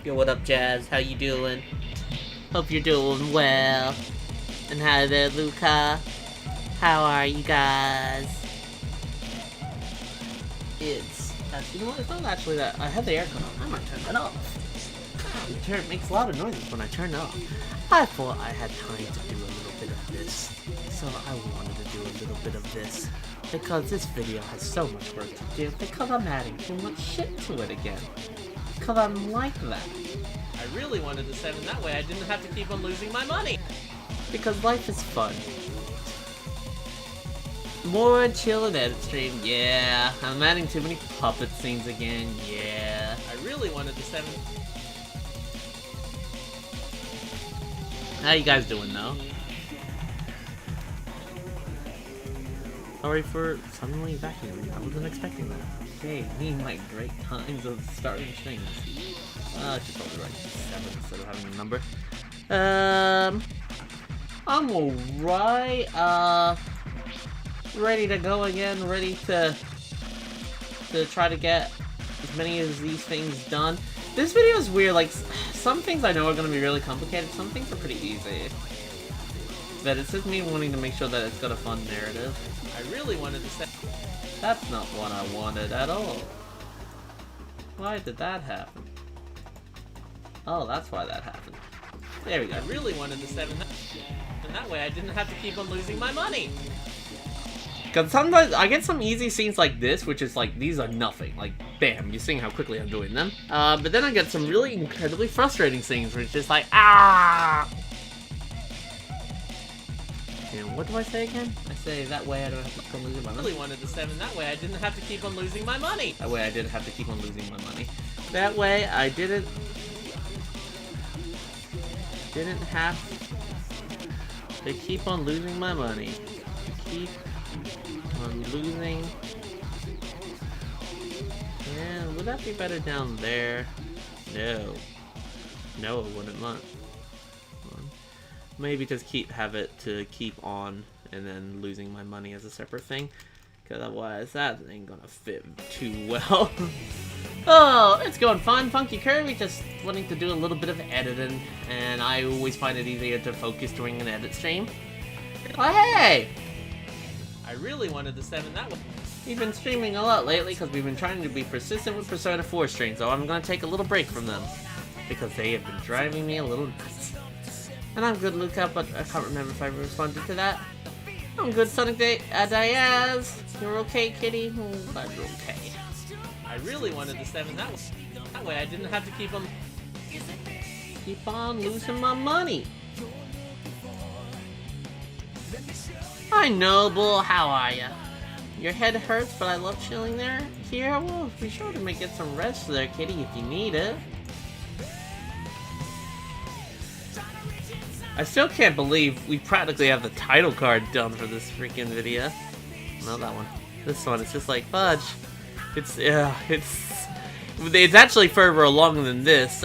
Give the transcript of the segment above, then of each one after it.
Yo, what up, Jazz? How you doing? Hope you're doing well. And hi there, Luca. How are you guys? You know what? It's not actually that. I have the aircon on. I might turn it off. It makes a lot of noises when I turn it off. I thought I had time to do a little bit of this, so I wanted to do a little bit of this. Because this video has so much work to do, because I'm adding too much shit to it again. Because I'm like that. I really wanted the 7, that way I didn't have to keep on losing my money. Because life is fun. More chill and edit stream, yeah. I'm adding too many puppet scenes again, yeah. I really wanted the 7. How you guys doing though? Sorry for suddenly vacuuming. I wasn't expecting that. Okay, me and my great times of starting streams. I should probably write 7 instead of having a number. I'm alright. Ready to go again. Ready to try to get as many of these things done. This video is weird. Like, some things I know are going to be really complicated. Some things are pretty easy. But it's just me wanting to make sure that it's got a fun narrative. I really wanted to say... That's not what I wanted at all. Why did that happen? Oh, that's why that happened. There we go. I really wanted the 7, and that way I didn't have to keep on losing my money. Because sometimes I get some easy scenes like this, which is like, these are nothing. Like, bam, you're seeing how quickly I'm doing them. But then I get some really incredibly frustrating scenes where it's just like, ah! And what do I say again? I say, that way I don't have to keep on losing my money. I really wanted the 7, that way I didn't have to keep on losing my money. That way I didn't have to keep on losing my money. That way I didn't have to keep on losing my money. Keep on losing. Yeah, would that be better down there? No. No, it wouldn't want. Maybe just have it to keep on and then losing my money as a separate thing. Because otherwise that ain't gonna fit too well. Oh, it's going fun. Funky Kirby just wanting to do a little bit of editing. And I always find it easier to focus during an edit stream. Oh, hey! I really wanted the 7 that way. We've been streaming a lot lately because we've been trying to be persistent with Persona 4 streams. So I'm going to take a little break from them. Because they have been driving me a little nuts. And I'm good, Luca, but I can't remember if I responded to that. I'm good, Sonic Diaz. You're okay, kitty? Oh, glad you're okay. I really wanted the 7 that way. That way I didn't have to keep on losing my money. Hi, Noble. How are ya? Your head hurts, but I love chilling there. Here, well, be sure to get some rest there, kitty, if you need it. I still can't believe we practically have the title card done for this freaking video. Not that one. This one, it's just like, fudge. It's actually further along than this.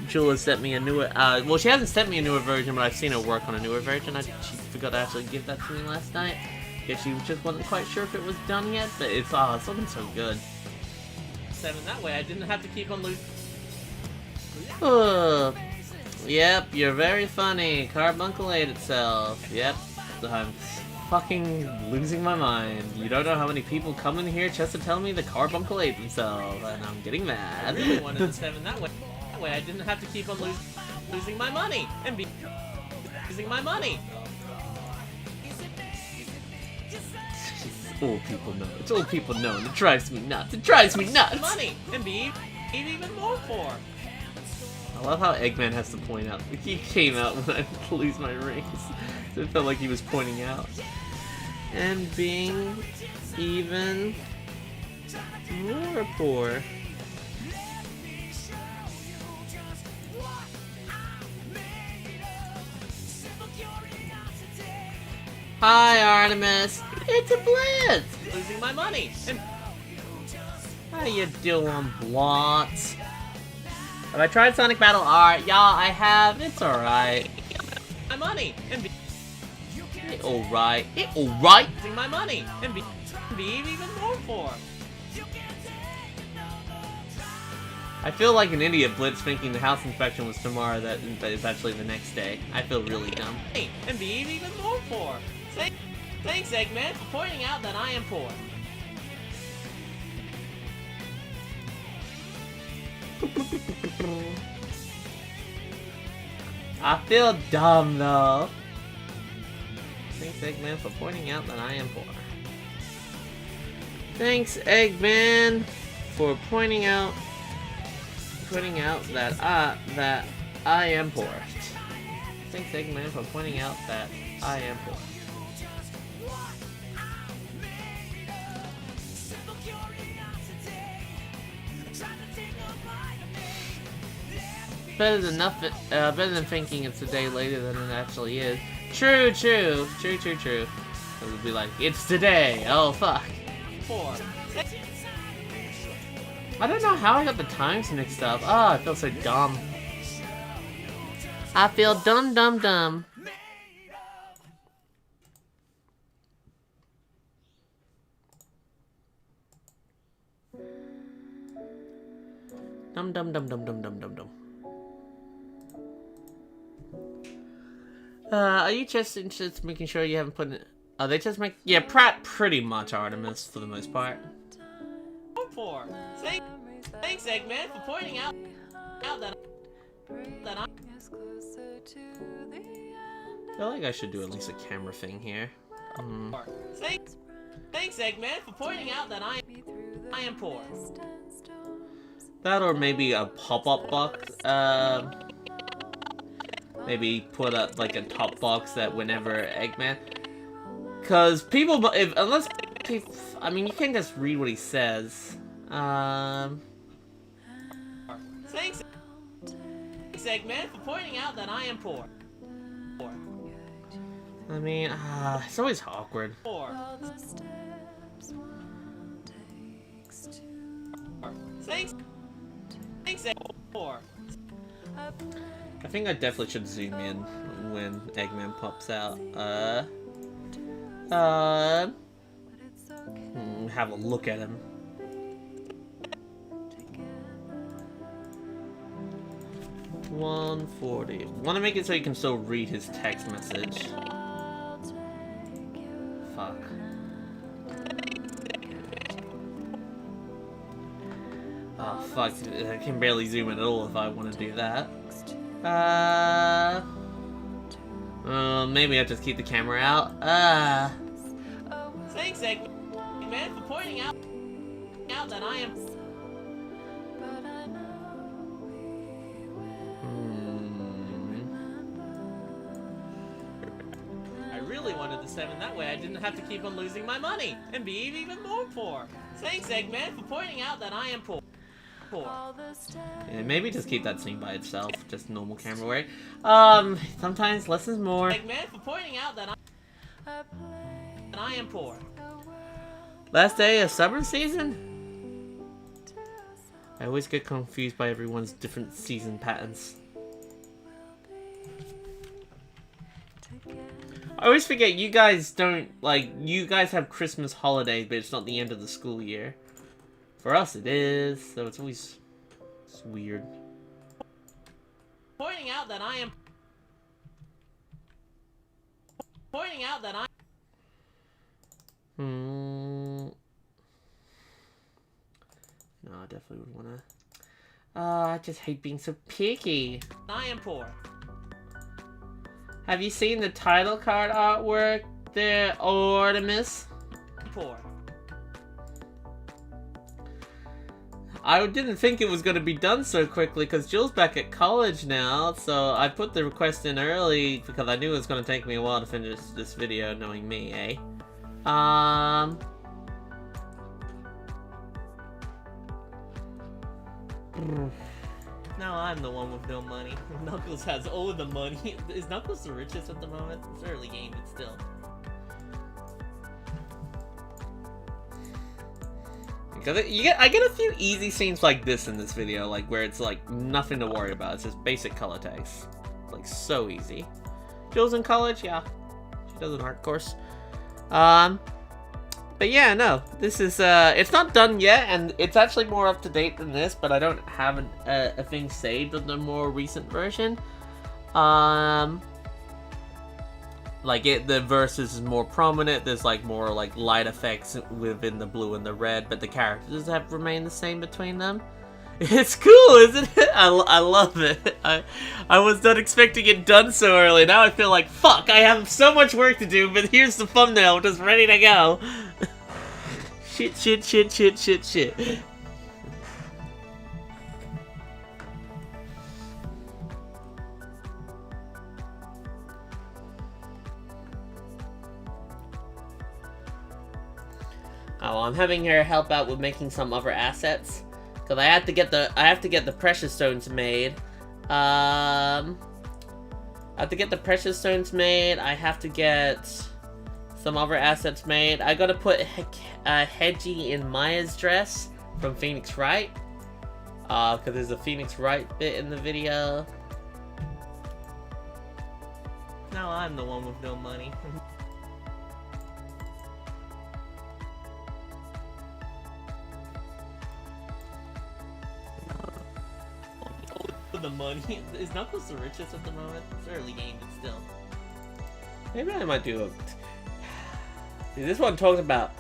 Jula sent me a newer, well, she hasn't sent me a newer version, but I've seen her work on a newer version. She forgot to actually give that to me last night. Guess she just wasn't quite sure if it was done yet, but it's looking so good. 7, that way I didn't have to keep on losing. Yep, you're very funny. Carbuncle ate itself. Yep, I'm fucking losing my mind. You don't know how many people come in here just to tell me the Carbuncle ate themselves, and I'm getting mad. I really wanted the 7 that way. That way I didn't have to keep on losing my money and be losing my money. It's old people know. It's old people know. It drives me nuts. It drives me nuts. Money and be even more for. I love how Eggman has to point out. He came out when I lose my rings. So it felt like he was pointing out. And being even more poor. Hi, Artemis. It's a blitz. Losing my money. And how you doing, Blotz? Have I tried Sonic Battle R? Yeah, I have. It's alright. My money and be alright. Alright. My money and be even more for. I feel like an idiot blitz thinking the house inspection was tomorrow that is actually the next day. I feel really dumb. Hey, and be even more poor. Thanks, Eggman, for pointing out that I am poor. I feel dumb though. Thanks, Eggman, for pointing out that I am poor. Thanks, Eggman, for pointing out that I am poor. Thanks, Eggman, for pointing out that I am poor. Better than thinking it's a day later than it actually is. True. It would be like, it's today. Oh fuck. 4. I don't know how I got the times mixed up. Oh, I feel so dumb. I feel dumb. Dumb. Are you just interested in making sure you haven't put in... Oh, they just make... Yeah, Pratt pretty much Artemis for the most part. 4. Thanks, Eggman, for pointing out that I feel like I should do at least a camera thing here. Thanks, Eggman, for pointing out that I am poor. That or maybe a pop-up box. Maybe put up like a top box that whenever Eggman, cause people, unless people, I mean, you can't just read what he says. Thanks, Eggman, for pointing out that I am poor. I mean, it's always awkward. Thanks, Eggman. I think I definitely should zoom in when Eggman pops out. Have a look at him. 140. Want to make it so you can still read his text message. Fuck. Oh fuck, I can barely zoom in at all if I want to do that. Maybe I just keep the camera out. Thanks, Eggman, for pointing out that I am... I really wanted the 7, that way I didn't have to keep on losing my money and be even more poor. Thanks, Eggman, for pointing out that I am poor. Yeah, maybe just keep that scene by itself, just normal camera work. Sometimes less is more. Eggman, for pointing out that I am poor. Last day of summer season? I always get confused by everyone's different season patterns. I always forget you guys don't, like, you guys have Christmas holidays, but it's not the end of the school year. For us it is, so it's always weird. Pointing out that I am... No, I definitely would wanna... I just hate being so picky. I am poor. Have you seen the title card artwork there, Artemis? Poor. I didn't think it was going to be done so quickly because Jill's back at college now, so I put the request in early because I knew it was going to take me a while to finish this video, knowing me, eh? Now I'm the one with no money. Knuckles has all the money. Is Knuckles the richest at the moment? It's early game, but still. I get a few easy scenes like this in this video, like where it's like nothing to worry about. It's just basic color text, like so easy. Jill's in college, yeah. She does an art course. But But yeah, no, this is, it's not done yet, and it's actually more up to date than this, but I don't have a thing saved of the more recent version. Like, the verses is more prominent, there's, like, more, like, light effects within the blue and the red, but the characters have remained the same between them. It's cool, isn't it? I love it. I was not expecting it done so early. Now I feel like, fuck, I have so much work to do, but here's the thumbnail, just ready to go. Shit. Oh, I'm having her help out with making some other assets. Cause I have to get the precious stones made. I have to get the precious stones made. I have to get some other assets made. I gotta put Hedgie in Maya's dress from Phoenix Wright. Cause there's a Phoenix Wright bit in the video. Now I'm the one with no money. The money. Is Knuckles the richest at the moment? It's early game, but still. Maybe I might do a... See, this one talks about...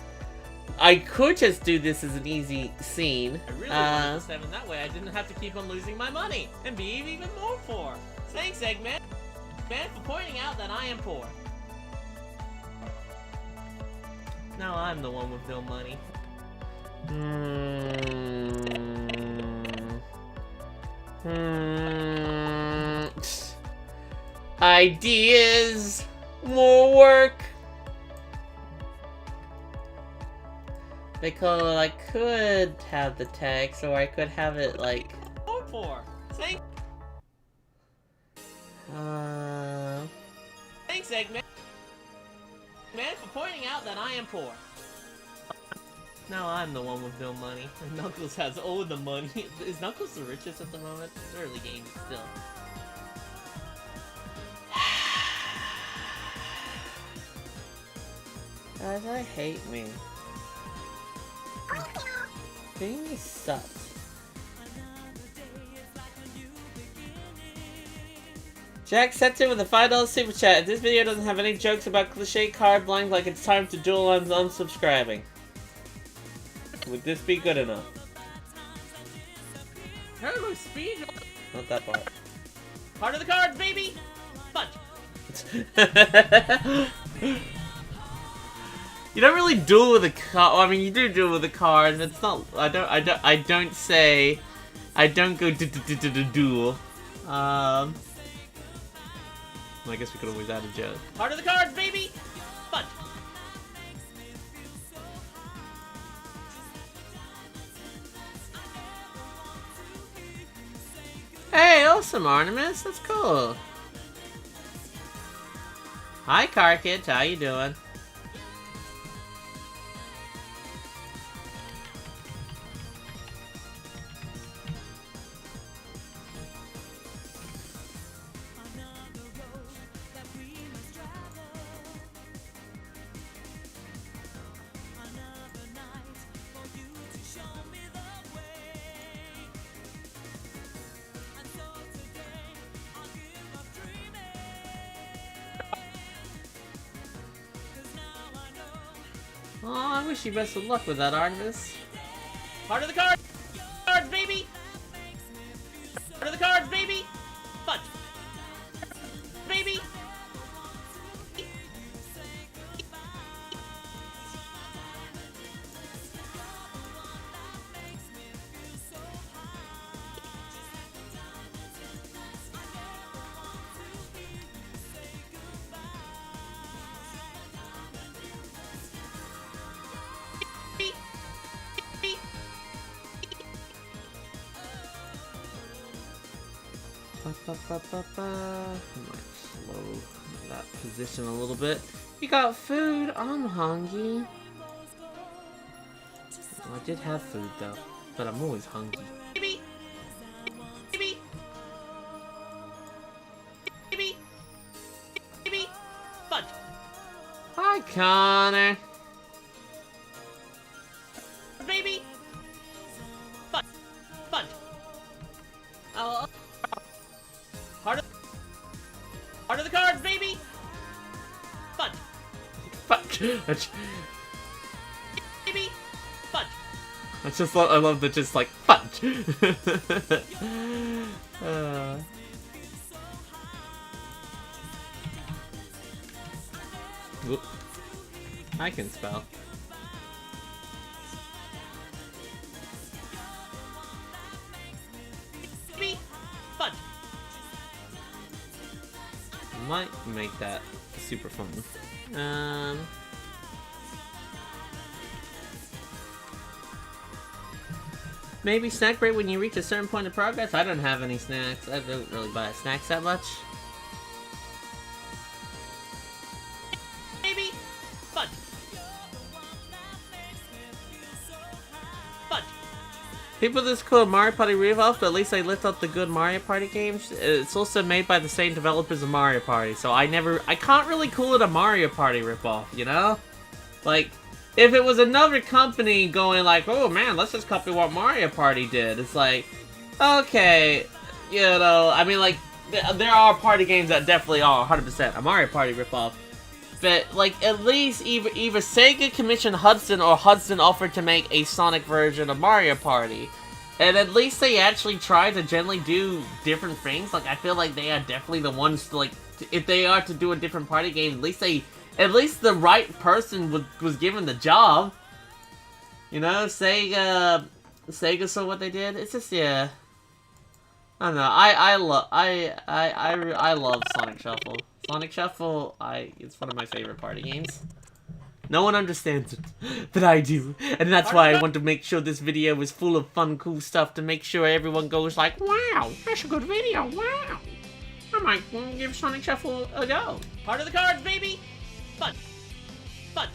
I could just do this as an easy scene. I really wanted to 7 that way I didn't have to keep on losing my money. And be even more poor. Thanks, Eggman. For pointing out that I am poor. Now I'm the one with no money. Ideas, more work. Because I could have the text, or I could have it like. Thanks, Eggman. For pointing out that I am poor. Now I'm the one with no money. And Knuckles has all the money. Is Knuckles the richest at the moment? It's early game, but still. Guys, I hate me. Being me sucks. Jack sets in with a $5 super chat. If this video doesn't have any jokes about cliche card blank like it's time to duel, I'm unsubscribing. Would this be good enough? Hello, speed. Not that part. Part of the cards, baby. Punch. You don't really duel with a card. I mean, you do duel with a card. It's not. I don't say. I don't go duel. I guess we could always add a joke. Part of the cards, baby. Punch. Hey, awesome, Artemis. That's cool. Hi, Car Kids. How you doing? Oh, I wish you best of luck with that, Artemis. Part of the cards, baby! Part of the cards, baby! Punch! Baby! I might slow that position a little bit. You got food? I'm hungry. Well, I did have food though, but I'm always hungry. Hi, Connor. Part of the cards, baby! Fudge! Fudge! Baby! Fudge! I love the just like, fudge! Whoop. I can spell. Baby! Fudge! Might make that super fun. Maybe snack break when you reach a certain point of progress? I don't have any snacks. I don't really buy snacks that much. Maybe fudge. Fudge. People just call Mario Party ripoff, but at least they lift up the good Mario Party games. It's also made by the same developers of Mario Party, so I can't really call it a Mario Party ripoff, you know? Like, if it was another company going like, oh man, let's just copy what Mario Party did, it's like, okay, you know, I mean, like, there are party games that definitely are 100% a Mario Party ripoff, but, like, at least either Sega commissioned Hudson or Hudson offered to make a Sonic version of Mario Party, and at least they actually tried to generally do different things. Like, I feel like they are definitely the ones to, like, if they are to do a different party game, at least the right person was given the job. You know, Sega saw what they did. It's just, yeah. I don't know. I love Sonic Shuffle. Sonic Shuffle, it's one of my favorite party games. No one understands it, but I do. And that's why I want to make sure this video is full of fun, cool stuff to make sure everyone goes like, wow, that's a good video, wow. I might give Sonic Shuffle a go. Part of the cards, baby! Fudge! Fudge!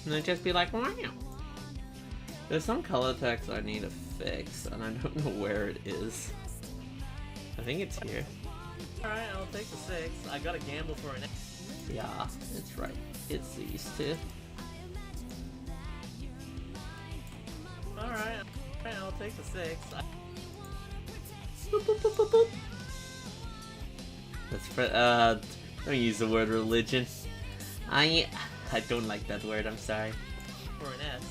And then just be like, wow. There's some color text I need to fix, and I don't know where it is. I think it's here. Alright, I'll take the 6. I gotta gamble for an... Yeah, it's right. It's these two. Alright, I'll take the 6. Boop, boop, boop, boop, boop. That's don't use the word religion. I don't like that word, I'm sorry. For an S.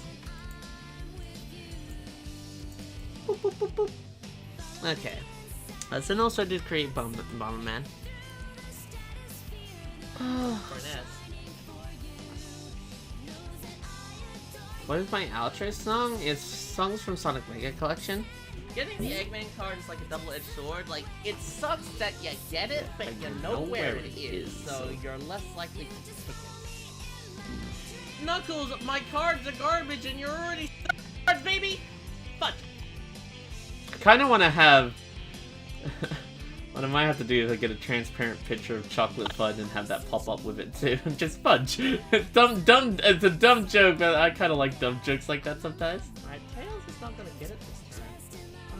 Boop, boop, boop, boop. Okay. Then also I did create Bomberman. For an S. What is my outro song? It's songs from Sonic Mega Collection. Getting the Eggman card is like a double-edged sword. Like, it sucks that you get it, but you know where it is, so you're less likely to pick it. Knuckles, my cards are garbage and you're already cards, baby! Fudge! I kind of want to have... what I might have to do is get a transparent picture of chocolate fudge and have that pop up with it too. Just fudge! It's a dumb joke, but I kind of like dumb jokes like that sometimes. Alright, Tails is not gonna get it this time.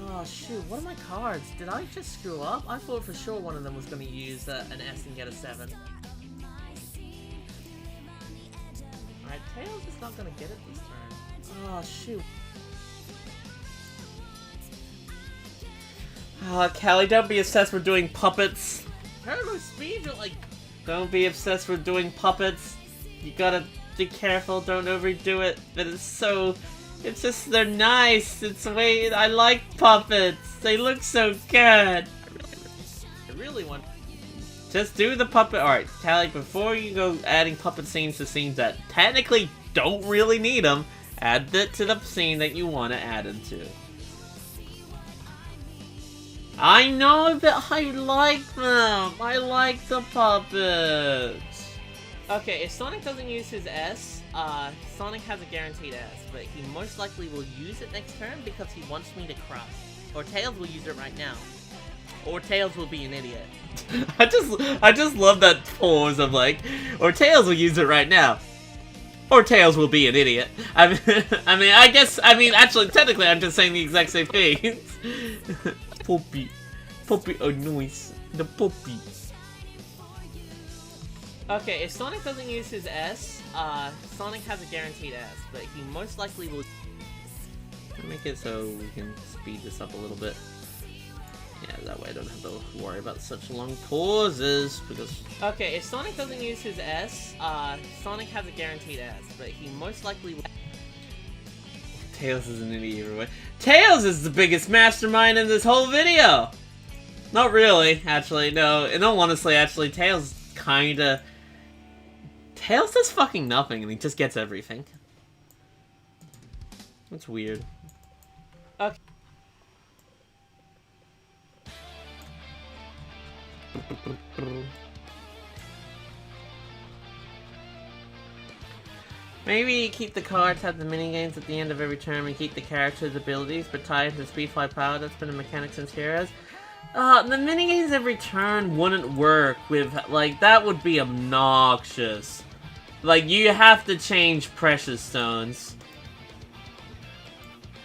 Oh shoot, what are my cards? Did I just screw up? I thought for sure one of them was going to use an S and get a 7. Alright, Tails is not going to get it this turn. Oh shoot. Callie, don't be obsessed with doing puppets. Turbo speed, like... Don't be obsessed with doing puppets. You gotta be careful, don't overdo it. But it's just, they're nice. I like puppets. They look so good. I really want... Just do the puppet. Alright, Callie, before you go adding puppet scenes to scenes that technically don't really need them, add it to the scene that you want to add them to. I know that I like them. I like the puppets. Okay, if Sonic doesn't use his S, Sonic has a guaranteed S, but he most likely will use it next turn because he wants me to cry. Or Tails will use it right now. Or Tails will be an idiot. I just love that pause of like, or Tails will use it right now. Or Tails will be an idiot. Actually, technically, I'm just saying the exact same thing. Poppy. Poppy, oh noise. The Poppy. Okay, if Sonic doesn't use his S, Sonic has a guaranteed S, but he most likely will... Make it so we can speed this up a little bit. Yeah, don't have to worry about such long pauses, because... Okay, if Sonic doesn't use his S, Sonic has a guaranteed S, but he most likely will... Tails is an idiot everywhere. Tails is the biggest mastermind in this whole video! Not really, actually, no. In all honesty, actually, Tails kinda... Tails does fucking nothing, and he just gets everything. That's weird. Okay. Maybe keep the cards, have the minigames at the end of every term, and keep the characters' abilities, but tie it to Speed 5 power. That's been a mechanic since Heroes. The minigames every turn wouldn't work with, like, that would be obnoxious. Like, you have to change Precious Stones.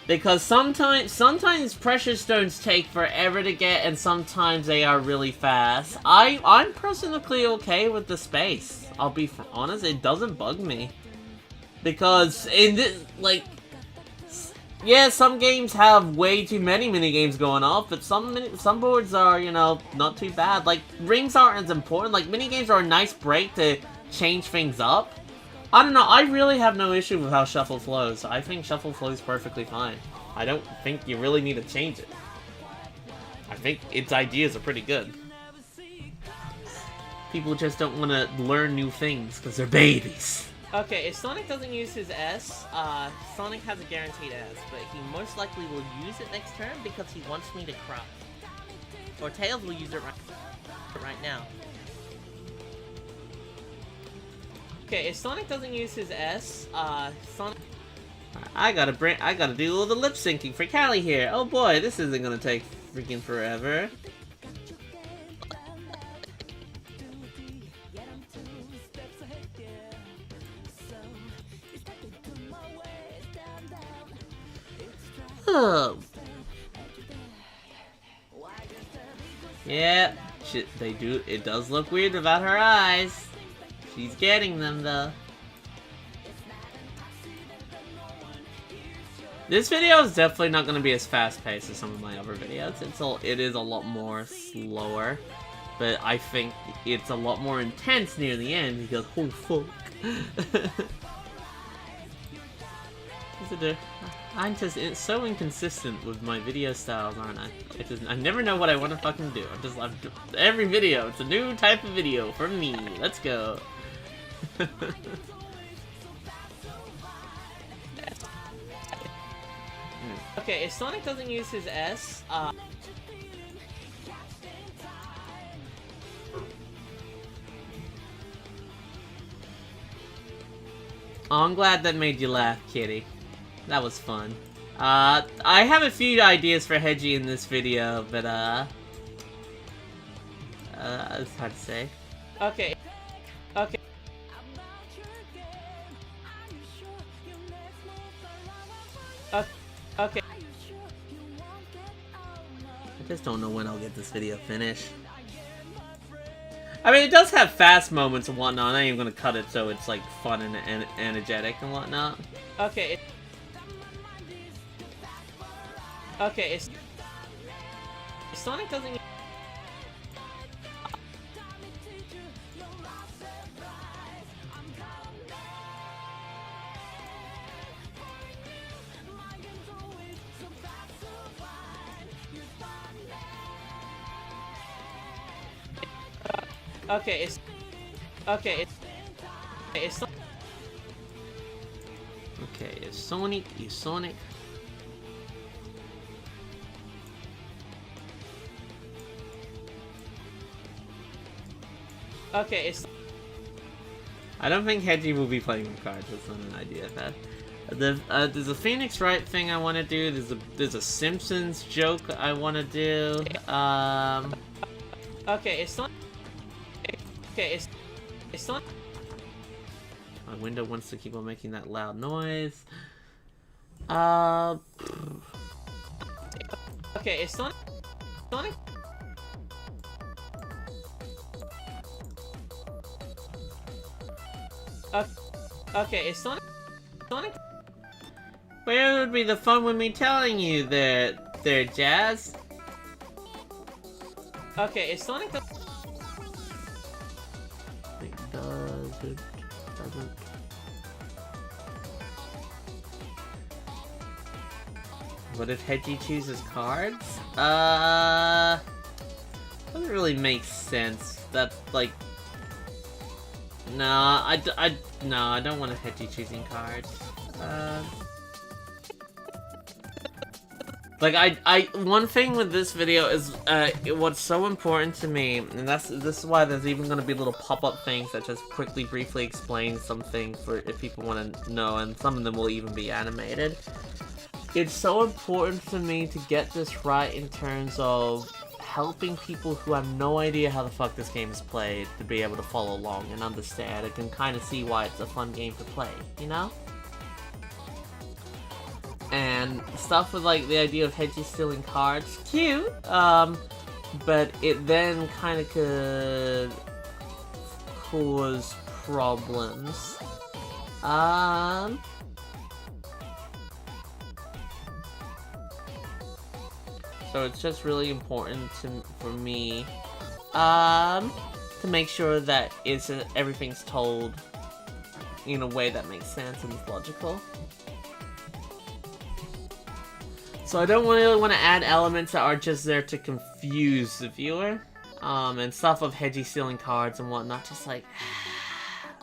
Because sometimes Precious Stones take forever to get, and sometimes they are really fast. I'm personally okay with the space. I'll be honest, it doesn't bug me. Because in this, like, yeah, some games have way too many minigames going off, but some boards are, you know, not too bad. Like, rings aren't as important. Like, minigames are a nice break to change things up. I don't know, I really have no issue with how Shuffle flows. I think Shuffle flows perfectly fine. I don't think you really need to change it. I think its ideas are pretty good. People just don't want to learn new things because they're babies. Okay, if Sonic doesn't use his S, Sonic has a guaranteed S, but he most likely will use it next turn because he wants me to cry. Or Tails will use it right now. Okay, if Sonic doesn't use his S, Sonic... I gotta do all the lip syncing for Callie here. Oh boy, this isn't gonna take freaking forever. Oh. Yeah, shit, it does look weird without her eyes. She's getting them, though. This video is definitely not going to be as fast-paced as some of my other videos. It is a lot more slower, but I think it's a lot more intense near the end because, oh fuck. I'm just so inconsistent with my video styles, aren't I? I never know what I want to fucking do. Every video, it's a new type of video from me. Let's go. Okay, if Sonic doesn't use his S, oh, I'm glad that made you laugh, kitty. That was fun. I have a few ideas for Hedgie in this video, but, it's hard to say. Okay. Okay. Okay. I just don't know when I'll get this video finished. I mean, it does have fast moments and whatnot. I ain't even gonna cut it so it's, like, fun and energetic and whatnot. Okay. Okay, if Sonic doesn't... Okay, it's... Okay, it's... Okay, it's Sonic, Sonic... Okay, it's... I don't think Hedgie will be playing with cards. That's not an idea I've had. There's a Phoenix Wright thing I want to do. There's a Simpsons joke I want to do. Okay, it's not... Okay, it's not... My window wants to keep on making that loud noise. Okay, it's not... Sonic... Okay, is Sonic... Where would be the fun with me telling you there, Jazz? Okay, if Sonic does... It doesn't... What if Hedgie chooses cards? Doesn't really make sense. That, like... Nah, I don't want a Hedgie choosing cards. Like, one thing with this video is, what's so important to me, and this is why there's even gonna be little pop-up things that just quickly, briefly explain something for if people want to know, and some of them will even be animated. It's so important to me to get this right in terms of helping people who have no idea how the fuck this game is played to be able to follow along and understand and can kind of see why it's a fun game to play, you know? And stuff with like the idea of Hedgie stealing cards, cute, but it then kind of could cause problems. So it's just really important for me to make sure that everything's told in a way that makes sense and is logical. So I don't really want to add elements that are just there to confuse the viewer, and stuff of Hedgie stealing cards and whatnot. Just like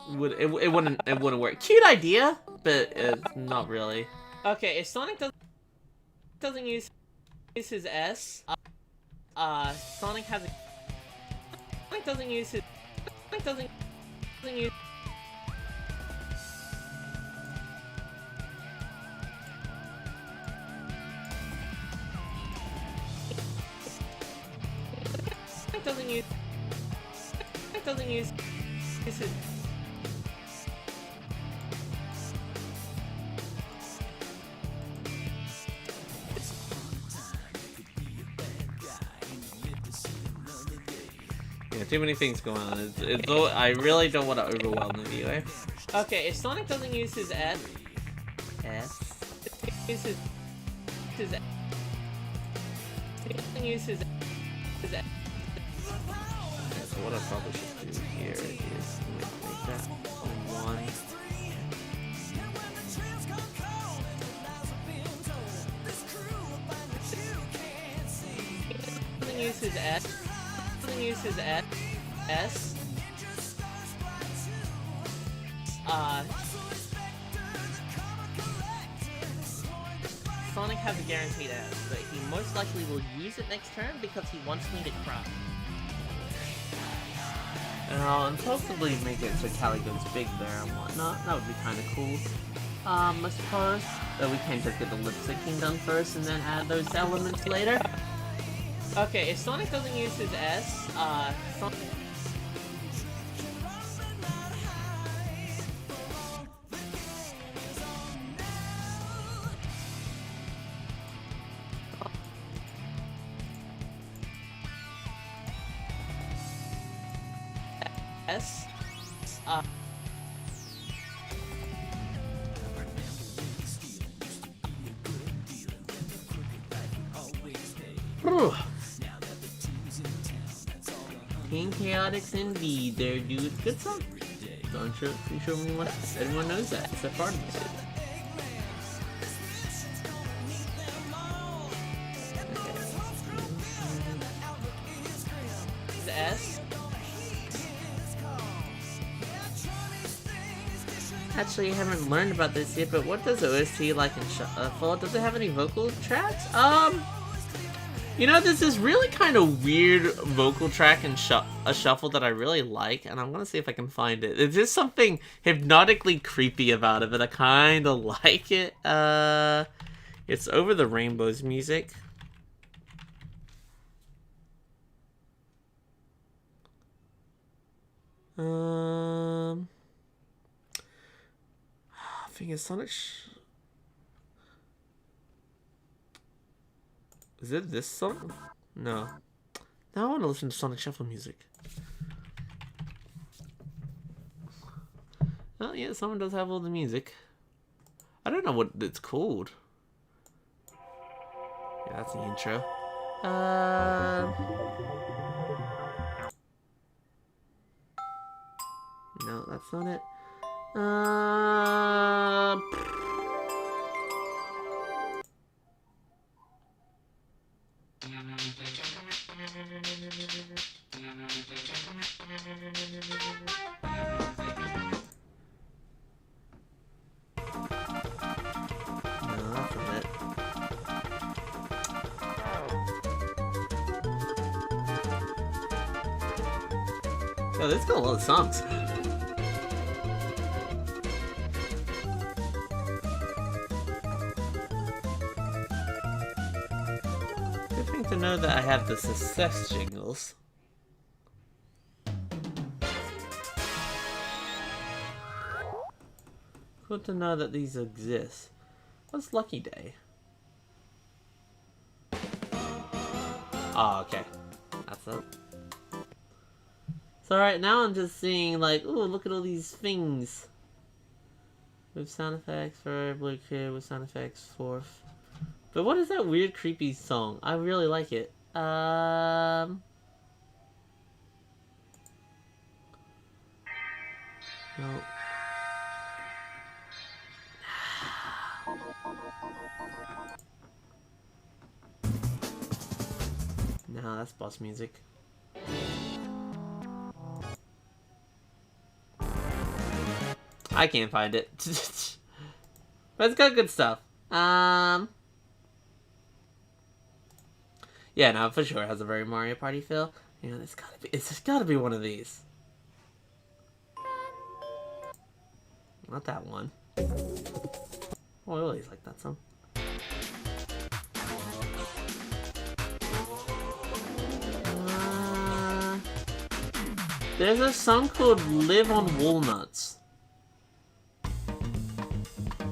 it wouldn't work. Cute idea, but not really. Okay, if Sonic doesn't use his S, Sonic has a... Sonic doesn't use his... Sonic doesn't use... Sonic doesn't use... Sonic doesn't use his... Yeah, too many things going on. I really don't want to overwhelm the viewer. Okay, if Sonic doesn't use his S... Use his S... Use his S... So what I probably should do here is make that 1. Doesn't use his S... Use his S. Sonic has a guaranteed S, but he most likely will use it next turn because he wants me to cry. And I'll possibly make it so Callie goes big there and whatnot. That would be kind of cool. I suppose. But we can't just get the lip syncing done first and then add those elements later. Okay, if Sonic doesn't use his S, Sonic... S, Team Chaotix indeed there, dude. Good song. I'm sure everyone knows that. It's a part of it. The S. Actually, I haven't learned about this yet, but what does OST like in Shuffle? Does it have any vocal tracks? You know, there's this really kind of weird vocal track in a Shuffle that I really like, and I'm gonna see if I can find it. There's just something hypnotically creepy about it, but I kind of like it. It's Over the Rainbow's music. I think it's Sonic. Is it this song? No. Now I want to listen to Sonic Shuffle music. Oh yeah, someone does have all the music. I don't know what it's called. Yeah, that's the intro. that's not it. No, that's not it. Oh, this got a lot of songs. Good thing to know that I have the success jingles. Good to know that these exist. What's Lucky Day? Oh, okay. That's it. So right now I'm just seeing like, ooh, look at all these things. With sound effects for Blue Kid, with sound effects for... But what is that weird creepy song? I really like it. No. No, that's boss music. I can't find it. But it's got good stuff. Yeah, no, for sure it has a very Mario Party feel. Yeah, it's gotta be one of these. Not that one. Oh, I always like that song. There's a song called Live on Walnuts.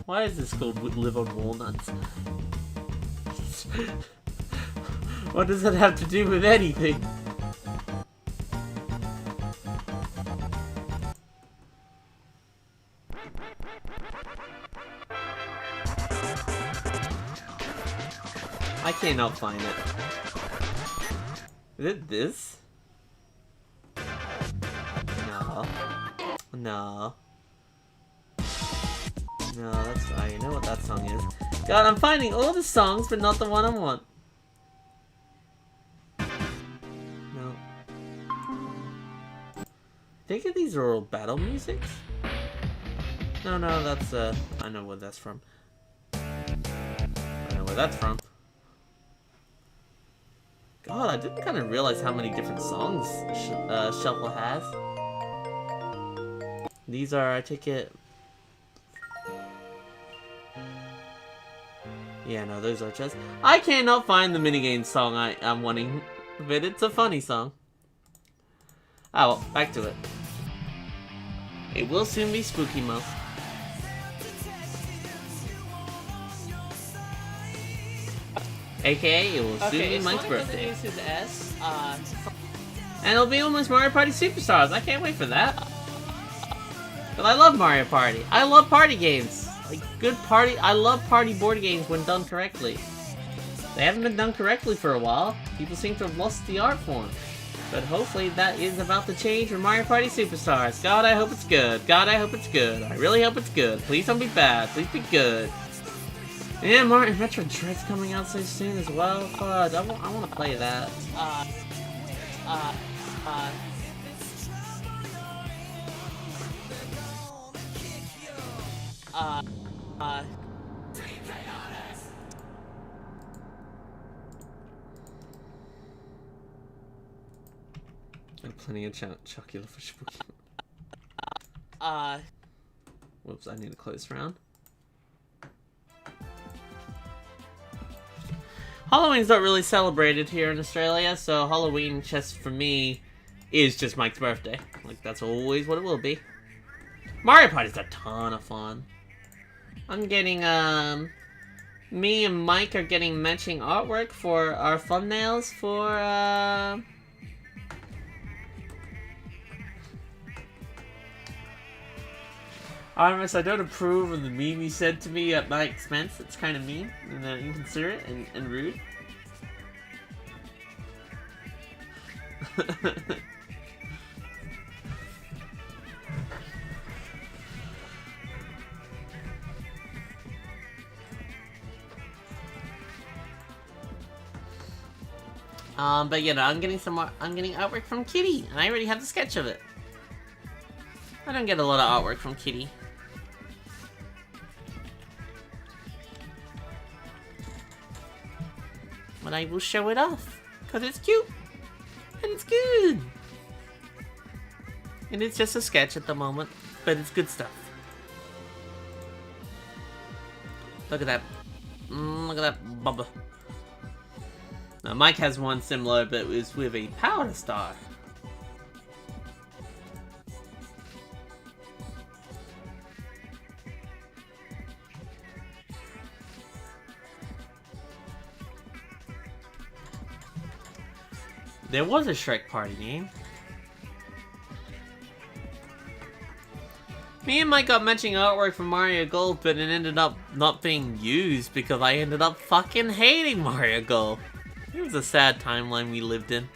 Why is this called Live on Walnuts? What does that have to do with anything? I cannot find it. Is it this? No. No. No, that's right. I know what that song is. God, I'm finding all the songs, but not the one I want. No. I think these are all battle musics? No, that's, I know where that's from. I know where that's from. God, I didn't kind of realize how many different songs Shuffle has. These are, I take it... Yeah, no, those are just... I cannot find the minigame song I'm wanting, but it's a funny song. Oh, well, back to it. It will soon be spooky month. AKA, it will soon be Mike's birthday. His S, and it'll be almost Mario Party Superstars. I can't wait for that. But I love Mario Party. I love party games. Like, good party... I love party board games when done correctly. They haven't been done correctly for a while. People seem to have lost the art form. But hopefully that is about to change for Mario Party Superstars. God, I hope it's good. God, I hope it's good. I really hope it's good. Please don't be bad. Please be good. Yeah, Mario Metroid Dread's coming out so soon as well. Fudge, I want to play that. Got plenty of chocolate for spooky. Whoops, I need to close round. Halloween's not really celebrated here in Australia, so Halloween just for me is just Mike's birthday. Like, that's always what it will be. Mario Party's a ton of fun. I'm getting, me and Mike are getting matching artwork for our thumbnails for, Artemis, I don't approve of the meme you sent to me at my expense. It's kind of mean and inconsiderate and rude. But you know, I'm getting artwork from Kitty, and I already have the sketch of it. I don't get a lot of artwork from Kitty. But I will show it off, because it's cute, and it's good. And it's just a sketch at the moment, but it's good stuff. Look at that. Look at that bubba. Now, Mike has one similar, but it was with a powder star. There was a Shrek party game. Me and Mike got mentioning artwork from Mario Golf, but it ended up not being used because I ended up fucking hating Mario Golf. It was a sad timeline we lived in.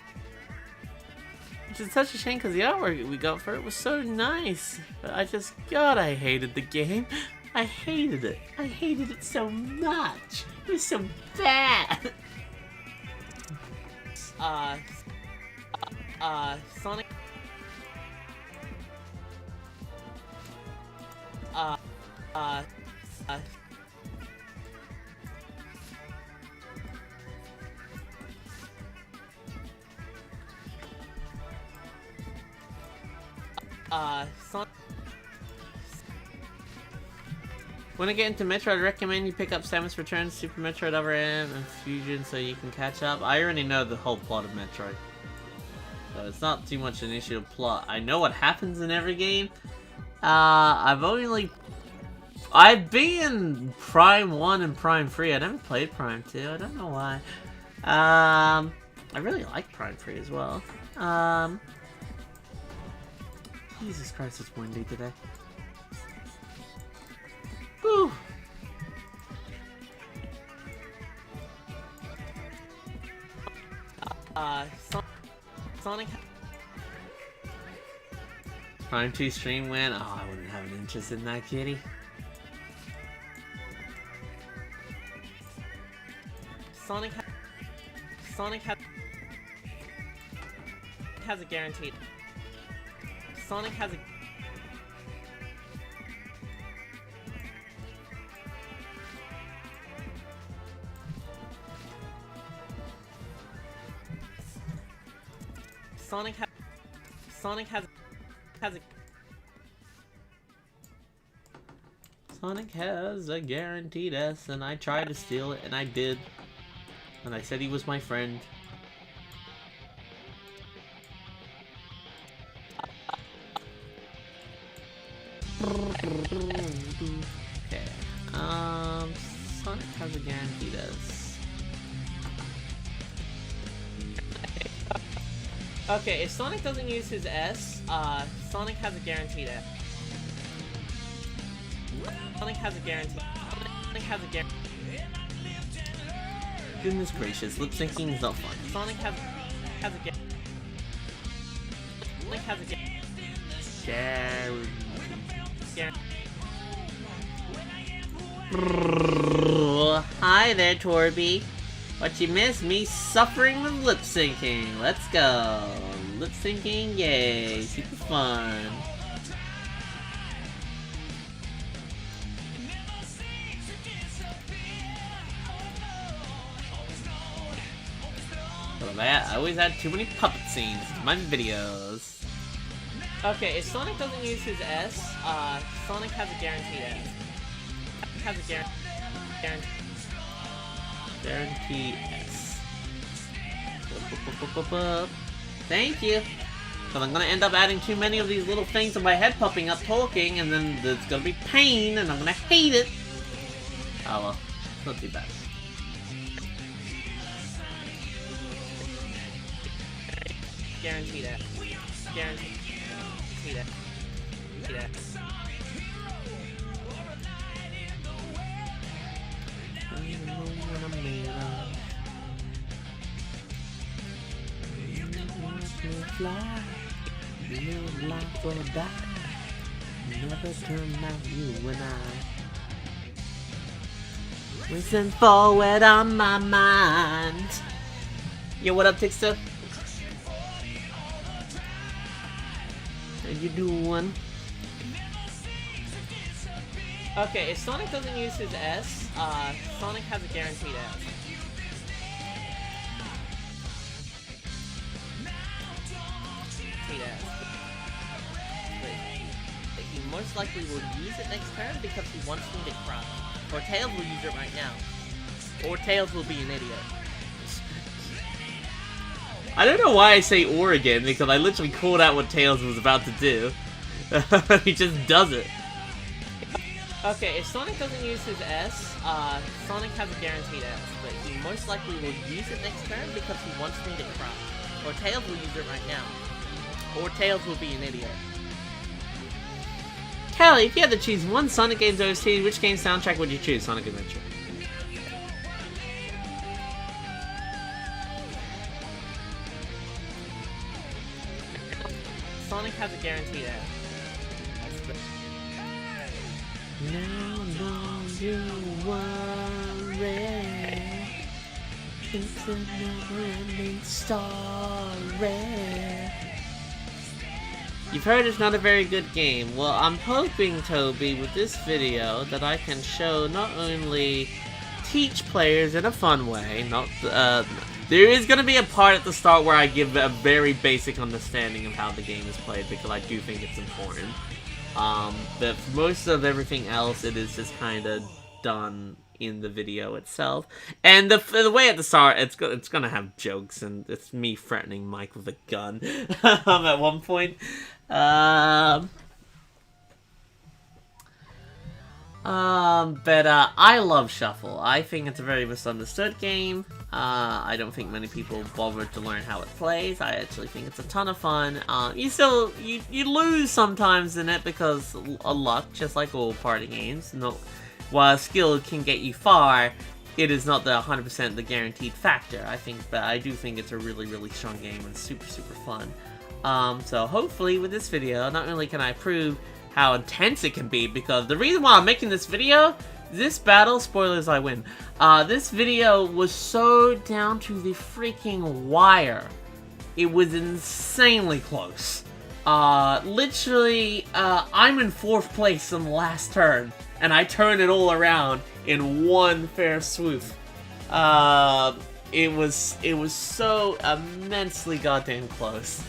Which is such a shame because the artwork we got for it was so nice. But God, I hated the game. I hated it. I hated it so much. It was so bad. Sonic. When I get into Metro, I'd recommend you pick up Samus Returns, Super Metroid Other M, and Fusion so you can catch up. I already know the whole plot of Metroid, so it's not too much an issue of plot. I know what happens in every game. I've been Prime 1 and Prime 3. I never played Prime 2. I don't know why. I really like Prime 3 as well. Jesus Christ, it's windy today. Whew. Sonic. Prime 2 stream win. Oh, I wouldn't have an interest in that, Kitty. Sonic has a guaranteed. Sonic has a. Sonic has a guaranteed S, and I tried to steal it, and I did. And I said he was my friend. Okay. Sonic has a guaranteed S. Okay, if Sonic doesn't use his S, Sonic has a guaranteed S. Sonic has a guarantee. Sonic has a guarantee. Goodness gracious, lip syncing is not fun. Sonic has a guarantee. Sonic has a guarantee. Hi there, Torby. What you miss? Me suffering with lip syncing. Let's go. Lip syncing, yay. Super fun. I always add too many puppet scenes to my videos. Okay, if Sonic doesn't use his S, Sonic has a guaranteed S. Has a guarantee S. Thank you. Because I'm gonna end up adding too many of these little things in my head popping up talking, and then there's gonna be pain, and I'm gonna hate it. Oh well, it's not too bad. Guarantee that. Guarantee that. Fly, live life or die. Never turn out you and I. Racing forward on my mind. Yo, what up, Tixter? How you doing? Okay, if Sonic doesn't use his S, Sonic has a guaranteed S. But he most likely will use it next turn because he wants me to cry. Or Tails will use it right now. Or Tails will be an idiot. I don't know why I say or again, because I literally called out what Tails was about to do. He just does it. Okay, if Sonic doesn't use his S, Sonic has a guaranteed S, but he most likely will use it next turn because he wants me to cry. Or Tails will use it right now. Or Tails will be an idiot. Callie, if you had to choose one Sonic game's OST, which game soundtrack would you choose? Sonic Adventure. Sonic has a guaranteed S. Now don't you worry, it's a never-ending story. You've heard it's not a very good game. Well, I'm hoping, Toby, with this video, that I can show not only teach players in a fun way, there is going to be a part at the start where I give a very basic understanding of how the game is played, because I do think it's important. But for most of everything else, it is just kind of done in the video itself. And the way at the start, it's gonna have jokes, and it's me threatening Mike with a gun at one point. But I love Shuffle. I think it's a very misunderstood game. I don't think many people bother to learn how it plays. I actually think it's a ton of fun. You lose sometimes in it because of luck, just like all party games. While skill can get you far, it is not the 100% the guaranteed factor. I do think it's a really, really strong game and super, super fun. So hopefully with this video, not only can I prove how intense it can be, because the reason why I'm making this video, this battle, spoilers, I win. This video was so down to the freaking wire. It was insanely close. Literally, I'm in 4th place in the last turn, and I turned it all around in one fair swoop. It was so immensely goddamn close.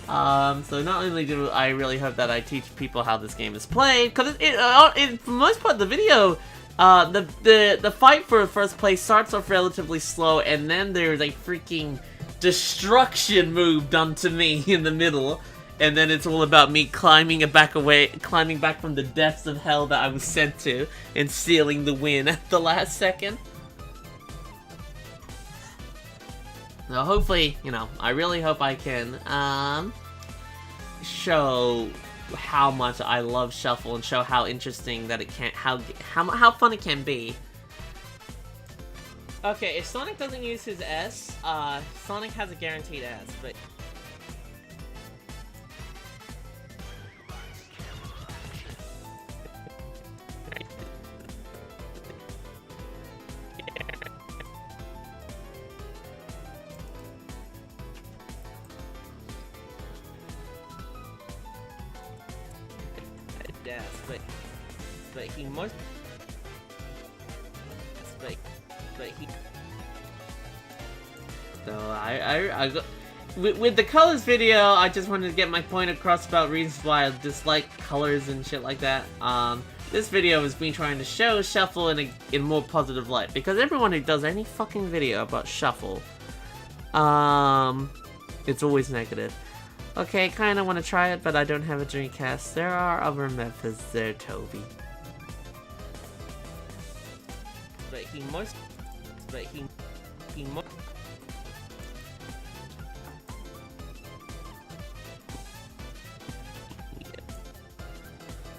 So not only do I really hope that I teach people how this game is played, because for the most part, the video, the fight for first place starts off relatively slow, and then there's a freaking destruction move done to me in the middle, and then it's all about me climbing back from the depths of hell that I was sent to, and sealing the win at the last second. So hopefully, I really hope I can, show how much I love Shuffle and show how interesting that it can, how fun it can be. Okay, if Sonic doesn't use his S, Sonic has a guaranteed S, but yes, but he most, but he. So with the colors video, I just wanted to get my point across about reasons why I dislike colors and shit like that. This video is me trying to show Shuffle in a more positive light, because everyone who does any fucking video about Shuffle, it's always negative. Okay, kinda wanna try it, but I don't have a Dreamcast. There are other methods there, Toby. But he most.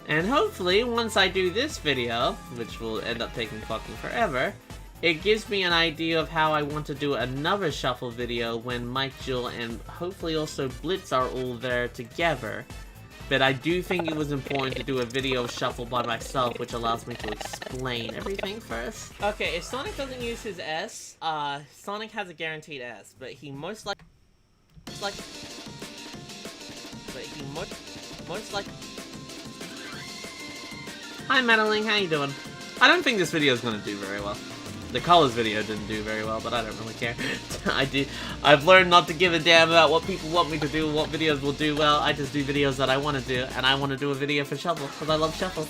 And hopefully, once I do this video, which will end up taking fucking forever, it gives me an idea of how I want to do another Shuffle video when Mike, Jill, and hopefully also Blitz are all there together. but I do think it was important to do a video shuffle by myself, which allows me to explain everything first. Okay, if Sonic doesn't use his S, Sonic has a guaranteed S, but he most likely... Hi Madeline, how you doing? I don't think this video is gonna do very well. The Colors video didn't do very well, but I don't really care. I've learned not to give a damn about what people want me to do, what videos will do well. I just do videos that I want to do, and I want to do a video for Shuffle, because I love Shuffle.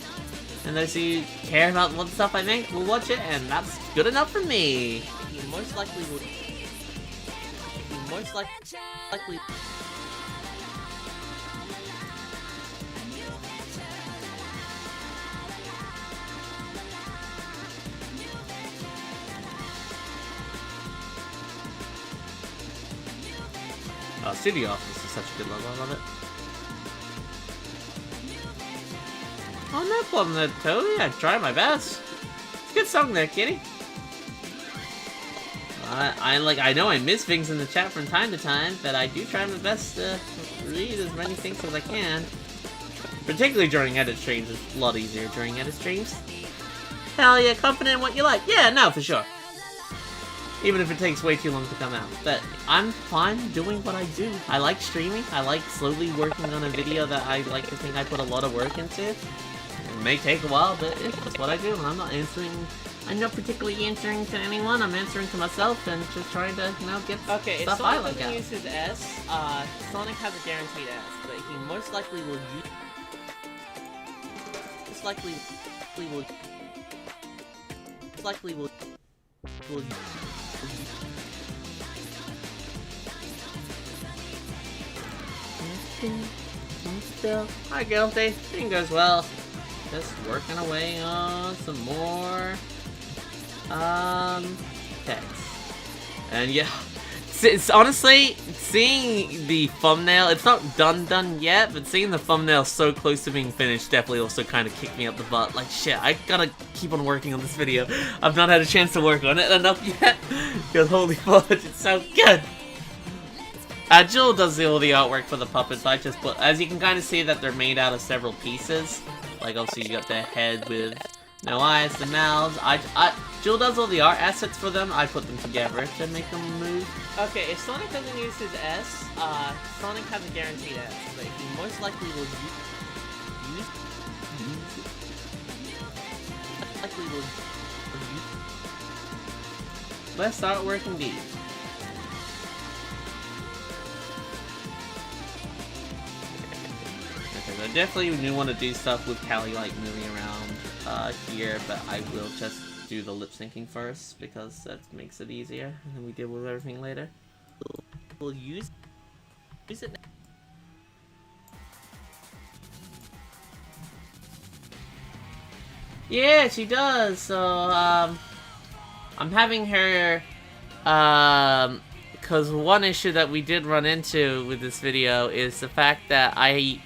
And those who care about what stuff I make will watch it, and that's good enough for me. He most likely would... City Office is such a good level, I love it. Oh, no problem there, Toby. I tried my best. It's a good song there, kitty. I know I miss things in the chat from time to time, but I do try my best to read as many things as I can. Particularly during edit streams, it's a lot easier during edit streams. Hell yeah, confident in what you like. Yeah, no, for sure. Even if it takes way too long to come out. But I'm fine doing what I do. I like streaming. I like slowly working on a video that I like to think I put a lot of work into. It may take a while, but it's what I do. And I'm not particularly answering to anyone. I'm answering to myself and just trying to, you know, get stuff I like out. If Sonic doesn't use his S, Sonic has a guaranteed S, but he most likely will use... Still. Hi, Guilty. Thing goes well. Just working away on some more text. And yeah, it's honestly seeing the thumbnail. It's not done yet, but seeing the thumbnail so close to being finished definitely also kind of kicked me up the butt. Like shit, I gotta keep on working on this video. I've not had a chance to work on it enough yet. Because holy fudge, it's so good. Jill does all the artwork for the puppets. I just put, as you can kind of see that they're made out of several pieces. Like obviously you got the head with no eyes, the mouths. Jill does all the art assets for them. I put them together to make them move. Okay, if Sonic doesn't use his S, Sonic has a guaranteed S, but he most likely will Best artwork indeed. I definitely do want to do stuff with Callie like moving around here, but I will just do the lip syncing first because that makes it easier, and then we deal with everything later. We'll use it now. Yeah, she does. So I'm having her because one issue that we did run into with this video is the fact that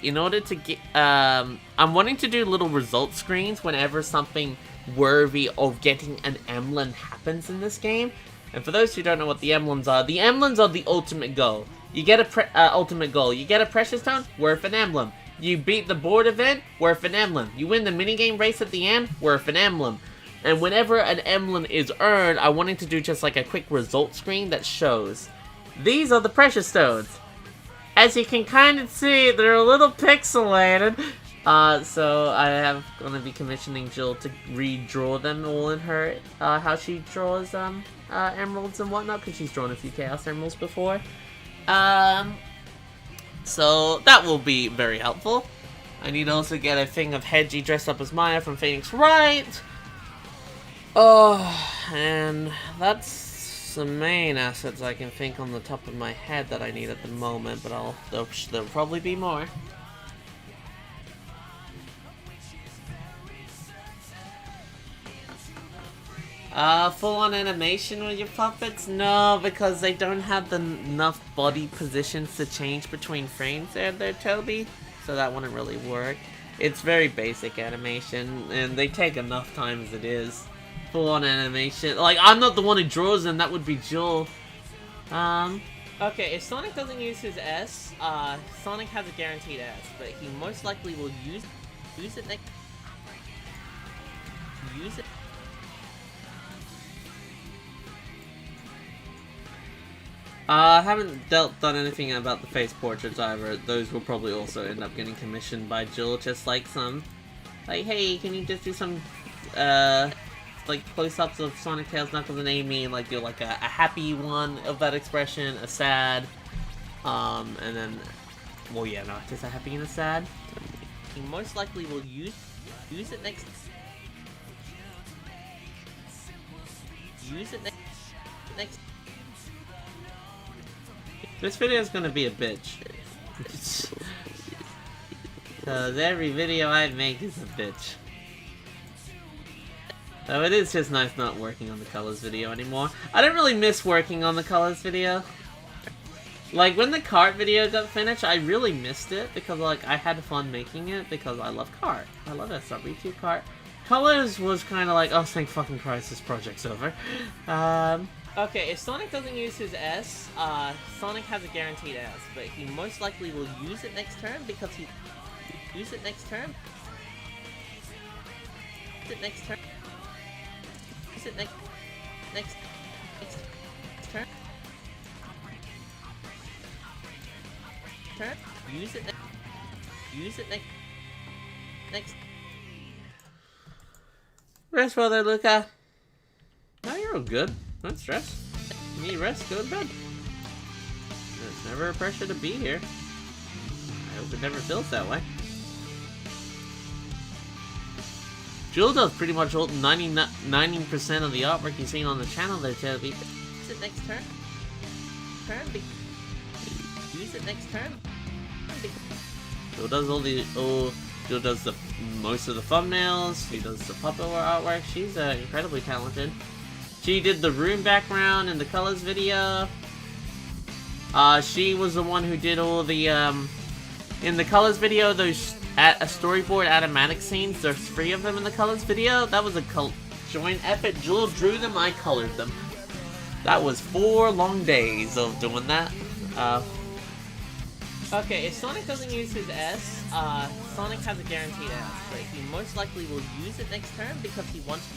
in order to get, I'm wanting to do little result screens whenever something worthy of getting an emblem happens in this game. And for those who don't know what the emblems are the ultimate goal. You get a ultimate goal. You get a precious stone, worth an emblem. You beat the board event, worth an emblem. You win the minigame race at the end, worth an emblem. And whenever an emblem is earned, I wanted to do just like a quick result screen that shows. These are the precious stones. As you can kind of see, they're a little pixelated. So I am going to be commissioning Jill to redraw them all in her, how she draws emeralds and whatnot, because she's drawn a few Chaos Emeralds before. So that will be very helpful. I need to also get a thing of Hedgie dressed up as Maya from Phoenix Wright. Oh, and that's the main assets I can think on the top of my head that I need at the moment, but there'll probably be more. Full-on animation with your puppets? No, because they don't have enough body positions to change between frames there, Toby. So that wouldn't really work. It's very basic animation, and they take enough time as it is. Full-on animation. Like, I'm not the one who draws them, that would be Jill. Okay, if Sonic doesn't use his S, Sonic has a guaranteed S, but he most likely will use it next. Use it. I haven't done anything about the face portraits either. Those will probably also end up getting commissioned by Jill, just like some, like, hey, can you just do some, like, close-ups of Sonic, Tails, Knuckles, and Amy, like, do, like, a happy one of that expression, a sad, and then, well, yeah, no, just a happy and a sad. He most likely will use it next. Use it next. This video is gonna be a bitch. Cause every video I make is a bitch. So it is just nice not working on the colors video anymore. I don't really miss working on the colors video. Like, when the cart video got finished, I really missed it because, like, I had fun making it because I love cart. I love SRB2 cart. Colors was kind of like, oh, thank fucking Christ, this project's over. Okay, if Sonic doesn't use his S, Sonic has a guaranteed S, but he most likely will use it next turn because he... Use it next turn? Use it next turn? Use it next turn? Turn? Use it next... Rest well there, Luca. No, you're all good. Don't stress. You need rest, go to bed. There's never a pressure to be here. I hope it never feels that way. Jill does pretty much 90% of the artwork you've seen on the channel there, Toby. Use it next turn. Use it next turn. Jill does Jill does most of the thumbnails. She does the puppet artwork. She's incredibly talented. She did the room background and the colors video. She was the one who did all the, in the colors video, those a storyboard automatic scenes. There's 3 of them in the colors video. That was a joint effort. Jill drew them, I colored them. That was 4 long days of doing that. Okay, if Sonic doesn't use his S, Sonic has a guaranteed S, but he most likely will use it next turn because he wants to.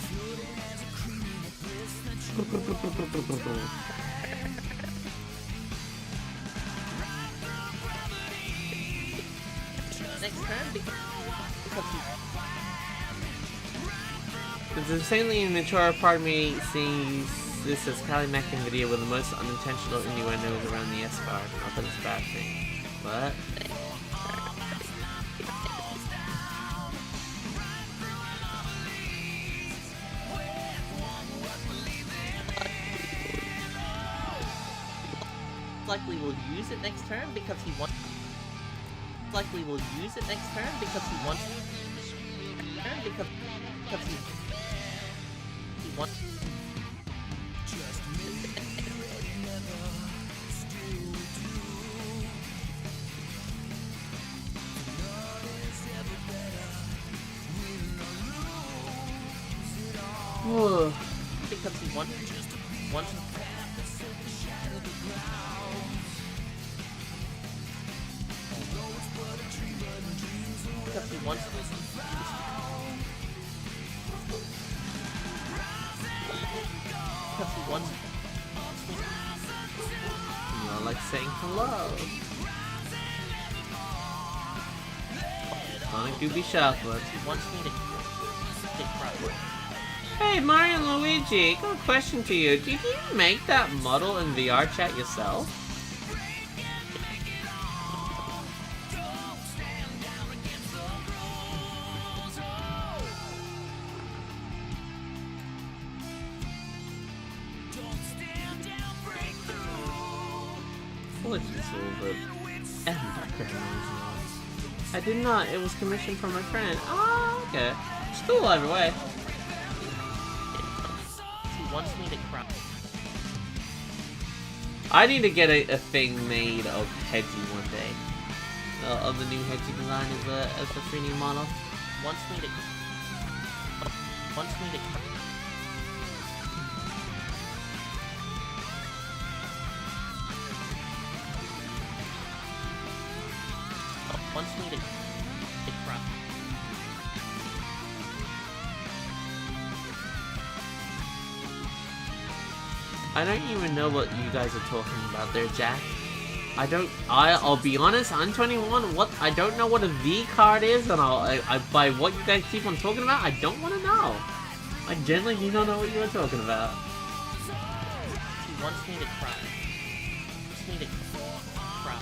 Next turn because he... It's insanely immature part of me seeing this as CallieMacN video with the most unintentional innuendos around the S card. Not that it's a bad thing, but... likely will use it next turn because he wants. Likely will use it next turn because he wants. Because he wants. Because he wants. Because he wants this. Because he wants. You're like saying hello. Sonic Doobie Chocolate. He wants me to take pride. Hey, Mario and Luigi, got a question to you. Did you make that model in VR chat yourself? I did not. It was commissioned from my friend. Oh, okay. It's cool either way. He wants me to cry. I need to get a thing made of Hedgie one day. Of the new Hedgie design as the 3D model. Wants me to cry. wants me to cry. I don't even know what you guys are talking about there, Jack. I'll be honest, I'm 21, I don't know what a V card is, and by what you guys keep on talking about, I don't want to know. I genuinely do not know what you are talking about. She wants me to cry. Wants me to cry.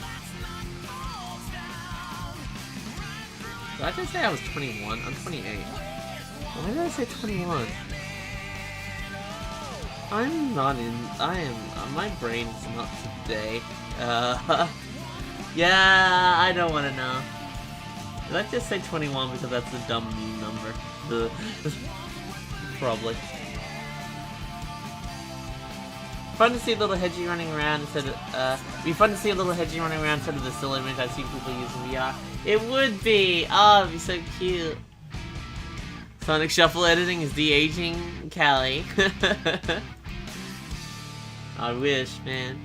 Did I just say I was 21? I'm 28. Why did I say 21? I'm not in. My brain's not today. Yeah, I don't want to know. Let's just say 21 because that's a dumb mean number. Probably. Fun to see a little hedgy running around instead of, be fun to see a little hedgy running around instead of the still image I've seen people use in VR. It would be! Oh, it'd be so cute. Sonic Shuffle editing is de-aging Callie. I wish, man.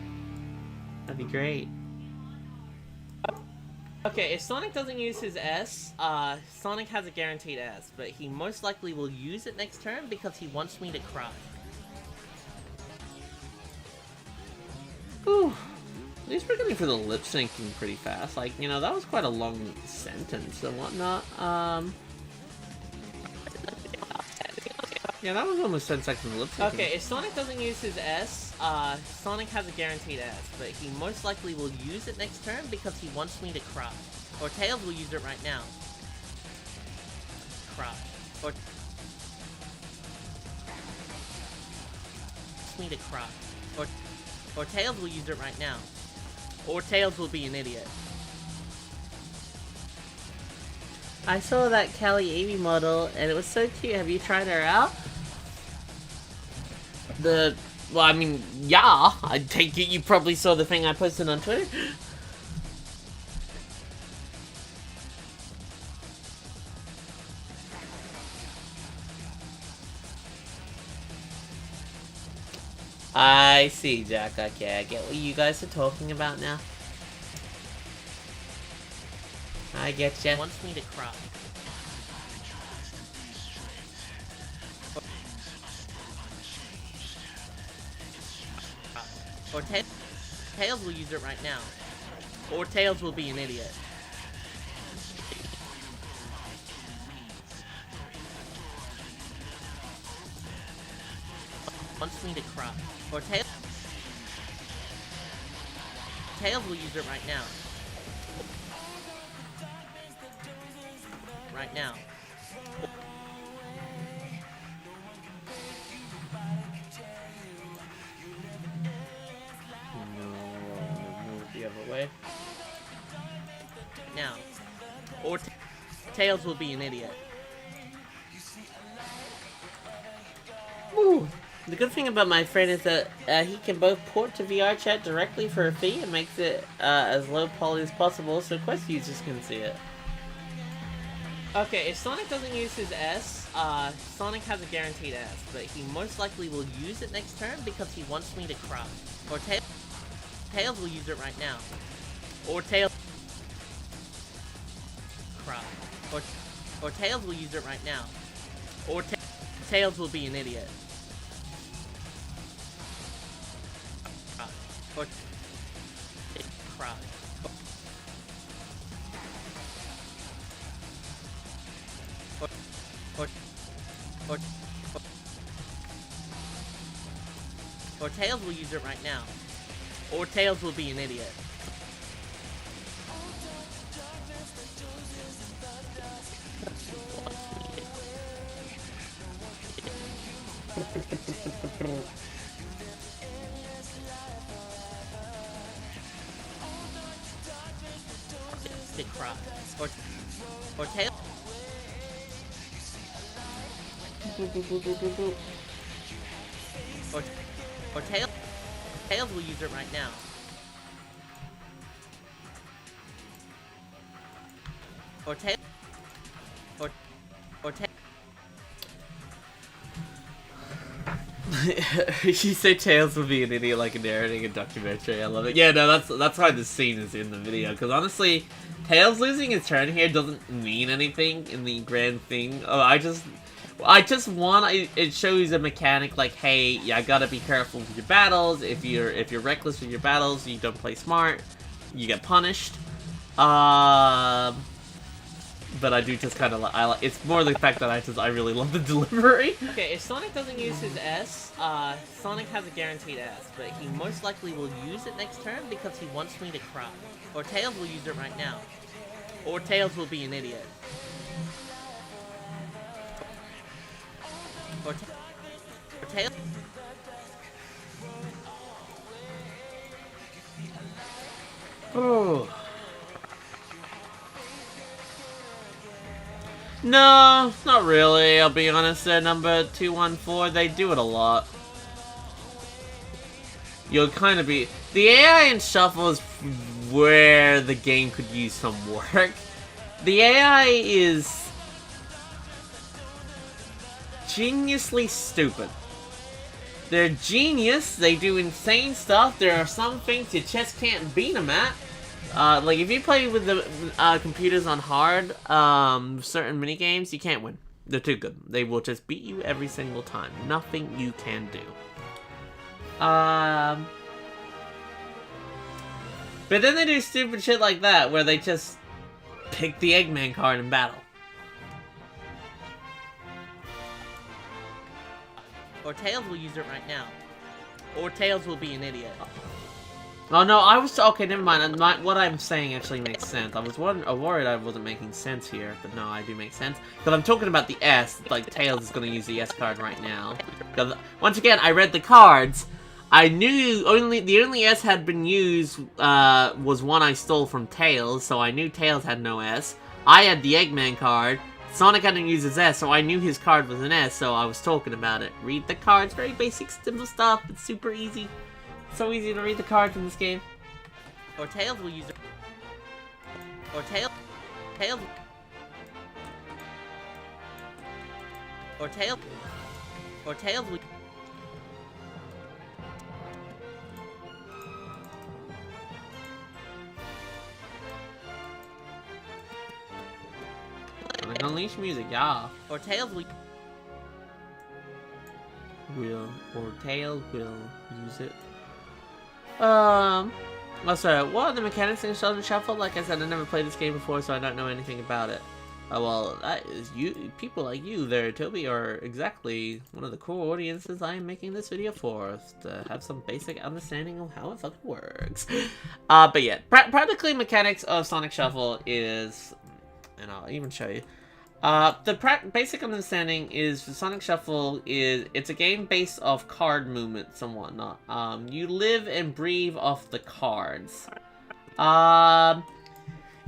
That'd be great. Okay, if Sonic doesn't use his S, Sonic has a guaranteed S, but he most likely will use it next turn because he wants me to cry. Ooh. At least we're getting for the lip syncing pretty fast. Like, you know, that was quite a long sentence and whatnot. Yeah, that was almost 10 seconds of lip syncing. Okay, if Sonic doesn't use his S, Sonic has a guaranteed S, but he most likely will use it next turn because he wants me to cry. Or Tails will use it right now. Cry. Or wants me to cry. Or Tails will use it right now. Or Tails will be an idiot. I saw that Callie Amy model and it was so cute. Have you tried her out? Well, I mean, yeah. I take it you probably saw the thing I posted on Twitter. I see, Jack. Okay, I get what you guys are talking about now. I get ya. Wants me to cry. Or Tails will use it right now. Or Tails will be an idiot. Wants me to cry. Or Tails will use it right now. Right now. The other way. Now. Or Tails will be an idiot. Ooh. The good thing about my friend is that he can both port to VR chat directly for a fee and makes it as low poly as possible so Quest users can see it. Okay, if Sonic doesn't use his S, Sonic has a guaranteed S, but he most likely will use it next turn because he wants me to cry. Or Tails will use it right now. Or Tails cry. Or Tails will use it right now. Or Tails will be an idiot. Or cry. Or Tails will use it right now. Or Tails will be an idiot. To cry. Or Tails. Or Tails will use it right now. Or Tails. Or Tails. You say Tails will be an idiot like narrating a documentary. I love it. Yeah, no, that's why this scene is in the video. Because honestly, Tails losing his turn here doesn't mean anything in the grand thing. Oh, I just want it shows a mechanic like, hey, yeah, I gotta be careful with your battles. If you're reckless with your battles, you don't play smart, you get punished. But I do just kind of like, it's more the fact that I really love the delivery. Okay, if Sonic doesn't use his S, Sonic has a guaranteed S, but he most likely will use it next turn because he wants me to cry. Or Tails will use it right now. Or Tails will be an idiot. Or Tails. Oh. No, not really, I'll be honest. They're number 214, they do it a lot. You'll kind of be... The AI in Shuffle is where the game could use some work. The AI is... geniusly stupid. They're genius, they do insane stuff, there are some things you just can't beat them at. Like, if you play with the computers on hard, certain minigames, you can't win. They're too good. They will just beat you every single time. Nothing you can do. But then they do stupid shit like that, where they just pick the Eggman card in battle. Or Tails will use it right now. Or Tails will be an idiot. Oh no, I was... Okay, never mind. What I'm saying actually makes sense. I was worried I wasn't making sense here, but no, I do make sense. Because I'm talking about the S, like Tails is going to use the S card right now. Because, once again, I read the cards. I knew the only S had been used was one I stole from Tails, so I knew Tails had no S. I had the Eggman card. Sonic hadn't used his S, so I knew his card was an S, so I was talking about it. Read the cards, very basic, simple stuff. It's super easy. So easy to read the cards in this game. Or Tails will use it. Or Tails. Or Tails will. Like Unleash music, yeah. Or Tails will. Or Tails will use it. Also, what are the mechanics in Sonic Shuffle? Like I said, I never played this game before, so I don't know anything about it. Well, that is people like you there, Toby, are exactly one of the core audiences I am making this video for, to have some basic understanding of how it fucking works. But yeah, practically mechanics of Sonic Shuffle is, and I'll even show you. The basic understanding is Sonic Shuffle it's a game based off card movements and whatnot. You live and breathe off the cards.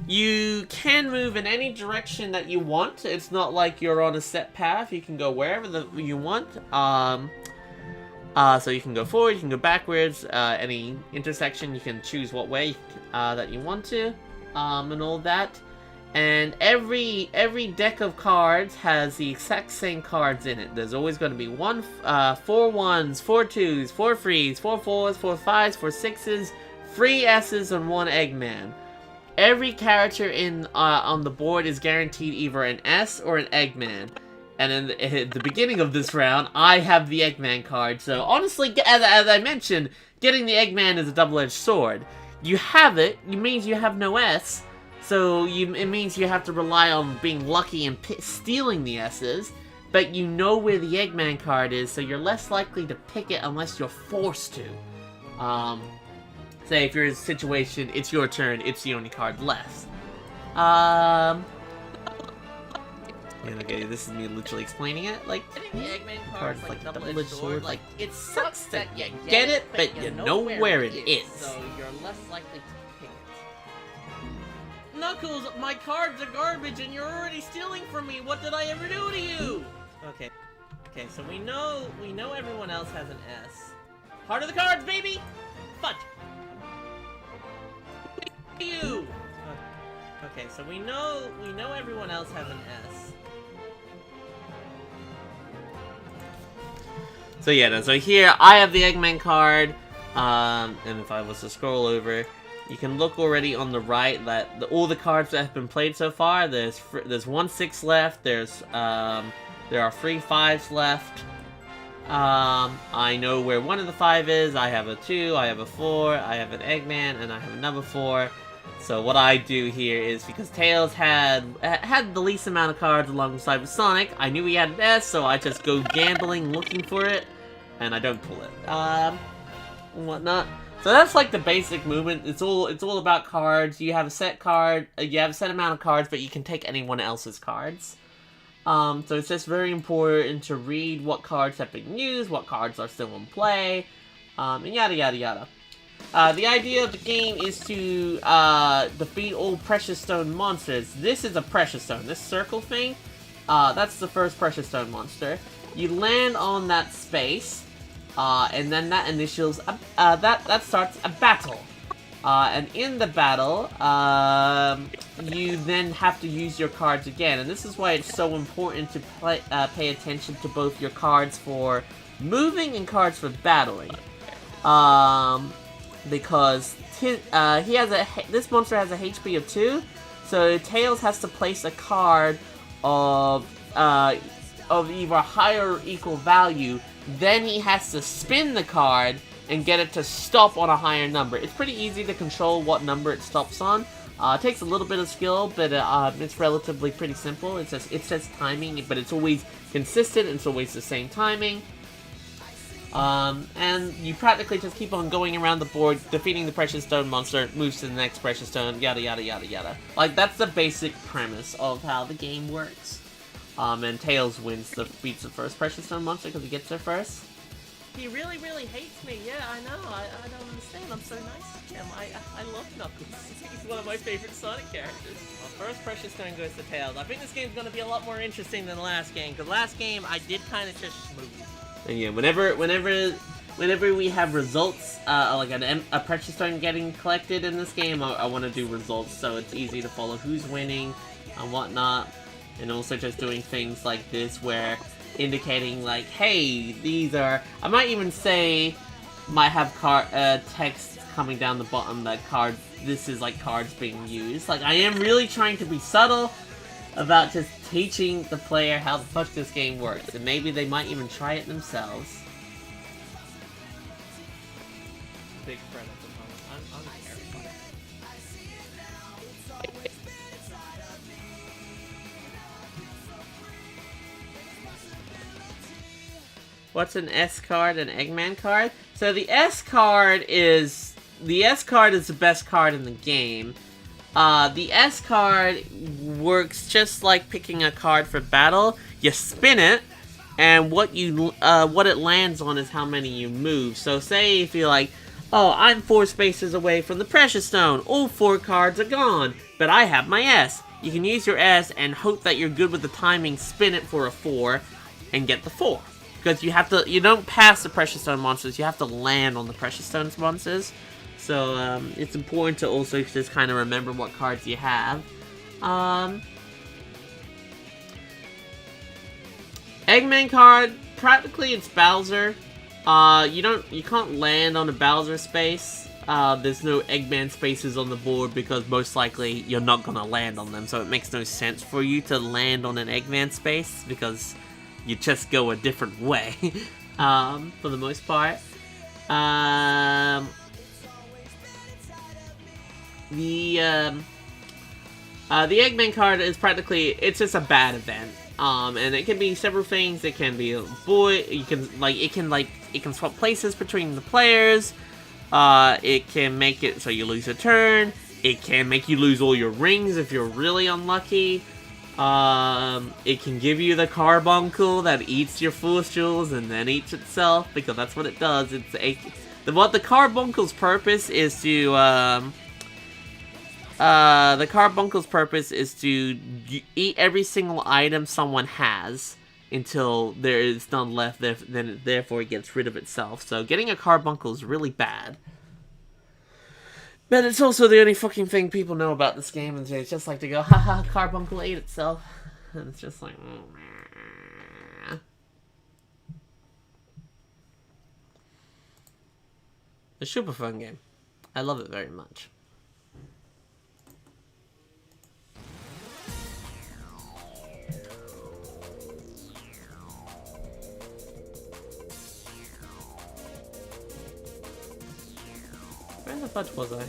You can move in any direction that you want. It's not like you're on a set path. You can go wherever you want. So you can go forward, you can go backwards, any intersection, you can choose what way that you want to, and all that. And every deck of cards has the exact same cards in it. There's always going to be 4 1s, 4 2s, 4 3s, 4 4s, 4 5s, 4 6s, 3 S's, and 1 Eggman. Every character on the board is guaranteed either an S or an Eggman. And at the beginning of this round, I have the Eggman card. So honestly, as I mentioned, getting the Eggman is a double-edged sword. You have it means you have no S. So it means you have to rely on being lucky and stealing the S's, but you know where the Eggman card is, so you're less likely to pick it unless you're forced to. Say if you're in a situation, it's your turn, it's the only card left. And okay, this is me literally explaining it. Like, getting the Eggman card is like a double-edged sword. Like, it sucks that you get it, but you know where it is. So you're less likely to pick it. Knuckles, my cards are garbage and you're already stealing from me. What did I ever do to you? Okay, so we know everyone else has an S. Heart of the cards, baby! Fudge! You! Okay, so we know everyone else has an S. So yeah, so here I have the Eggman card, and if I was to scroll over, you can look already on the right that all the cards that have been played so far. There's 1 6 left. There are 3 5s left. I know where one of the 5 is. I have a 2, I have a 4, I have an Eggman, and I have another 4. So what I do here is, because Tails had the least amount of cards alongside with Sonic, I knew he had an S, so I just go gambling looking for it, and I don't pull it. And whatnot. So that's like the basic movement. It's all about cards. You have a set card, you have a set amount of cards, but you can take anyone else's cards. So it's just very important to read what cards have been used, what cards are still in play, and yada yada yada. The idea of the game is to defeat all Precious Stone monsters. This is a Precious Stone. This circle thing, that's the first Precious Stone monster. You land on that space, and then that initials that starts a battle. And in the battle, you then have to use your cards again. And this is why it's so important to pay attention to both your cards for moving and cards for battling. Because this monster has a HP of 2, so Tails has to place a card of either higher or equal value. Then he has to spin the card and get it to stop on a higher number. It's pretty easy to control what number it stops on. It takes a little bit of skill, but it's relatively pretty simple. It's just timing, but it's always consistent. It's always the same timing. And you practically just keep on going around the board, defeating the Precious Stone monster, moves to the next Precious Stone, yada yada yada yada. Like, that's the basic premise of how the game works. And Tails beats the first Precious Stone monster because he gets there first. He really, really hates me. Yeah, I know. I don't understand. I'm so nice to him. I love Knuckles. He's one of my favorite Sonic characters. Well, first Precious Stone goes to Tails. I think this game's going to be a lot more interesting than the last game, because last game I did kind of just smooth. And yeah, whenever we have results, like a Precious Stone getting collected in this game, I want to do results so it's easy to follow who's winning and whatnot. And also just doing things like this where indicating like, hey, these are, I might even say, might have text coming down the bottom that this is like cards being used. Like, I am really trying to be subtle about just teaching the player how the fuck this game works, and maybe they might even try it themselves. Big friend at the moment. I'm terrified. What's an S card, an Eggman card? So the S card is the best card in the game. The S card works just like picking a card for battle. You spin it, and what it lands on is how many you move. So say if you're like, oh, I'm 4 spaces away from the Precious Stone. All 4 cards are gone, but I have my S. You can use your S and hope that you're good with the timing, spin it for a 4, and get the 4. Because you don't pass the Precious Stone monsters, you have to land on the Precious Stone monsters. So, it's important to also just kind of remember what cards you have. Eggman card, practically it's Bowser. You can't land on a Bowser space. There's no Eggman spaces on the board because most likely you're not gonna land on them, so it makes no sense for you to land on an Eggman space because you just go a different way, for the most part. The Eggman card is practically, it's just a bad event. And it can be several things. It can be a boy, it can swap places between the players. It can make it so you lose a turn. It can make you lose all your rings if you're really unlucky. It can give you the carbuncle that eats your Foolish Jewels and then eats itself, because that's what it does. What the carbuncle's purpose is to, the carbuncle's purpose is to eat every single item someone has until there is none left, then therefore it gets rid of itself. So getting a carbuncle is really bad. But it's also the only fucking thing people know about this game, and it's just like to go, haha, carbuncle ate itself. And it's just like, a super fun game. I love it very much. Where the fudge was I?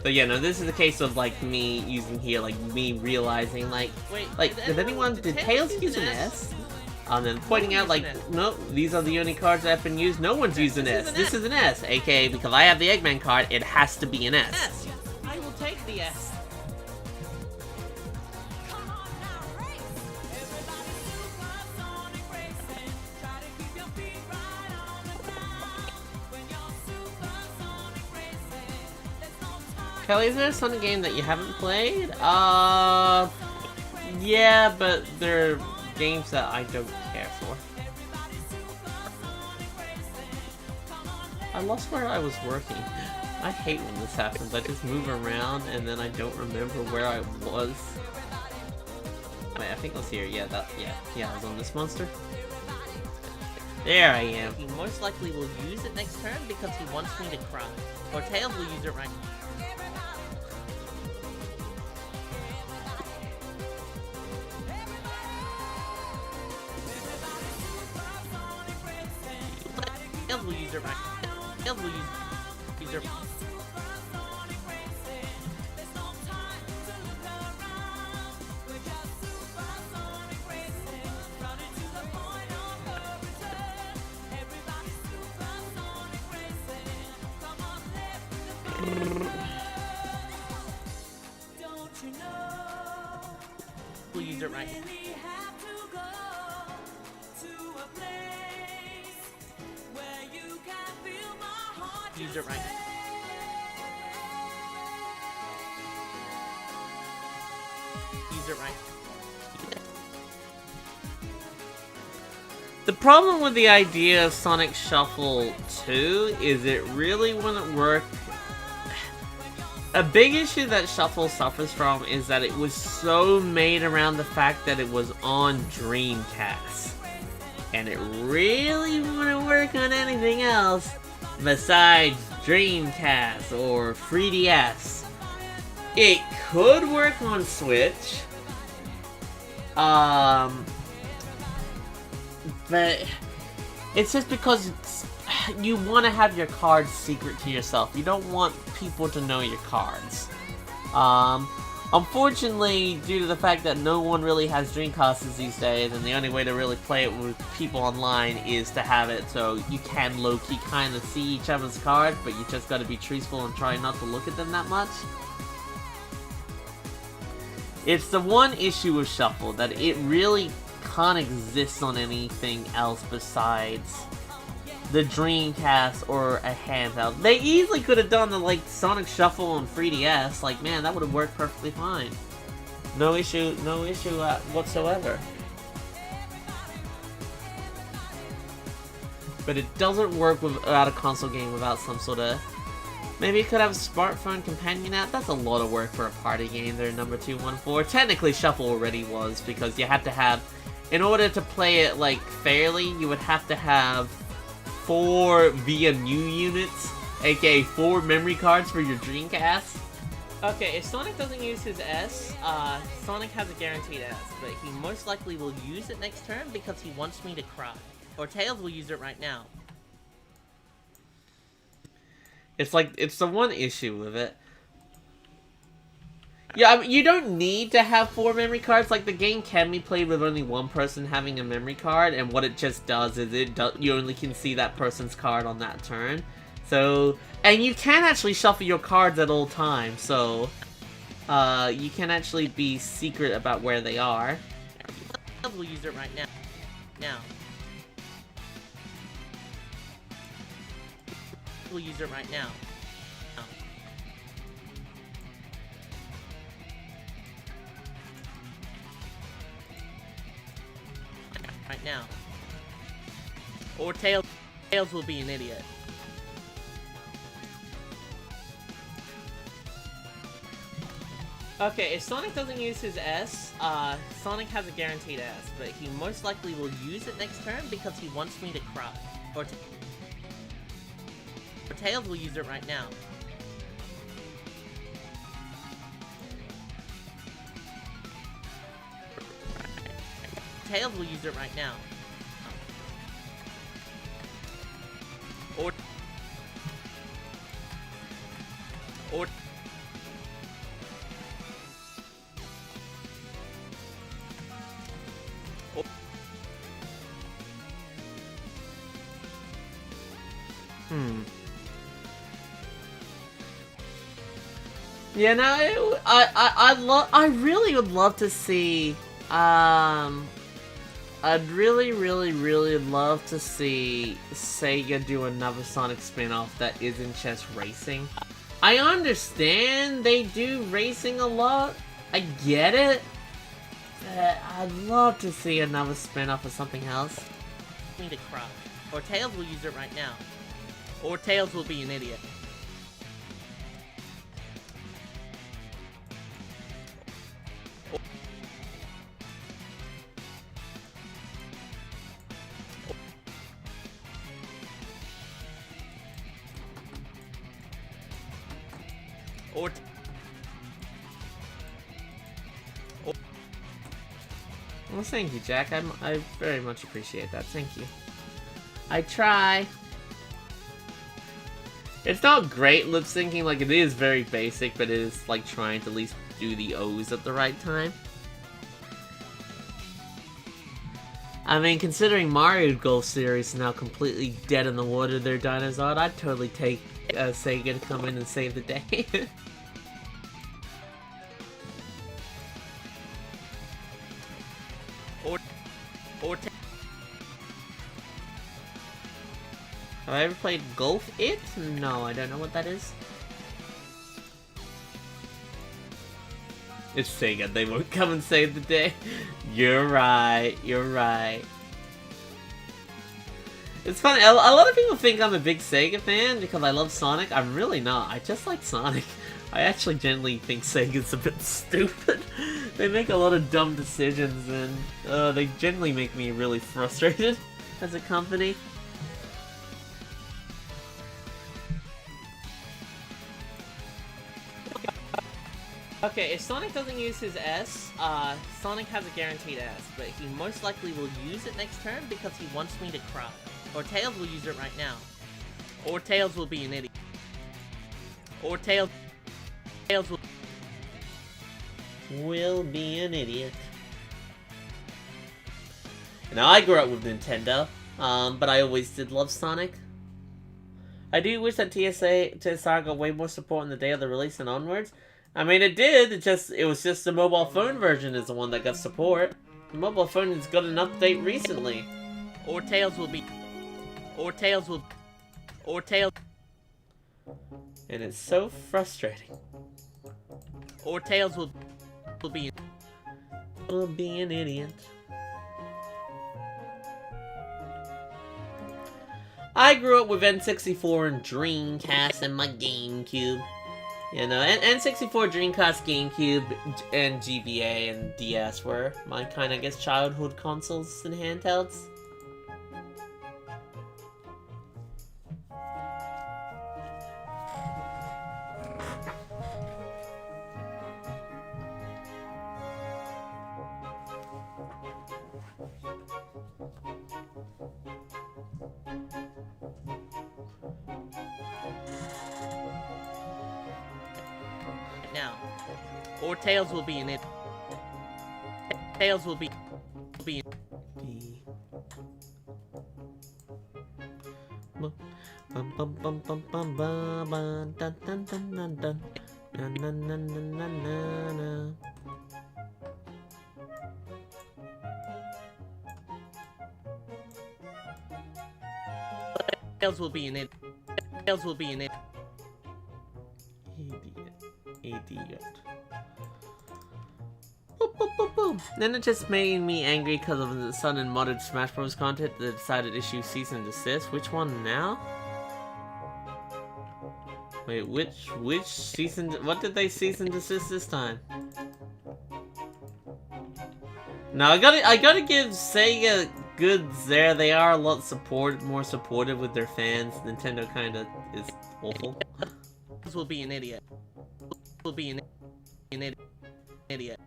But yeah, no, this is a case of, like, me using here, like, me realizing, like, Wait, did Tails use an S? And then pointing out, like, no, these are the only cards that have been used. No one's used an S. This is an S, aka, because I have the Eggman card, it has to be an S. S. I will take the S. Callie, is there a Sonic game that you haven't played? Yeah, but they're games that I don't care for. I lost where I was working. I hate when this happens. I just move around and then I don't remember where I was. Wait, I think I was here. Yeah, I was on this monster. There I am. He most likely will use it next turn because he wants me to cry. Or Tails will use it right now. Tails will use it right now. Tails will use it. We'll use it right now. Use it right now. Use it right. The problem with the idea of Sonic Shuffle 2 is it really wouldn't work. A big issue that Shuffle suffers from is that it was so made around the fact that it was on Dreamcast. And it really wouldn't work on anything else besides Dreamcast or 3DS. It could work on Switch. But it's just because you want to have your cards secret to yourself. You don't want people to know your cards. Unfortunately, due to the fact that no one really has Dreamcasts these days, and the only way to really play it with people online is to have it so you can low-key kind of see each other's cards, but you just gotta be truthful and try not to look at them that much. It's the one issue with Shuffle, that it really can't exist on anything else besides the Dreamcast or a handheld. They easily could have done the, like, Sonic Shuffle on 3DS. Like, man, that would have worked perfectly fine. No issue whatsoever. But it doesn't work without a console game, without some sort of... Maybe it could have a smartphone companion app. That's a lot of work for a party game there, number 214. Technically, Shuffle already was, because you had to have... In order to play it, like, fairly, you would have to have 4 VMU units, aka 4 memory cards for your Dreamcast. Okay, if Sonic doesn't use his S, Sonic has a guaranteed S, but he most likely will use it next turn because he wants me to cry. Or Tails will use it right now. It's like, it's the one issue with it. Yeah, I mean, you don't need to have 4 memory cards. Like, the game can be played with only one person having a memory card, and what it just does is you only can see that person's card on that turn. So, and you can actually shuffle your cards at all times, so you can actually be secret about where they are. We'll use it right now. We'll use it right now. Right now. Or Tails will be an idiot. Okay, if Sonic doesn't use his S, Sonic has a guaranteed S, but he most likely will use it next turn because he wants me to cry. Or Tails will use it right now. Tails will use it right now. Or Yeah, no, I really would love to see, I'd really love to see Sega do another Sonic spin-off that isn't just racing. I understand they do racing a lot, I get it, but I'd love to see another spin-off of something else. Me to cry. Or Tails will use it right now. Or Tails will be an idiot. Well, thank you, Jack. I very much appreciate that. Thank you. I try. It's not great lip syncing, like it is very basic, but it is like trying to at least do the O's at the right time. I mean, considering Mario Golf series is now completely dead in the water, their dinosaur, I'd totally take Sega to come in and save the day. Have I ever played Golf It? No, I don't know what that is. It's Sega, they won't come and save the day. You're right, you're right. It's funny, a lot of people think I'm a big Sega fan because I love Sonic. I'm really not, I just like Sonic. I actually genuinely think Sega's a bit stupid. They make a lot of dumb decisions and they generally make me really frustrated as a company. Okay, if Sonic doesn't use his S, Sonic has a guaranteed S, but he most likely will use it next turn because he wants me to cry. Or Tails will use it right now. Or Tails will be an idiot. Or Tails will be an idiot. Now, I grew up with Nintendo, but I always did love Sonic. I do wish that TSR got way more support on the day of the release and onwards. I mean, it did, it was just the mobile phone version is the one that got support. The mobile phone has got an update recently. Or Tails will be... Or Tails will... Or Tails... And it's so frustrating. Or Tails will be... Will be an idiot. I grew up with N64 and Dreamcast and my GameCube. You know, and N64, Dreamcast, GameCube, and GBA and DS were my kind of, I guess, childhood consoles and handhelds. Now, or Tails will be in it. Tails will be Bum bum bum bum bum bum bum dun dun dun dun dun dun dun dun dun dun dun. Tails will be in it. Tails will be in it. Idiot. Boop, boop, boop, boop. Then it just made me angry because of the sudden modded Smash Bros. Content that decided to issue cease and desist. Which one now? Wait, which season? What did they cease and desist this time? No, I gotta give Sega goods there. They are a lot more supportive with their fans. Nintendo kind of is awful. This will be an idiot. Will be an idiot.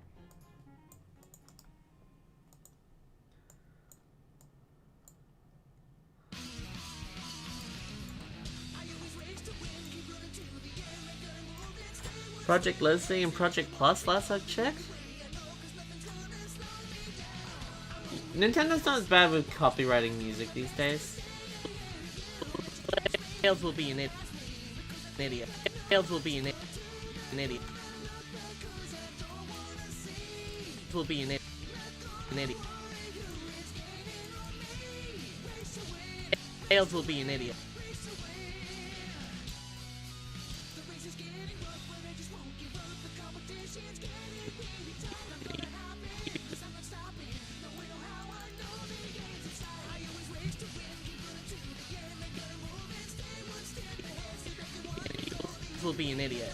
Project Leslie and Project Plus last I checked? Nintendo's not as bad with copywriting music these days. Tails will be an idiot. Tails will be an idiot. Will be an idiot. Tails will be an idiot. Will be an idiot.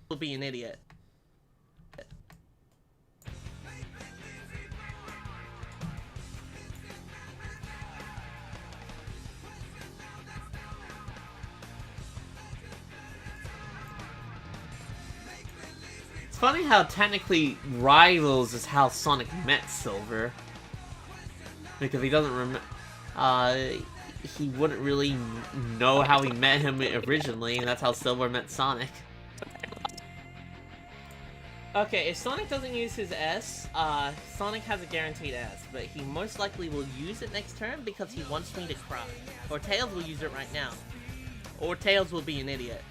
Will be an idiot. It's funny how technically Rivals is how Sonic met Silver. Because he doesn't he wouldn't really know how he met him originally, and that's how Silver met Sonic. Okay, if Sonic doesn't use his S, Sonic has a guaranteed S, but he most likely will use it next turn because he wants me to cry. Or Tails will use it right now. Or Tails will be an idiot.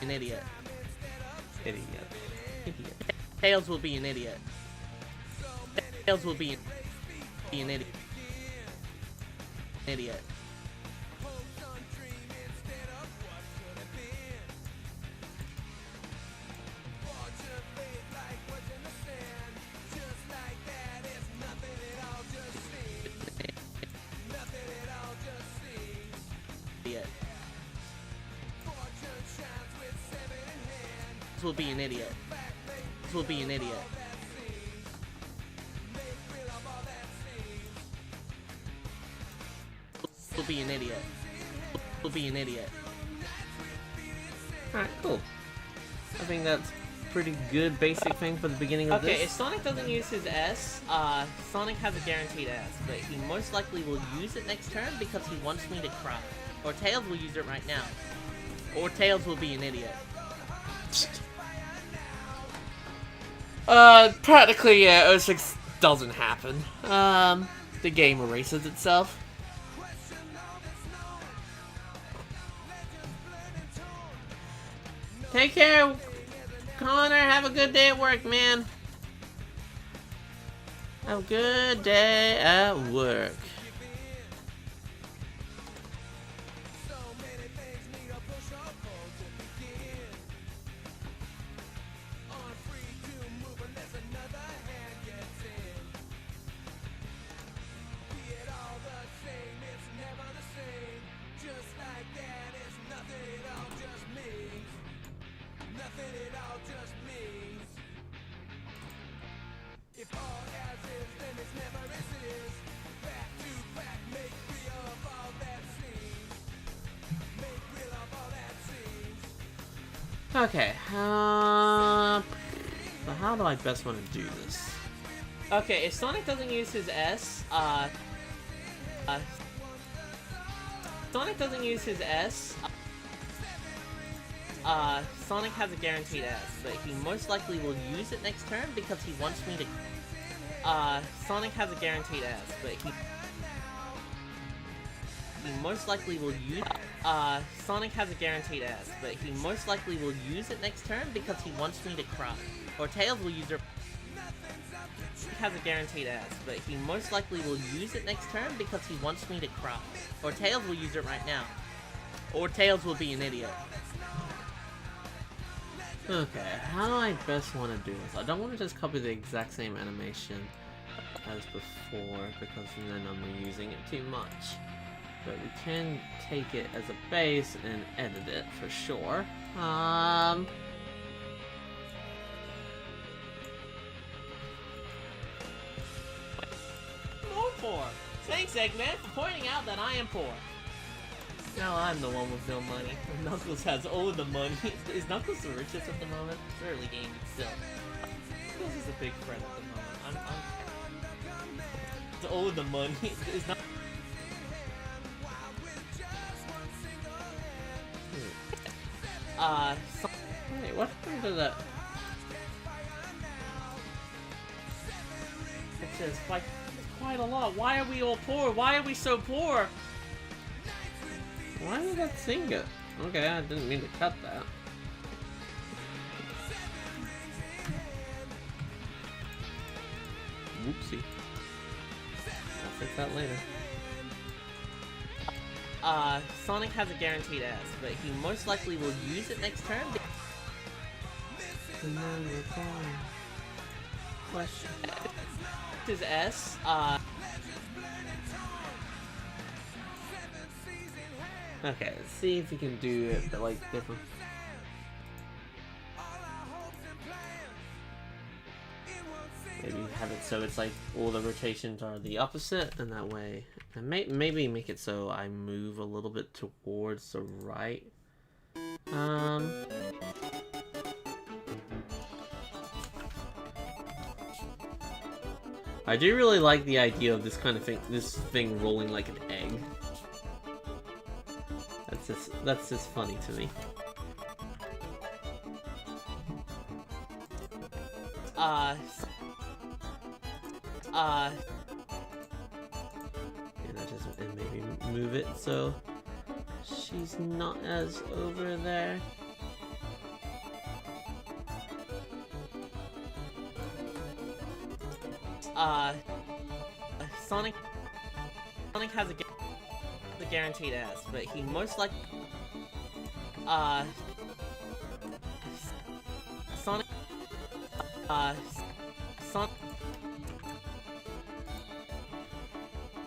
An idiot. Idiot. Idiot. Tails will be an idiot. Tails will be an idiot. Idiot. This will be an idiot. This will be an idiot. Will be an idiot. Will be an idiot. Alright, cool. I think that's pretty good basic thing for the beginning of this. Okay, if Sonic doesn't use his S, Sonic has a guaranteed S, but he most likely will use it next turn because he wants me to cry. Or Tails will use it right now. Or Tails will be an idiot. Practically, yeah, 06 doesn't happen. The game erases itself. Take care, Connor. Have a good day at work, man. Have a good day at work. Okay, so how do I best want to do this? Okay, if Sonic doesn't use his S, Sonic doesn't use his S, Sonic has a guaranteed S, but he most likely will use it next turn because he wants me to, Sonic has a guaranteed S, but he most likely will use, Sonic has a guaranteed S, but he most likely will use it next turn because he wants me to cry. Or Tails will use it. Has a guaranteed S, but he most likely will use it next turn because he wants me to cry. Or Tails will use it right now. Or Tails will be an idiot. Okay, how do I best want to do this? I don't want to just copy the exact same animation as before because then I'm reusing it too much. but we can take it as a base and edit it for sure. More poor. Thanks, Eggman, for pointing out that I am poor. Now I'm the one with no money. Knuckles has all of the money. Is Knuckles the richest at the moment? It's early game, but still. Knuckles is a big friend at the moment. It's all of the money. It's not. Wait, what happened to that? It's just like quite a lot. Why are we all poor? Why are we so poor? Why did that thing go? Okay, I didn't mean to cut that. Whoopsie. I'll fix that later. Sonic has a guaranteed S, but he most likely will use it next turn. Question. His S, Okay, let's see if we can do it, but like different. Maybe have it so it's like all the rotations are the opposite, and that way, and maybe make it so I move a little bit towards the right. I do really like the idea of this kind of thing, this thing rolling like an egg. That's just funny to me. And maybe move it so she's not as over there. Sonic has a guaranteed S, but he most likely Sonic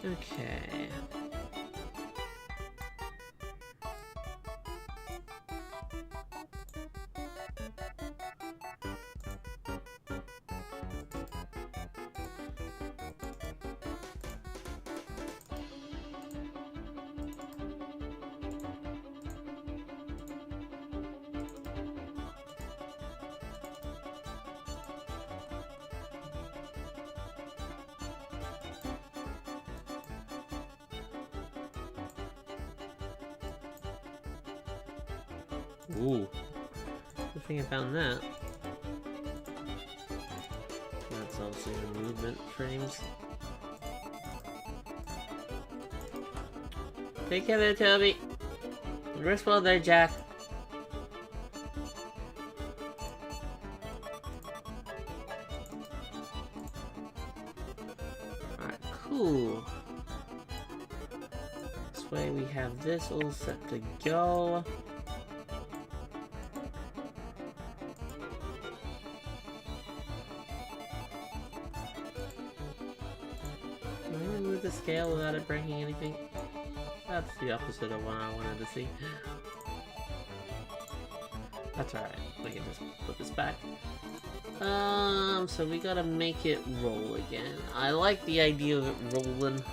Okay. Ooh. Good thing I found that. That's obviously the movement frames. Take care there, Toby. Rest well there, Jack. Alright, cool. This way we have this all set to go. The scale without it breaking anything. That's the opposite of what I wanted to see. That's alright. We can just put this back. So we gotta make it roll again. I like the idea of it rolling.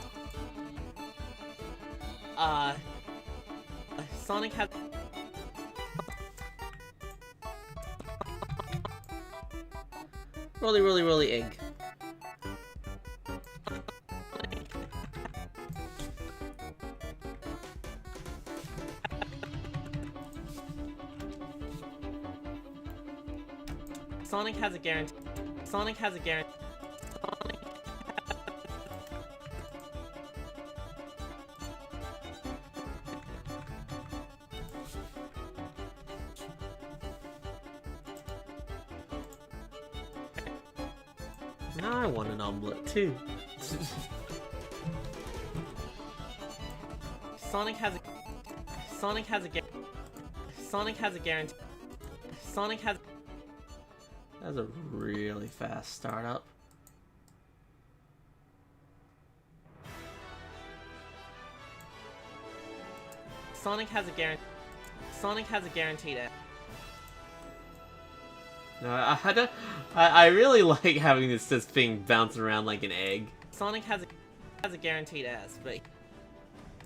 Sonic has Rolly, rolly, rolly, egg. Sonic has a guarantee. Sonic has a guarantee. Now I want an omelet too. Sonic has a guarantee. Sonic has a guarantee. Sonic has. That's a really fast startup. Sonic has a guarantee. Sonic has a guaranteed S. No, I really like having this thing bouncing around like an egg. Sonic has a guaranteed S, but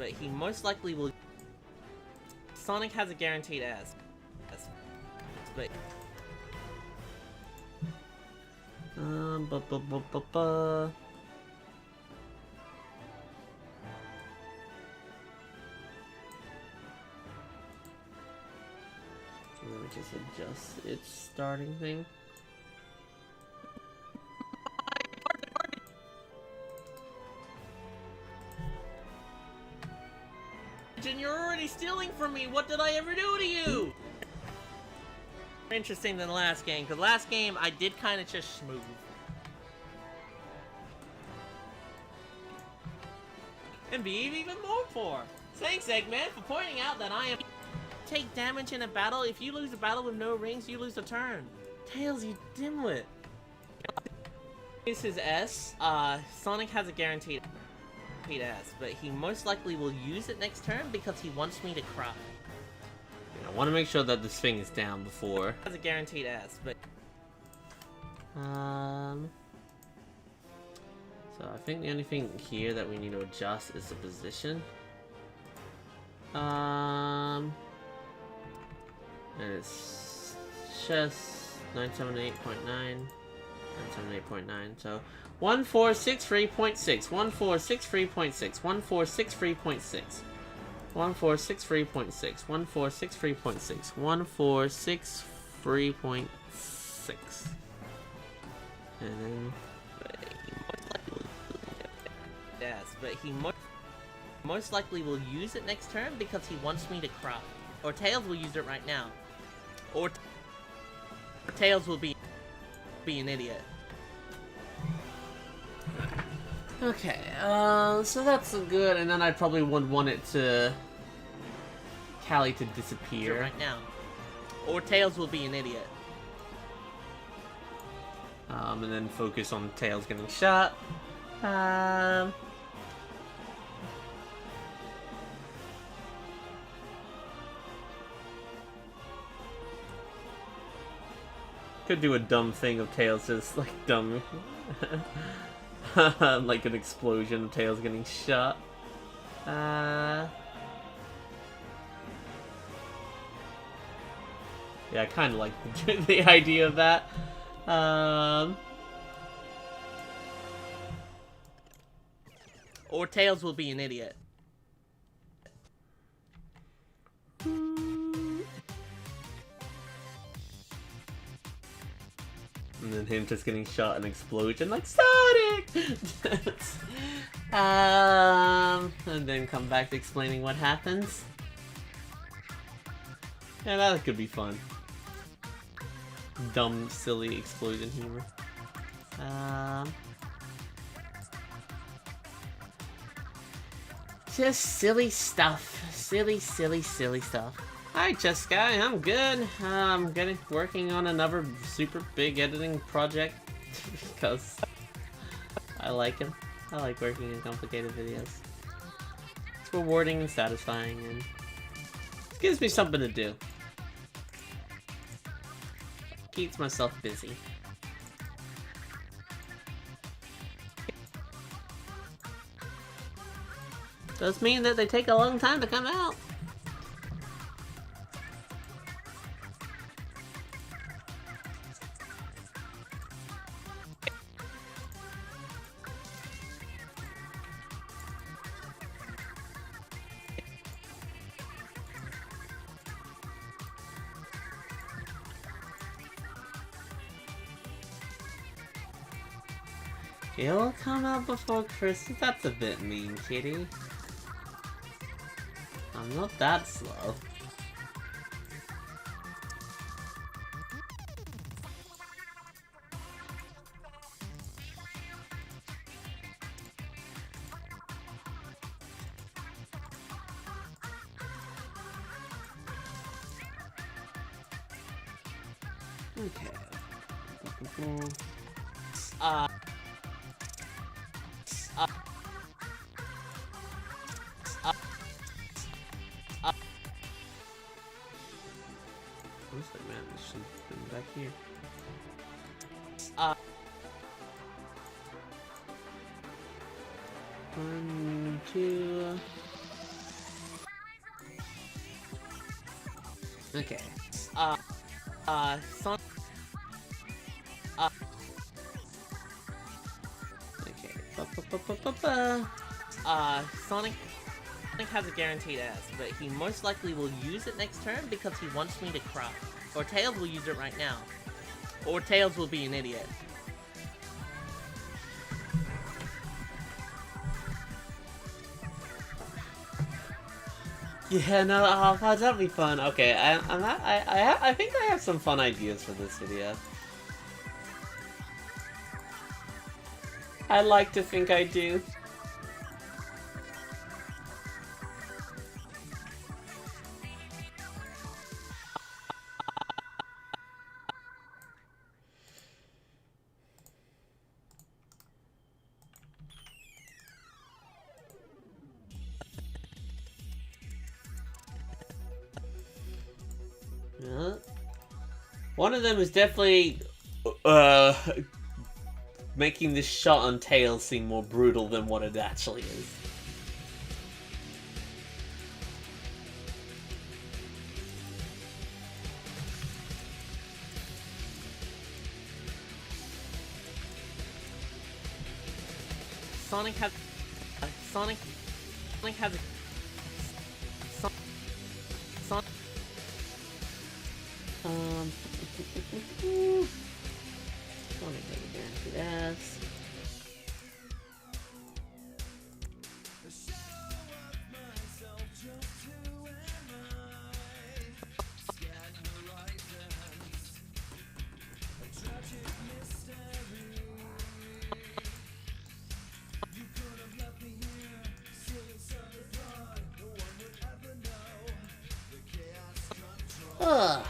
he most likely will. Sonic has a guaranteed S, but Let me just adjust its starting thing. You're already stealing from me. What did I ever do to you? More interesting than the last game, because last game I did kind of just smooth. And be even more poor. Thanks, Eggman, for pointing out that I am. Take damage in a battle. If you lose a battle with no rings, you lose a turn. Tails, you dimwit. This is S. Sonic has a guaranteed S, but he most likely will use it next turn because he wants me to cry. Yeah, I want to make sure that this thing is down before. Has a guaranteed S, but So I think the only thing here that we need to adjust is the position. And it's just 978.9, 978.9. So 1463.6, 1463.6, 1463.6, 1463.6, 1463.6, 1463.6, and then. yes, but he most likely will use it next turn because he wants me to cry. Or Tails will use it right now. Or Tails will be an idiot. Okay, so that's good, and then I probably would want it to... Callie to disappear. Right now. Or Tails will be an idiot. And then focus on Tails getting shot. Could do a dumb thing of Tails just like dumb. Like an explosion of Tails getting shot. Yeah, I kind of like the idea of that. Or Tails will be an idiot. And then him just getting shot in an explosion like Sonic! And then come back to explaining what happens. Yeah, that could be fun. Dumb, silly explosion humor. Just silly stuff. Silly stuff. Hi, Jessica. I'm good. I'm working on another super big editing project because I like him. I like working in complicated videos. It's rewarding and satisfying, and it gives me something to do. Keeps myself busy. Does mean that they take a long time to come out. It'll come out before Christmas? That's a bit mean, kitty. I'm not that slow. Okay. looks like man, this should be back here. One, two. Okay. Sonic. Okay. Sonic has a guaranteed S, but he most likely will use it next turn because he wants me to cry. Or Tails will use it right now. Or Tails will be an idiot. Yeah, no, oh, that'd be fun. Okay, I think I have some fun ideas for this video. I like to think I do. One of them is definitely making this shot on Tails seem more brutal than what it actually is. Sonic has Sonic has Sonic. Sonic has a guaranteed ass. Ugh.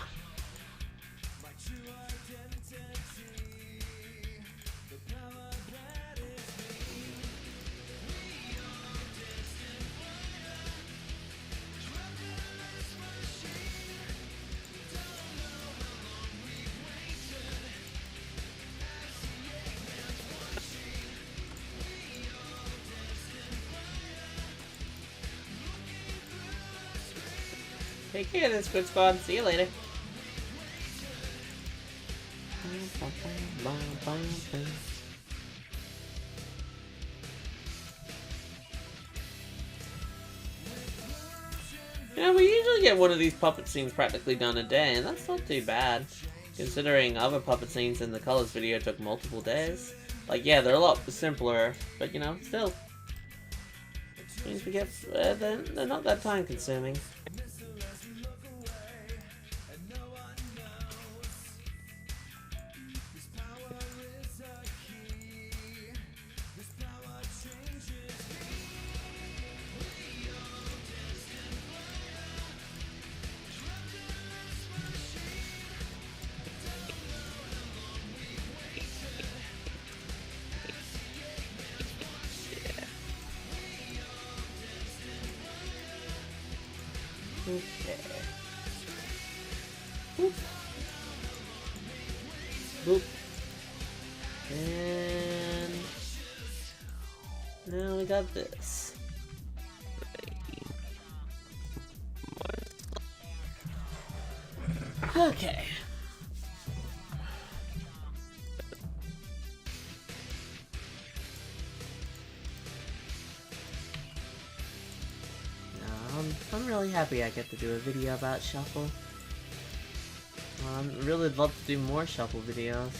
Take care of this, Squid Squad. See you later. Yeah, we usually get one of these puppet scenes practically done a day, and that's not too bad, considering other puppet scenes in the Colors video took multiple days. Like, yeah, they're a lot simpler, but you know, still. Means we get, they're not that time consuming. Okay. Boop. Boop. And now we got this. Okay. I'm really happy I get to do a video about Shuffle. I'd really love to do more Shuffle videos.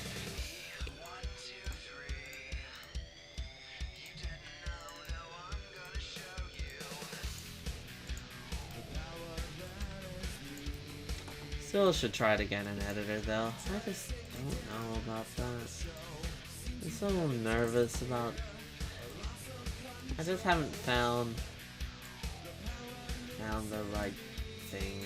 Still should try it again in editor though. I just don't know about that. I'm so nervous about... I just haven't found the right thing.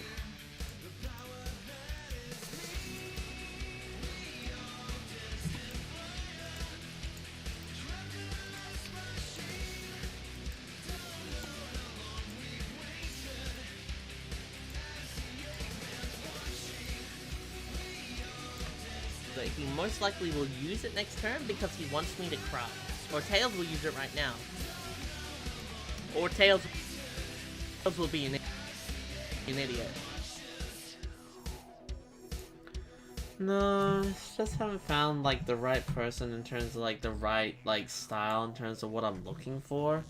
but he most likely will use it next turn because he wants me to cry. Or Tails will use it right now. Or Tails will be an idiot. No, just haven't found like the right person in terms of like the right like style in terms of what I'm looking for.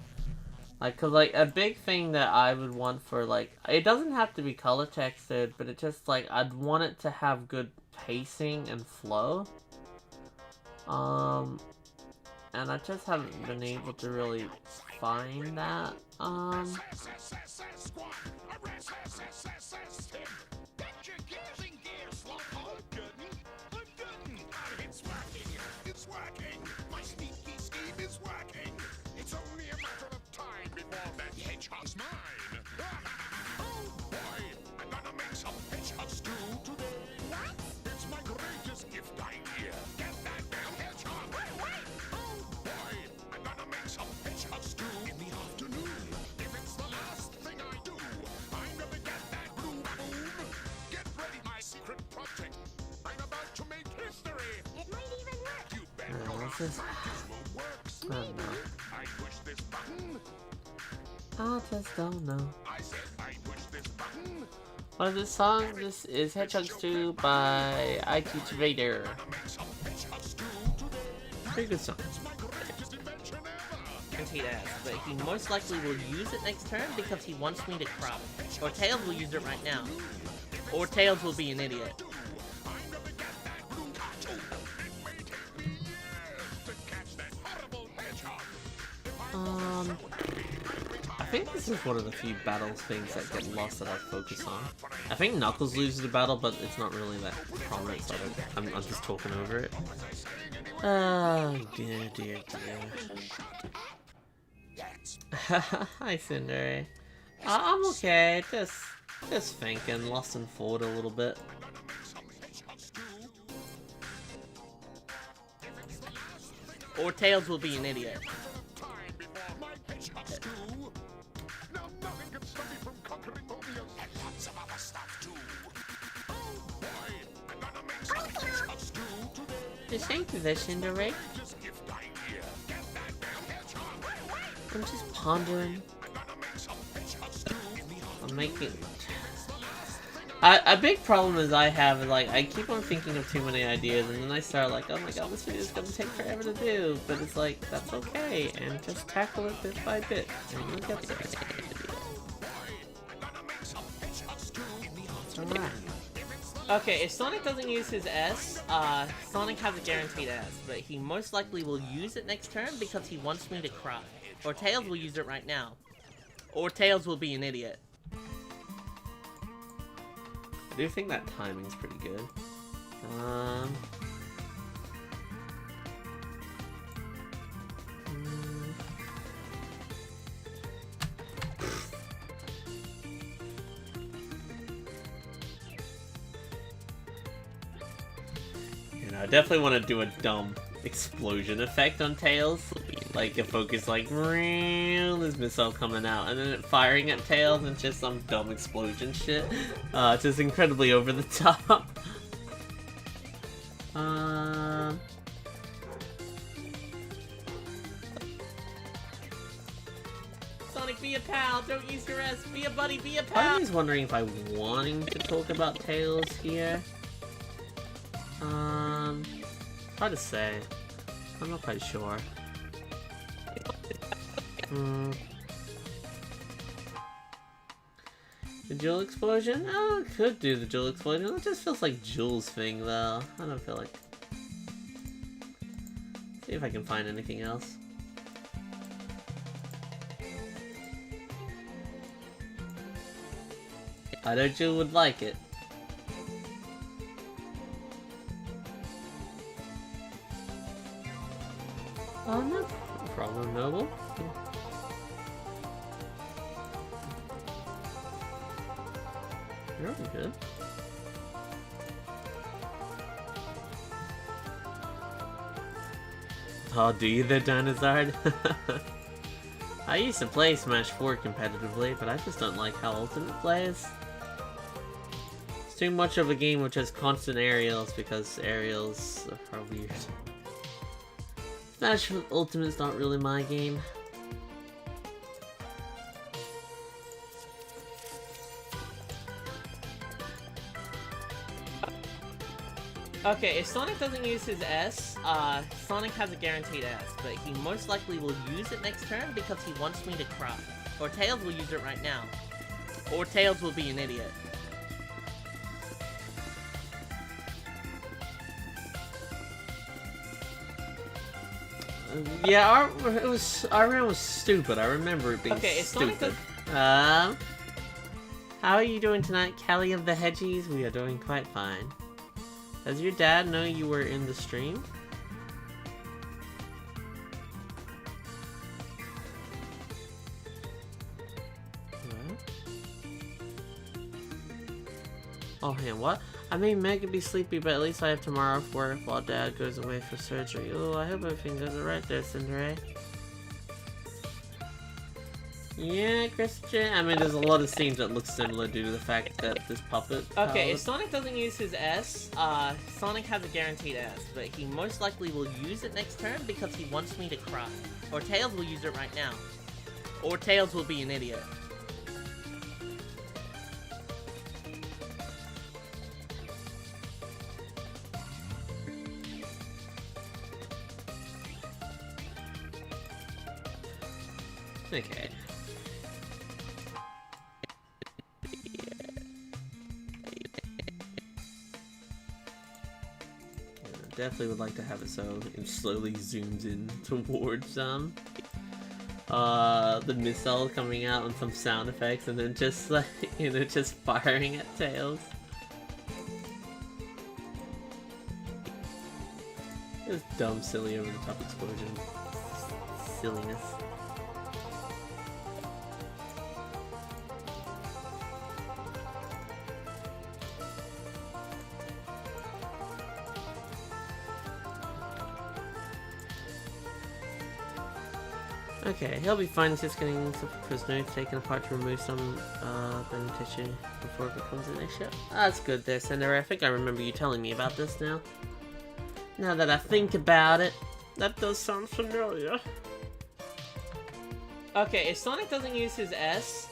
Like, cause like a big thing that I would want for like, it doesn't have to be color textured, but it just like, I'd want it to have good pacing and flow. And I just haven't been able to really find that. It's working. My sneaky scheme is working. It's only a matter of time before that hedgehog's mine. Oh boy, I'm gonna make some hedgehog stew today. What? It's my greatest gift idea. Get that damn hedgehog. Wait. Oh boy, I'm gonna make some hedgehog stew in the afternoon. If it's the last thing I do, I'm gonna get that blue baboon. Get ready, my secret project. I'm about to make history. It might even work. You bet This is... I don't know. I push this button. I just don't know. I said I push this button. What is this song? This is Hedgehog Stew by I Teach Vader. Pretty good song. Guaranteed ass, but he most likely will use it next turn because he wants me to cry. Or Tails will use it right now. Or Tails will be an idiot. I think this is one of the few battles things that get lost that I focus on. I think Knuckles loses the battle, but it's not really that prominent, so I'm just talking over it. Oh, dear, dear, dear. Hi, Cinder. I'm okay, just thinking, lost and forward a little bit. Or Tails will be an idiot. Just thank you there, Cinderay. I'm just pondering. I'm making... A big problem is I have, like, I keep on thinking of too many ideas, and then I start like, oh my god, this video is gonna take forever to do, but it's like, that's okay, and just tackle it bit by bit, and you'll get there. It's alright. Okay, if Sonic doesn't use his S, Sonic has a guaranteed S, but he most likely will use it next turn because he wants me to cry. Or Tails will use it right now. Or Tails will be an idiot. I do think that timing's pretty good. I definitely want to do a dumb explosion effect on Tails. Like a focus like, this missile coming out, and then it firing at Tails and just some dumb explosion shit. Just incredibly over the top. Sonic, be a pal, don't use your S, be a buddy, be a Part pal! of me's wondering if I'm wanting to talk about Tails here. Hard to say. I'm not quite sure. The Jewel Explosion? Oh, I could do the Jewel Explosion. It just feels like Jewel's thing, though. I don't feel like... See if I can find anything else. I know Jewel would like it. Oh, no problem, Noble. You're all good. Oh, do you there, Dinozard? I used to play Smash 4 competitively, but I just don't like how Ultimate plays. It's too much of a game with just constant aerials because aerials are weird. Smash Ultimate's not really my game. Okay, if Sonic doesn't use his S, Sonic has a guaranteed S, but he most likely will use it next turn because he wants me to cry. Or Tails will use it right now. Or Tails will be an idiot. Yeah, our round was stupid. I remember it being Okay, if Sonic stupid. How are you doing tonight, Callie of the Hedgies? We are doing quite fine. Does your dad know you were in the stream? Oh, man, what? I may Meg be sleepy, but at least I have tomorrow off work while Dad goes away for surgery. Oh, I hope everything goes alright there, Cinderella. Yeah, Christian. I mean, there's a lot of scenes that look similar due to the fact that this puppet. Okay, if Sonic doesn't use his S, Sonic has a guaranteed S, but he most likely will use it next turn because he wants me to cry. Or Tails will use it right now. Or Tails will be an idiot. Okay. Definitely would like to have it so it slowly zooms in towards the missile coming out and some sound effects and then just like, you know, just firing at Tails. It's dumb, silly, over the top explosion. Silliness. Okay, he'll be fine. He's just getting some of his notes taken apart to remove some bone tissue before it becomes an issue. That's good there, Cinder. I think I remember you telling me about this now. Now that I think about it, that does sound familiar. Okay, if Sonic doesn't use his S,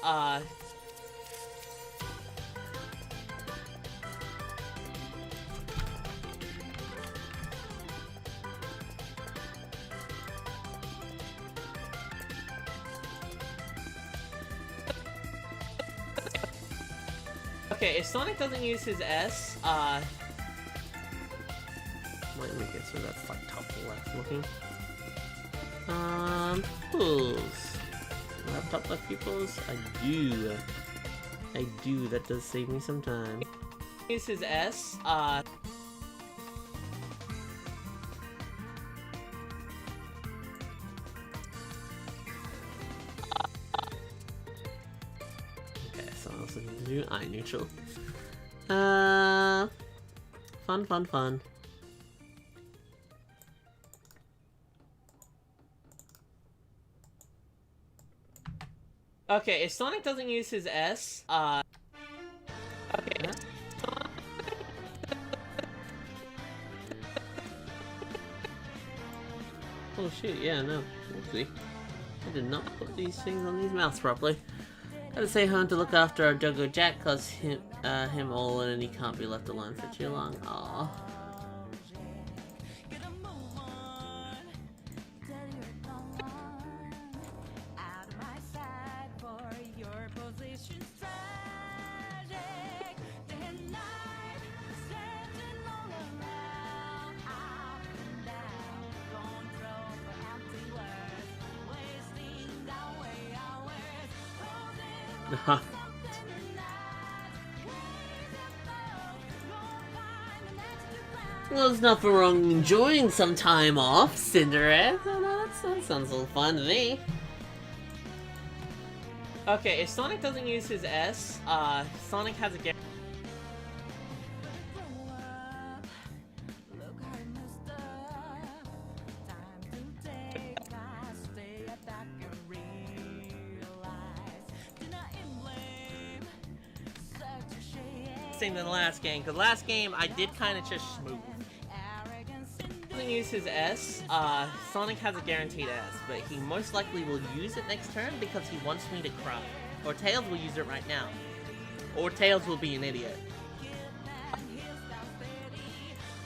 okay, if Sonic doesn't use his S, Might make it so that's like top left looking. Pupils. Laptop left pupils? I do. I do. That does save me some time. use his S, Okay, so I also need to do eye neutral. Fun, fun, fun. okay, if Sonic doesn't use his S, okay. Huh? Oh shoot, yeah, no. Oopsie. I did not put these things on these mounts properly. Gotta say home to look after our Dogo Jack, cause him all in and he can't be left alone for too long. Aww. Well, there's nothing wrong enjoying some time off, Cinderella. That sounds a little fun to me. Okay, if Sonic doesn't use his S, Sonic has a guarantee. interesting than the last game, because last game I did kind of just smooth. Doesn't use his S. Sonic has a guaranteed S, but he most likely will use it next turn because he wants me to cry. Or Tails will use it right now. Or Tails will be an idiot.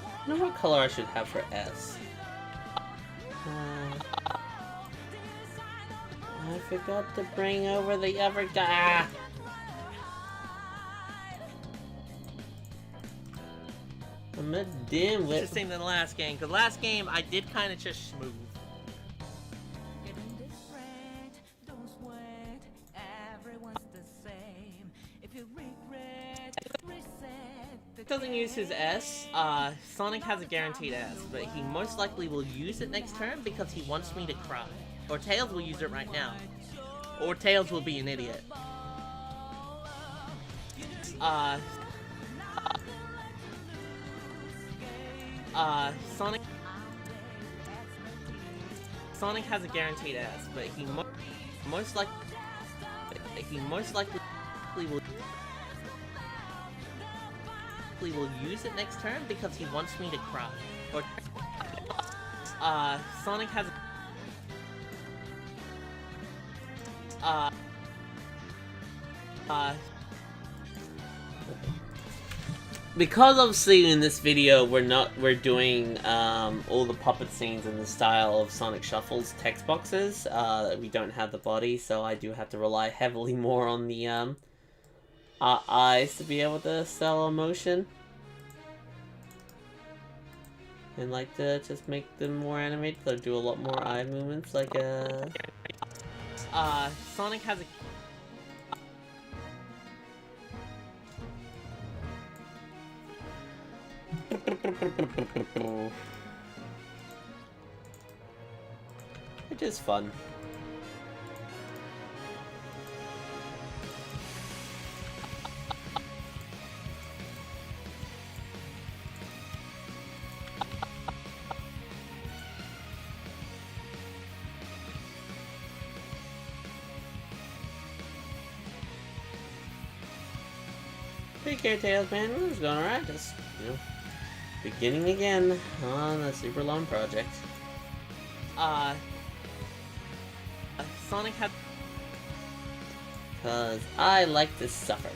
I don't know what color I should have for S. I forgot to bring over the other guy. I'm a dimwit. Interesting than the last game, because last game I did kind of just smooth. Doesn't use his S. Sonic has a guaranteed S, but he most likely will use it next turn because he wants me to cry. Or Tails will use it right now. Or Tails will be an idiot. Sonic has a guaranteed S, but he most likely will use it next turn because he wants me to cry. Or Sonic has because obviously in this video we're doing all the puppet scenes in the style of Sonic Shuffle's text boxes. We don't have the body, so I do have to rely heavily more on the eyes to be able to sell emotion. And like to just make them more animated, so do a lot more eye movements, like Sonic has a It is fun. Take care, Tails, man. It was going alright. Just, you know, beginning again on a super long project. Sonic has... Cause I like to suffer.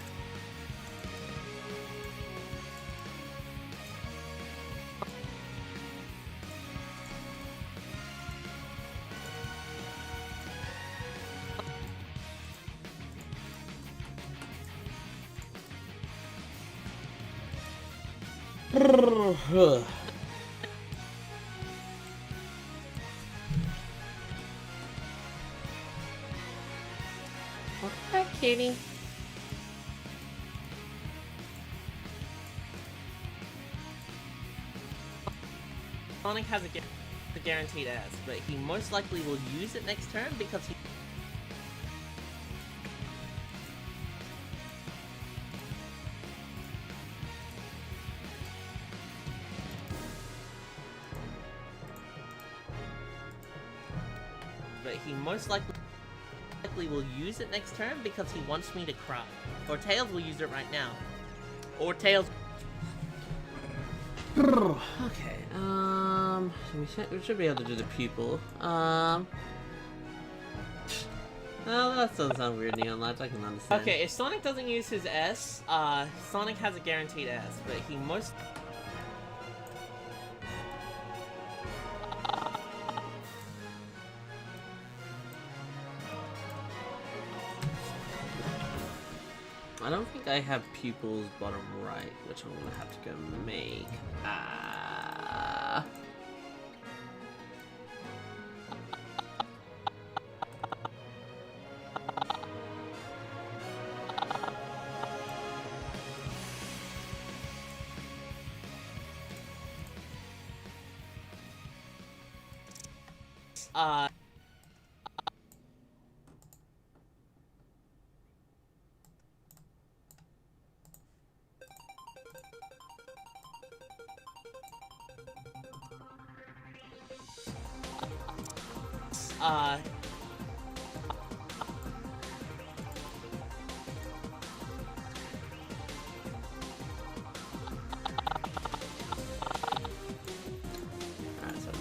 Hi, kitty. Sonic has a guaranteed S, but he most likely will use it next turn because he... But he most likely will use it next turn because he wants me to cry. Or Tails will use it right now. Or Tails... Okay, we should be able to do the pupil. Well, that doesn't sound weird, Neon Lights, I can understand. Okay, if Sonic doesn't use his S, Sonic has a guaranteed S, but he most... I don't think I have pupils bottom right, which I'm gonna have to go make.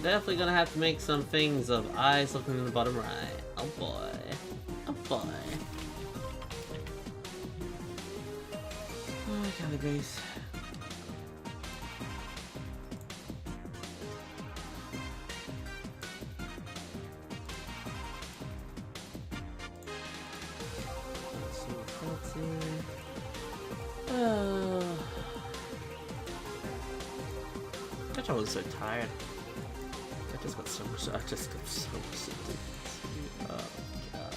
definitely gonna have to make some things of eyes looking in the bottom right. Oh boy. Oh boy. Oh, Callie base. I was so tired. I just got so sleepy. Oh god.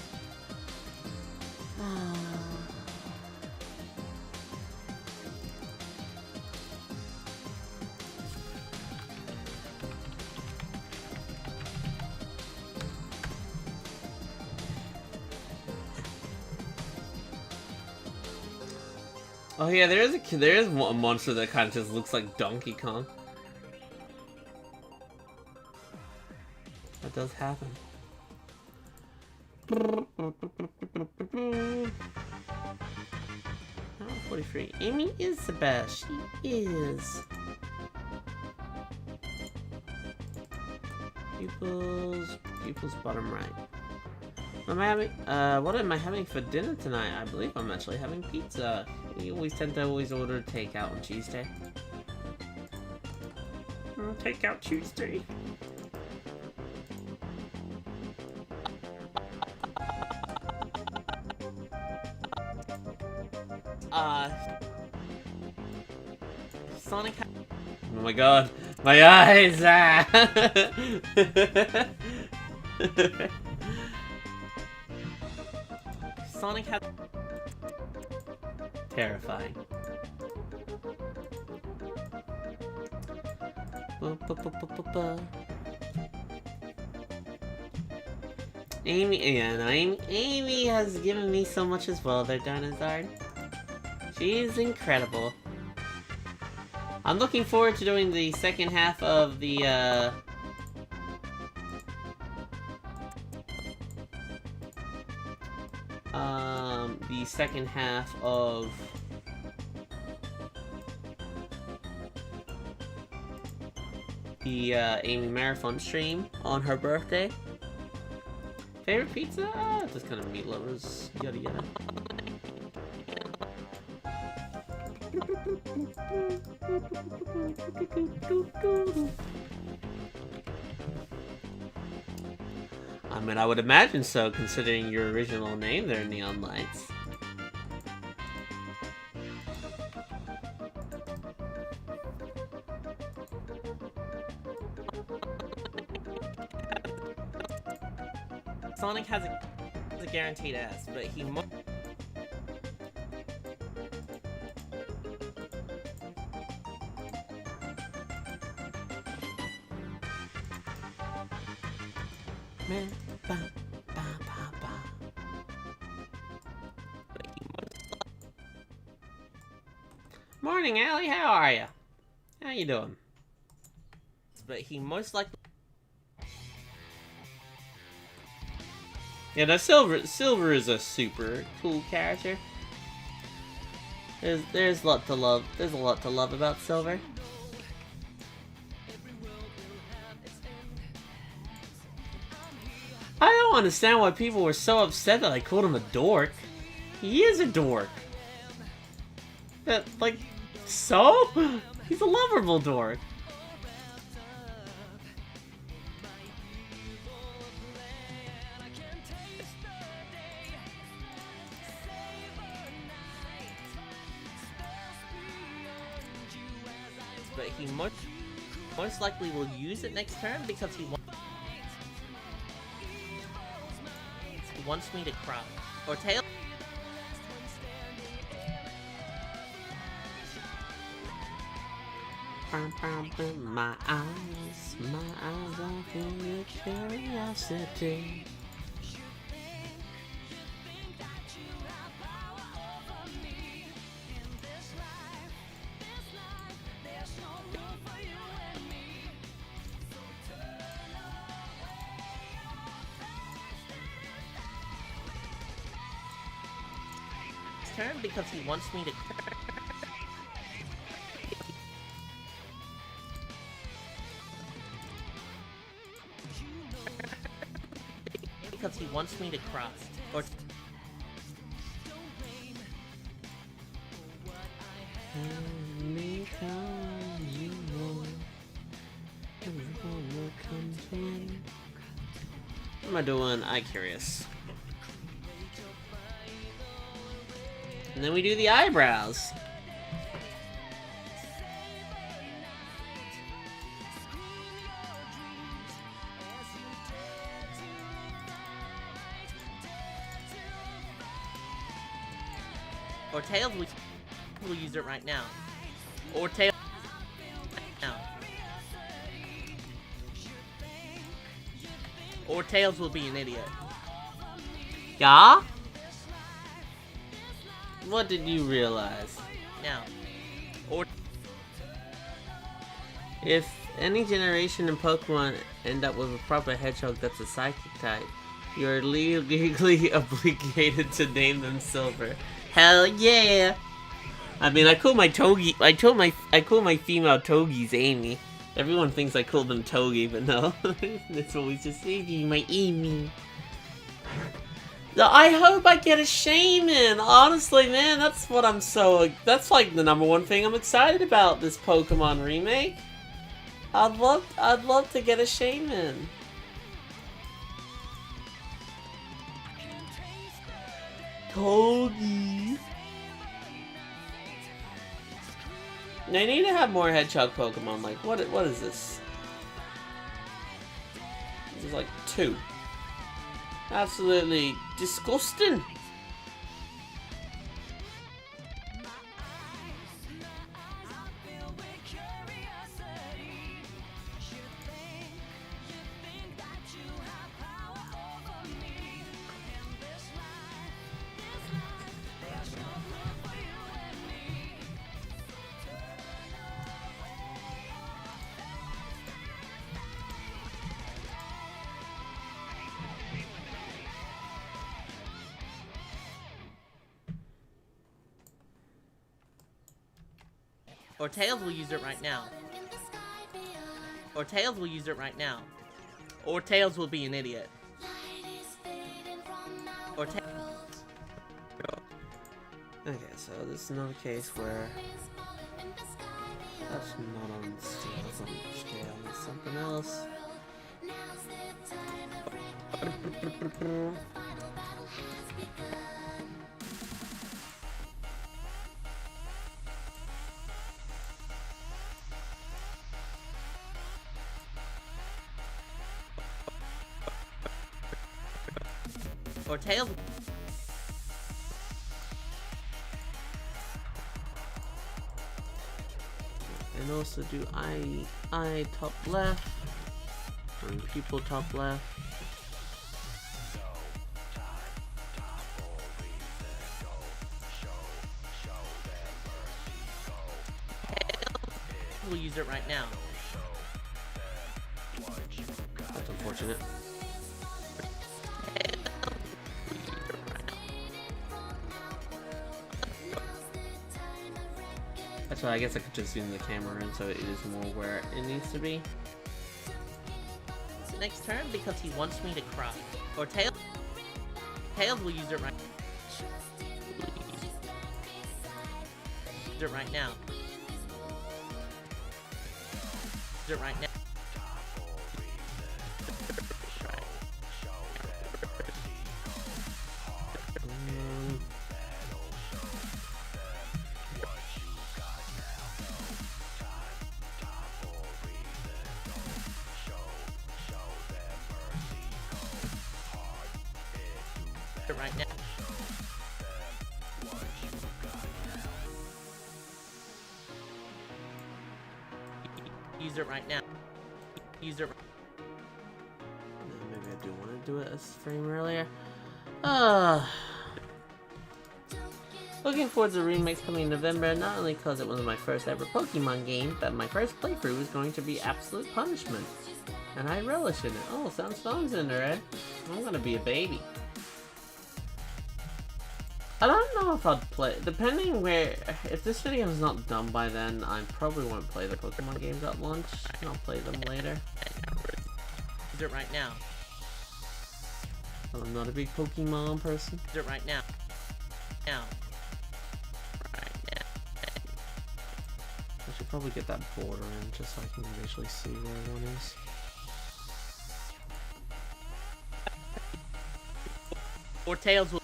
Oh yeah, there is a monster that kind of just looks like Donkey Kong. That does happen. 43. Amy is the best. She is. Pupils bottom right. What am I having for dinner tonight? I believe I'm actually having pizza. We always tend to order takeout on Tuesday. Takeout Tuesday. Sonic. Oh my god, my eyes! Sonic has. Terrifying. Amy has given me so much as well, there, Dinosaur. She's incredible. I'm looking forward to doing the second half of the, second half of the Amy Marathon stream on her birthday. Favorite pizza? Just kind of meat lovers, yada yada. I mean, I would imagine so, considering your original name there, Neon Lights. Sonic has a guaranteed S, but he mo- Morning, Allie. How are ya? How you doing? but he most likely. Yeah, no, Silver is a super cool character. There's a lot to love. There's a lot to love about Silver. I don't understand why people were so upset that I called him a dork. He is a dork. That, like, so? He's a lovable dork. But he most likely will use it next turn because he wants me to cry. Or Tail. My eyes are full of curiosity. Turn because he wants me to. wants me to cry. Or what am I doing? I'm curious. And then we do the eyebrows. Or Tails will use it right now. Or Tails now. Or Tails will be an idiot. Yeah? What did you realize? Now. Or If any generation in Pokemon end up with a proper hedgehog that's a psychic type, you're legally obligated to name them Silver. Hell yeah! I mean, I call my Togi. I call my female Togies Amy. Everyone thinks I call them Togi, but no, it's always just Amy, my Amy. I hope I get a shaman. Honestly, man, that's what I'm so. That's like the #1 thing I'm excited about this Pokemon remake. I'd love to get a shaman. Togi. They need to have more hedgehog Pokemon. Like, what is this? This is like 2. Absolutely disgusting. Or Tails will use it right now. Or Tails will use it right now. Or Tails will be an idiot. Or Tails. Okay, so this is not a case where that's not on scale. That's on scale. It's something else. Or Tails. And also do eye top left and pupil top left. We'll use it right now. That's unfortunate. So I guess I could just zoom the camera in so it is more where it needs to be. Next turn because he wants me to cry. Or Tails will use it right. Use it right now. Use it right now. Right now. Use it right now. Use it. Maybe I do want to do it as frame earlier. Looking forward to the remakes coming in November, not only because it was my first ever Pokemon game, but my first playthrough is going to be absolute punishment. And I relish in it. Oh, sounds fun, Cinder, I'm gonna be a baby. I don't know if I'd play, depending where, if this video is not done by then, I probably won't play the Pokemon games at launch. I'll play them later. Use it right now. I'm not a big Pokemon person. Do it right now. Now. Right now. I should probably get that border in just so I can visually see where one is. Or Tails will...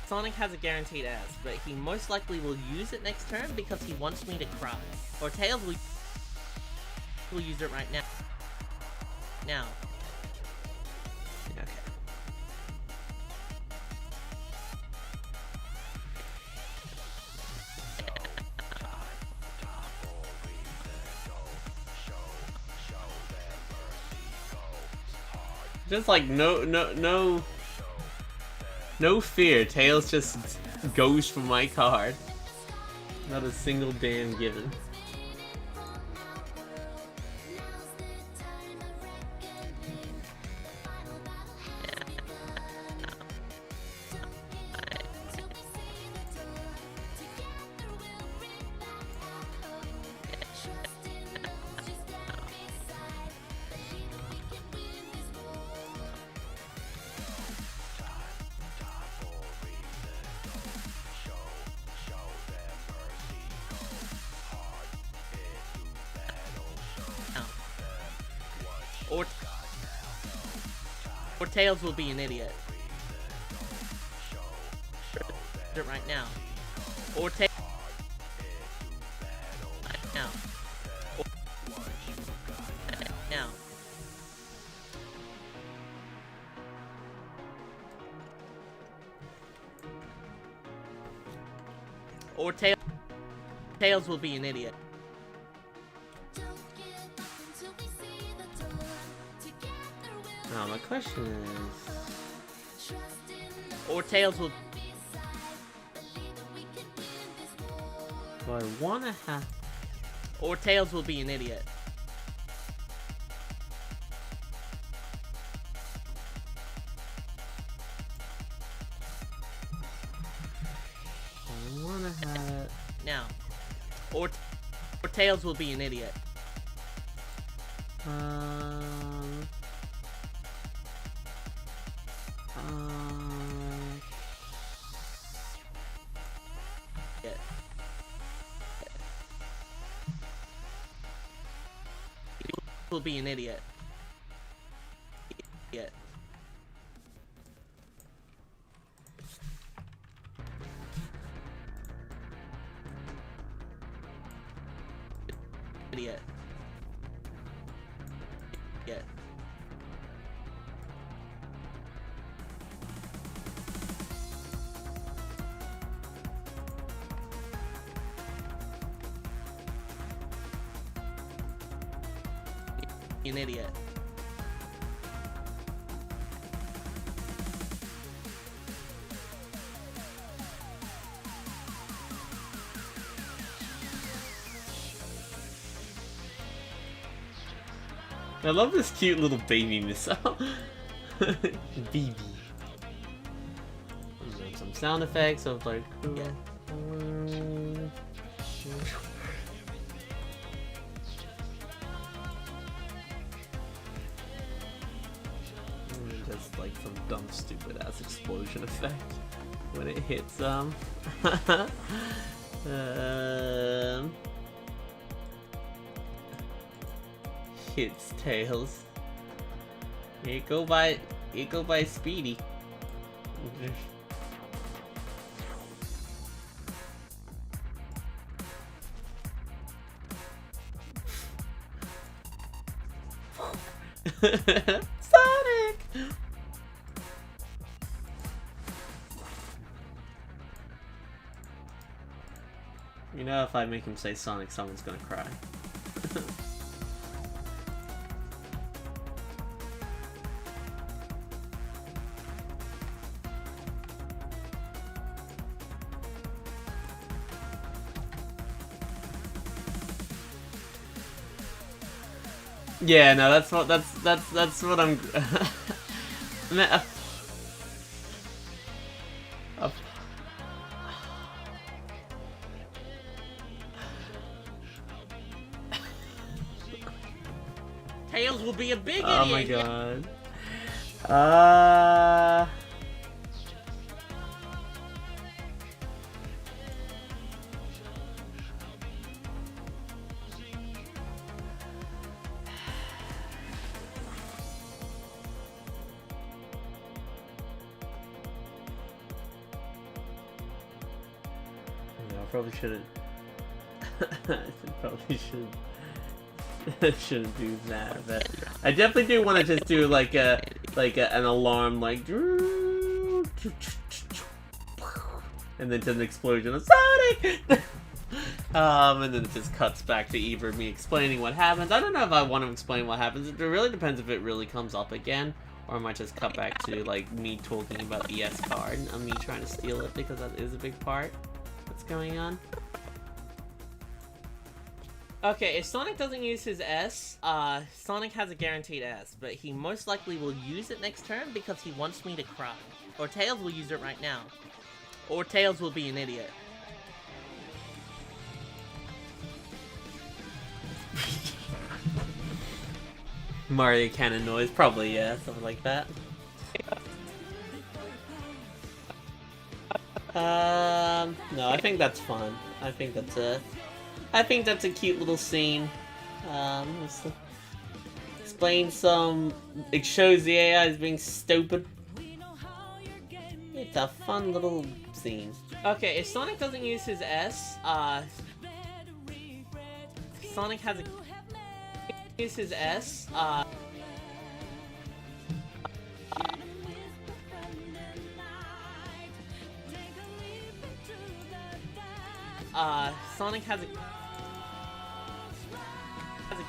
Sonic has a guaranteed S, but he most likely will use it next turn because he wants me to cry. Or Tails will use it right now. Now. Okay. Just like no fear. Tails just goes for my card. Not a single damn given. Or Tails will be an idiot. Do it right now. Or Tails. Right now. Now. Or Tails will be an idiot. Now my question is... Or Tails will... Do I wanna have... Or Tails will be an idiot. I wanna have it... Now. Or Tails will be an idiot. Yeah. Will be an idiot. Yeah. Idiot. Yeah. An idiot. I love this cute little baby missile. BB. Some sound effects of like... Yeah. Just like some dumb stupid ass explosion effect when it hits hits Tails. It go by Speedy. Sonic! You know, if I make him say Sonic, someone's gonna cry. Yeah, no, that's what I'm. Tails will be a big Oh idiot. my god. I probably shouldn't. Shouldn't do that. But I definitely do want to just do like an alarm, like, and then just an explosion of Sonic. And then it just cuts back to either me explaining what happens. I don't know if I want to explain what happens. It really depends if it really comes up again, or I might just cut back to like me talking about the S card and me trying to steal it, because that is a big part that's going on. Okay, if Sonic doesn't use his S, Sonic has a guaranteed S, but he most likely will use it next turn because he wants me to cry. Or Tails will use it right now. Or Tails will be an idiot. Mario cannon noise, probably, yeah, something like that. No, I think that's fun. I think that's a cute little scene. Explain some. It shows the AI as being stupid. It's a fun little scene. Okay, if Sonic doesn't use his S, Sonic has a use his S, Sonic has a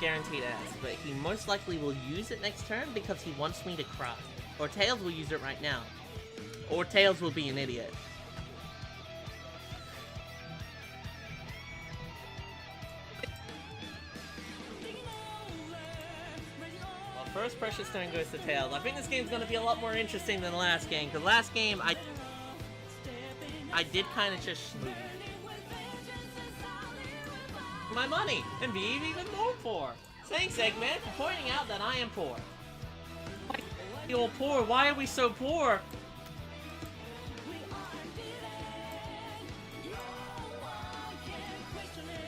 guaranteed S, but he most likely will use it next turn because he wants me to cry. Or Tails will use it right now. Or Tails will be an idiot. Well, first precious turn goes to Tails. I think this game's gonna be a lot more interesting than the last game, because last game I did kind of just smooth my money and be even more poor. Thanks, Eggman, for pointing out that I am poor. You're poor. Why are we so poor?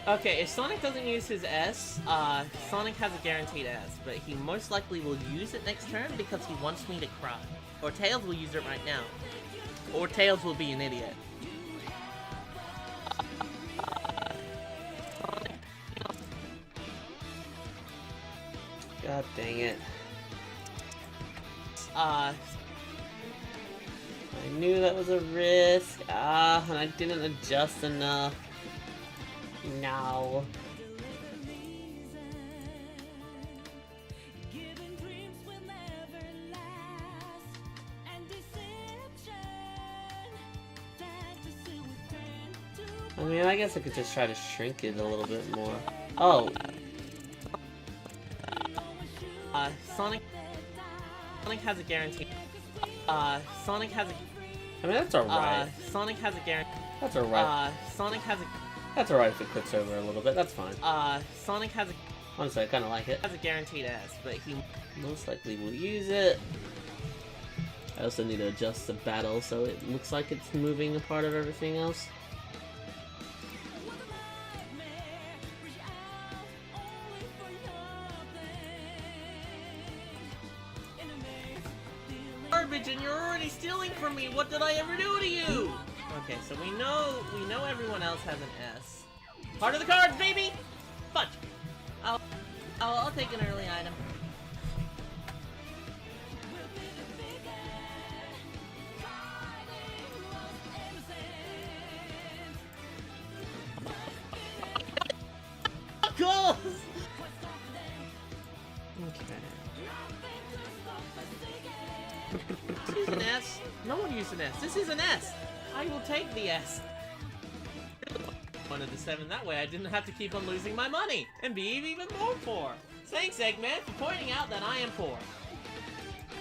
Okay, if Sonic doesn't use his S, Sonic has a guaranteed S, but he most likely will use it next turn because he wants me to cry. Or Tails will use it right now. Or Tails will be an idiot. God dang it. Uh, I knew that was a risk. And I didn't adjust enough. No. I mean, I guess I could just try to shrink it a little bit more. Oh. Sonic has a guarantee. Sonic has a. I mean, that's alright. Sonic has a guarantee. That's alright. Sonic has a. That's alright if it quits over a little bit. That's fine. Sonic has a. Honestly, I kind of like it. Has a guaranteed S, but he most likely will use it. I also need to adjust the battle so it looks like it's moving a part of everything else. garbage and you're already stealing from me. What did I ever do to you? Okay, so we know everyone else has an S. Heart of the cards, baby! Fudge! I'll take an early item. Goals! Okay. This is an S. No one used an S. This is an S. I will take the S. One of the 7. That way I didn't have to keep on losing my money and be even more poor. Thanks, Eggman, for pointing out that I am poor.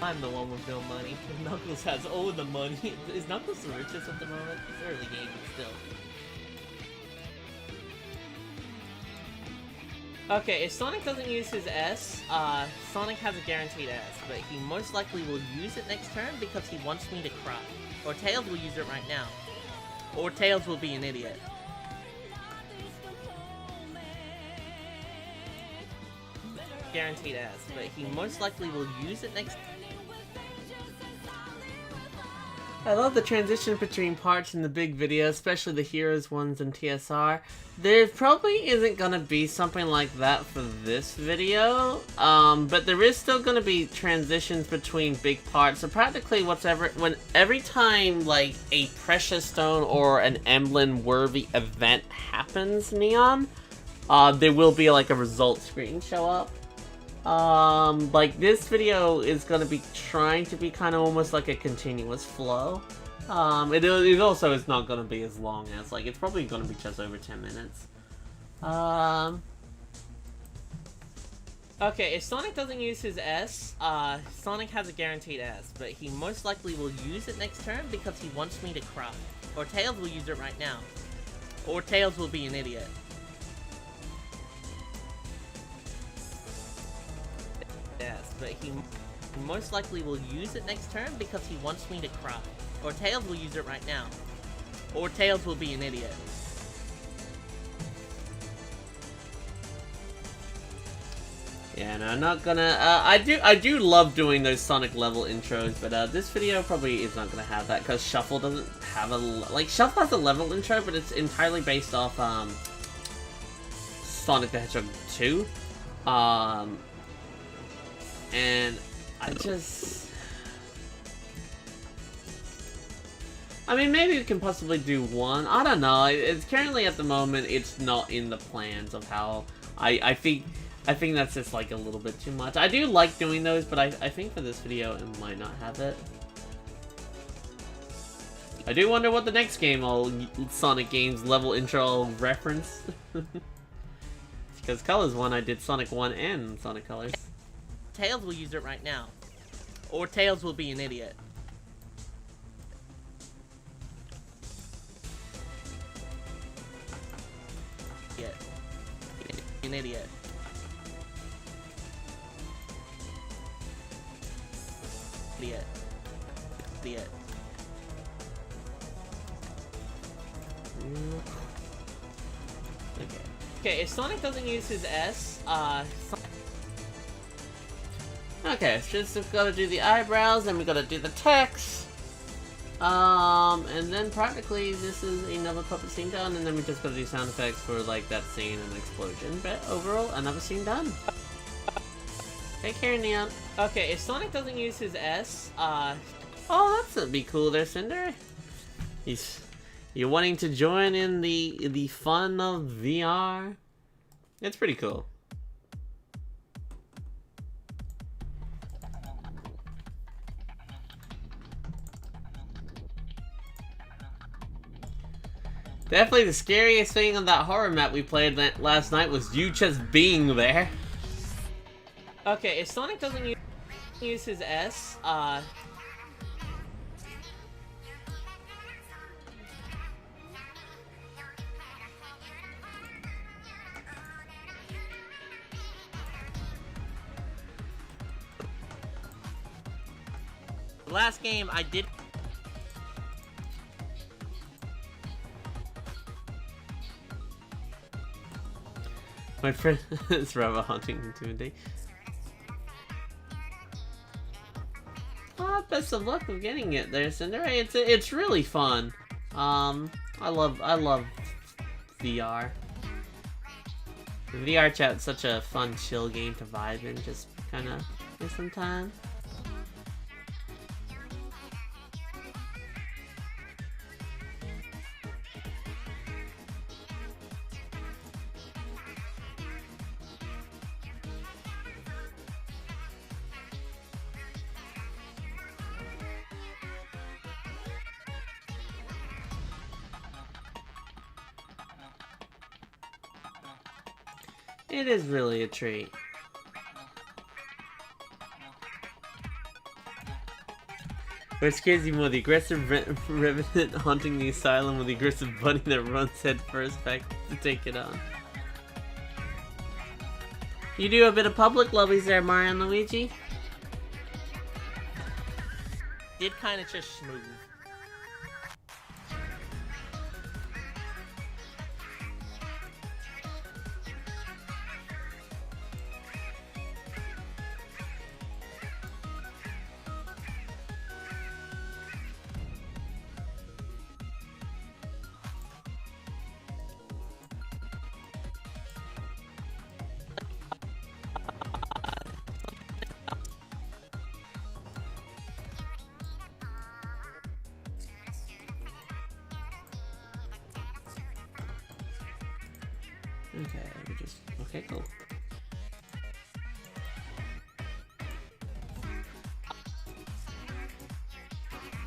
I'm the one with no money. Knuckles has all the money. Is Knuckles the richest at the moment? It's early game, but still. Okay, if Sonic doesn't use his S, Sonic has a guaranteed S, but he most likely will use it next turn because he wants me to cry. Or Tails will use it right now. Or Tails will be an idiot. Guaranteed S, but he most likely will use it next. I love the transition between parts in the big video, especially the Heroes ones and TSR. There probably isn't gonna be something like that for this video, but there is still gonna be transitions between big parts. So practically every time like a Precious Stone or an emblem-worthy event happens, Neon, there will be like a result screen show up. Like this video is gonna be trying to be kind of almost like a continuous flow. It also is not gonna be as long as, like, it's probably gonna be just over 10 minutes. Okay, if Sonic doesn't use his S, Sonic has a guaranteed S, but he most likely will use it next turn because he wants me to cry. Or Tails will use it right now. Or Tails will be an idiot. Yes, but he most likely will use it next turn because he wants me to cry. Or Tails will use it right now. Or Tails will be an idiot. Yeah, no, I'm not gonna. I do love doing those Sonic level intros, but this video probably is not gonna have that because Shuffle doesn't have Shuffle has a level intro, but it's entirely based off Sonic the Hedgehog 2. And I mean, maybe we can possibly do one. I don't know. It's currently at the moment, it's not in the plans of how I think that's just like a little bit too much. I do like doing those, but I think for this video it might not have it. I do wonder what the next game Sonic games level intro will reference. Because Colors 1, I did Sonic 1 and Sonic Colors. Tails will use it right now. Or Tails will be an idiot. An idiot. Idiot. Idiot. Okay, if Sonic doesn't use his S, Okay, so just gotta do the eyebrows, then we gotta do the text. And then practically this is another puppet scene done, and then we just gotta do sound effects for like that scene and explosion. But overall, another scene done. Take care, Neon. Okay, if Sonic doesn't use his S, oh, that'd be cool there, Cinder. You're wanting to join in the fun of VR? It's pretty cool. Definitely the scariest thing on that horror map we played last night was you just being there. Okay, if Sonic doesn't use his S, last game I did. My friend is rather haunting intimidate. Oh, best of luck with getting it there, Cinder. It's really fun. I love VR. The VR chat's such a fun, chill game to vibe in, just kind of get some time. It is really a treat. Which scares you more, the aggressive revenant haunting the asylum or the aggressive bunny that runs head first back to take it on? You do a bit of public lobbies there, Mario and Luigi. Did kind of just smooth. Okay, we just... Okay, cool.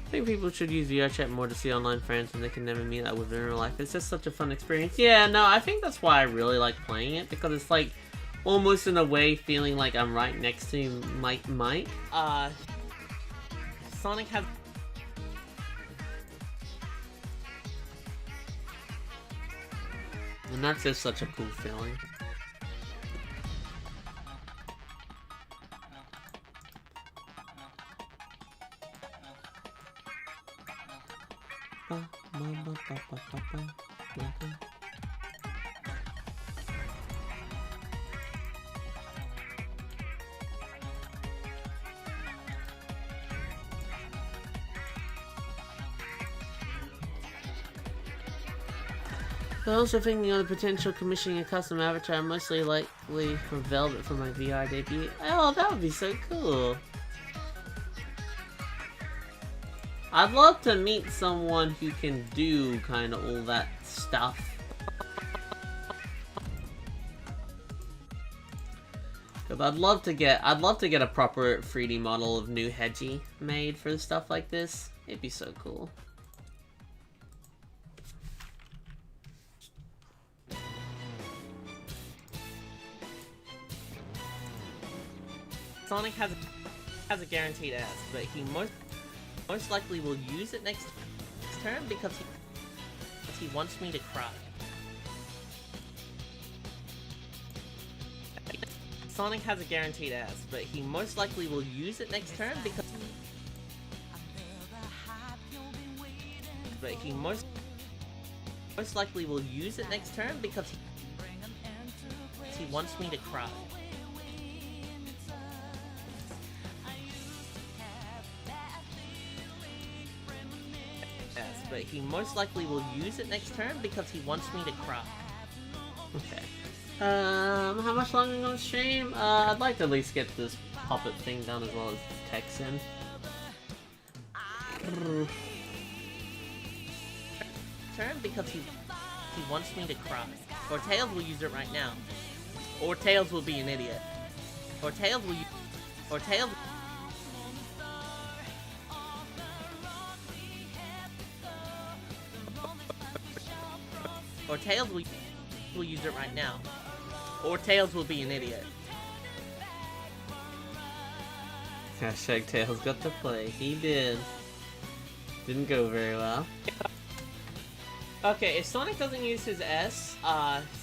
I think people should use VR chat more to see online friends when they can never meet up with in real life. It's just such a fun experience. Yeah, no, I think that's why I really like playing it, because it's like almost in a way feeling like I'm right next to Mike. Sonic has... And that's just such a cool feeling. I'm also thinking of the potential commissioning a custom avatar, mostly likely from Velvet for my VR debut. Oh, that would be so cool. I'd love to meet someone who can do kind of all that stuff. Cause I'd love to get a proper 3D model of new Hedgie made for stuff like this. It'd be so cool. Sonic has a guaranteed ass, but he most likely will use it next turn because he wants me to cry. Sonic has a guaranteed ass, but he most likely will use it next turn because most likely will use it next turn because he wants me to cry. But he most likely will use it next turn because he wants me to cry. Okay. How much longer am I gonna stream? I'd like to at least get this puppet thing done as well as text in. Turn because he wants me to cry. Or Tails will use it right now. Or Tails will be an idiot. Or Tails will Or Tails Or Tails will use it right now. Or Tails will be an idiot. Hashtag Tails got to play. He did. Didn't go very well. Okay, if Sonic doesn't use his S,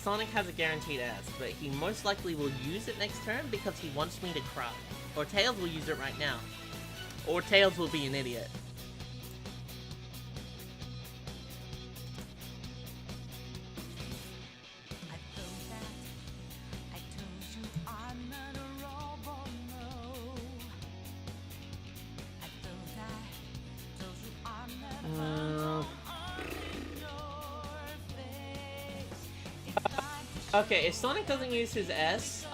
Sonic has a guaranteed S, but he most likely will use it next turn because he wants me to cry. Or Tails will use it right now. Or Tails will be an idiot. Okay, if Sonic doesn't use his S,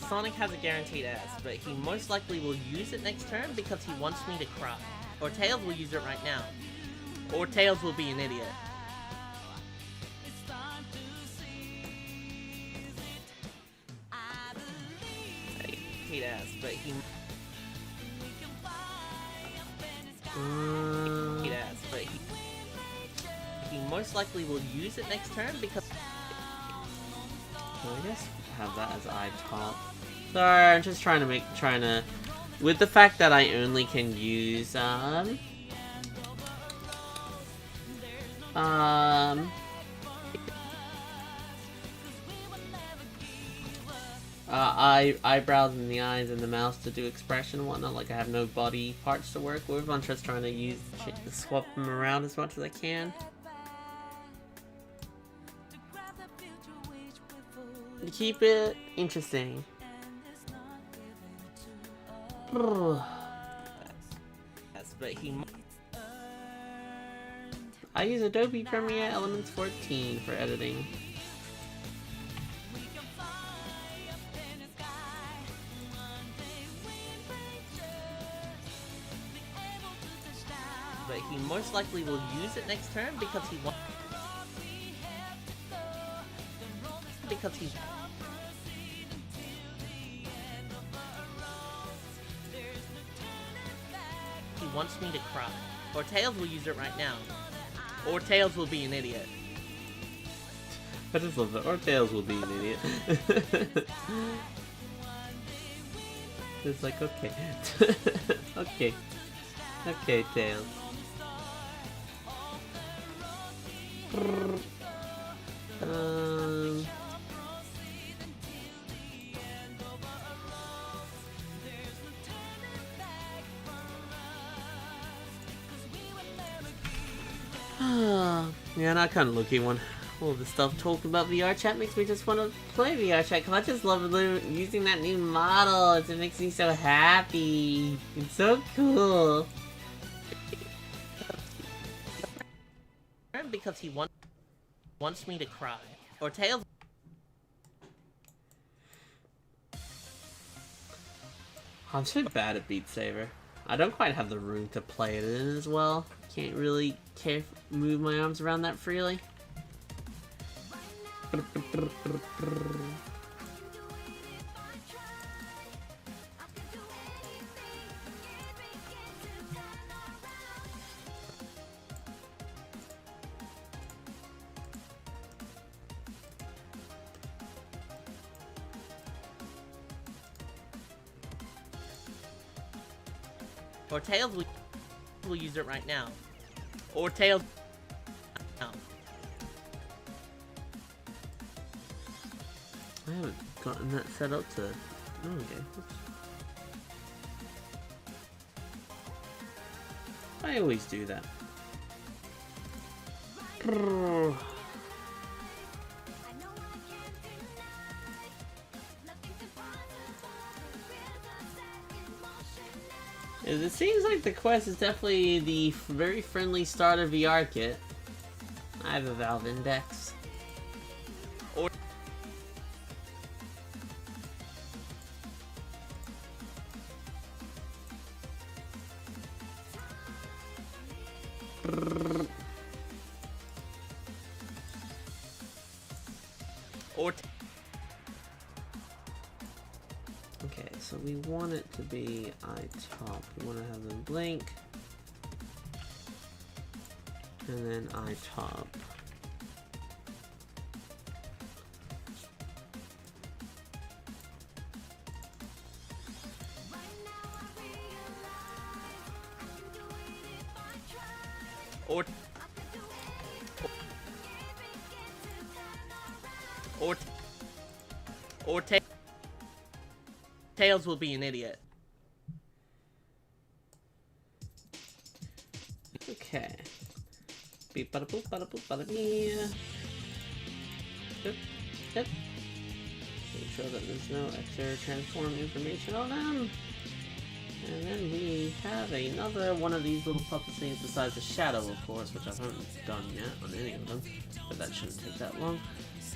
Sonic has a guaranteed S, but he most likely will use it next turn because he wants me to cry. Or Tails will use it right now. Or Tails will be an idiot. Guaranteed S, but he... He most likely will use it next turn because... I guess have that as iTop. Sorry, I'm just trying to, with the fact that I only can use, eyebrows and the eyes and the mouth to do expression and whatnot. Like I have no body parts to work with. I'm just trying to swap them around as much as I can. To keep it interesting. Yes, but he. I use Adobe Premiere Elements 14 for editing. But he most likely will use it next turn because he wants. Because he. He wants me to cry. Or Tails will use it right now. Or Tails will be an idiot. I just love that. Or Tails will be an idiot. It's like, okay. Okay. Okay, Tails. Yeah, not kind of looking one. All the stuff talking about VR chat makes me just want to play VR chat because I just love using that new model. It makes me so happy. It's so cool. Because he wants me to cry. Or Tails. I'm so bad at Beat Saber. I don't quite have the room to play it in as well. Can't really move my arms around that freely. Or Tails will use it right now. Or Tails. No. I haven't gotten that set up to... Oh, okay. I always do that. It seems like the Quest is definitely the very friendly starter VR kit. I have a Valve Index. Or Okay, so we want it to be eye top. We want to have them blink. And then eye top. or Tails will be an idiot. Okay. Beep bada boop bada boop bada bee. Yep. Yep. Make sure that there's no extra transform information on them. And then we have another one of these little puppet things besides the shadow, of course, which I haven't done yet on any of them, but that shouldn't take that long.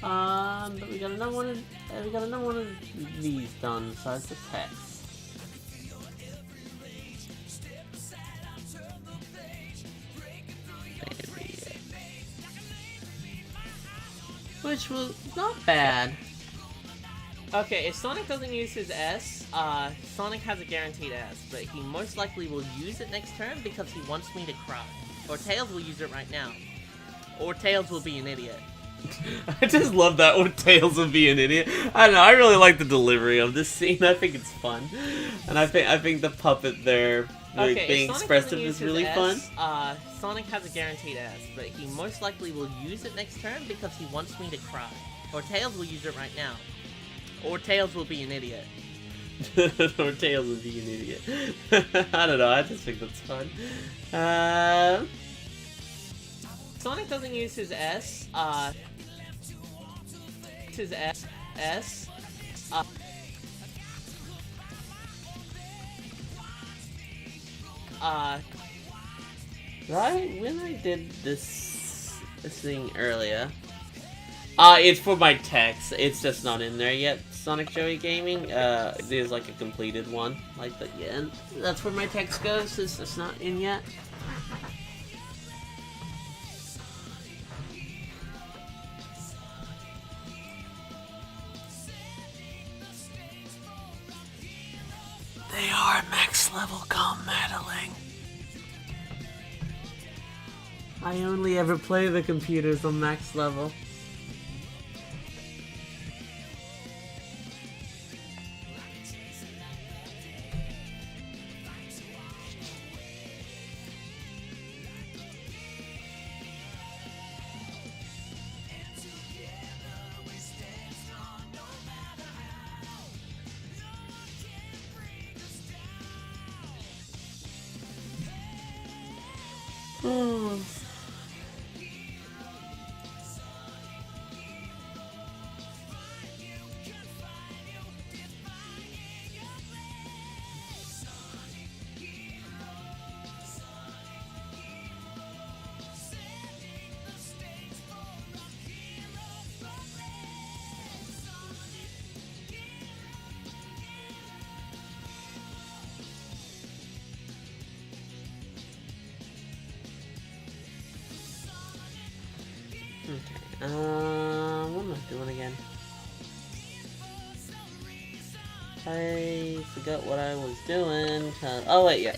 But we got another one of these done besides the text. Which was not bad. Okay, if Sonic doesn't use his S, Sonic has a guaranteed S, but he most likely will use it next turn because he wants me to cry. Or Tails will use it right now. Or Tails will be an idiot. I just love that when Tails will be an idiot. I don't know, I really like the delivery of this scene. I think it's fun. And I think the puppet there being expressive is really fun. Sonic has a guaranteed S, but he most likely will use it next turn because he wants me to cry. Or Tails will use it right now. Or Tails will be an idiot. Or Tails would be an idiot. I don't know, I just think that's fun. Sonic doesn't use his S, his S, right when I did this thing earlier, it's for my text. It's just not in there yet. Sonic Joey Gaming. There's like a completed one, like the and that's where my text goes. It's just not in yet. They are max level combattling. I only ever play the computers on max level. Oh. Okay. What am I doing again? I forgot what I was doing. Oh wait, yeah.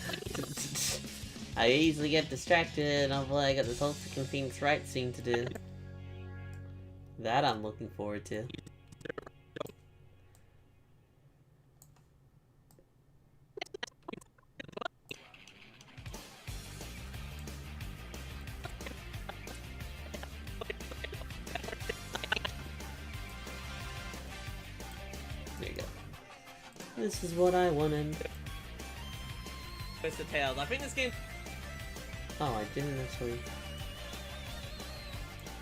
I easily get distracted. I'm like, I got this whole freaking Phoenix Wright scene to do. That I'm looking forward to. There you go. This is what I wanted. It's the Tails. I think this game. Oh, I didn't actually.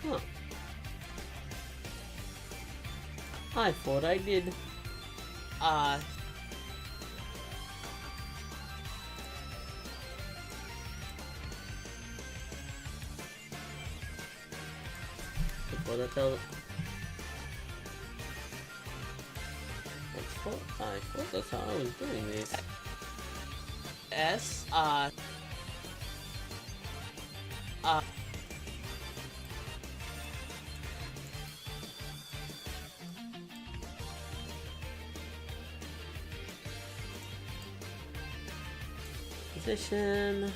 Huh. I thought I did. Before that tells. I thought that's how I was doing this. S, Position.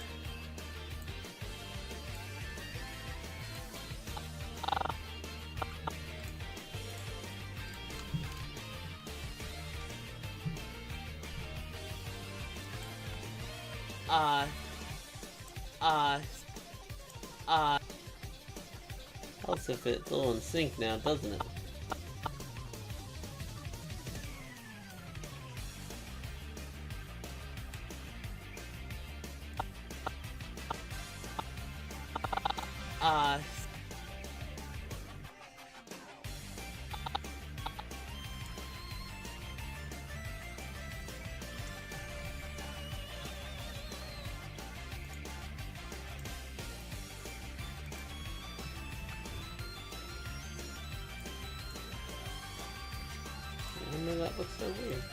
Helps if it's all in sync now, doesn't it? I know that looks so weird.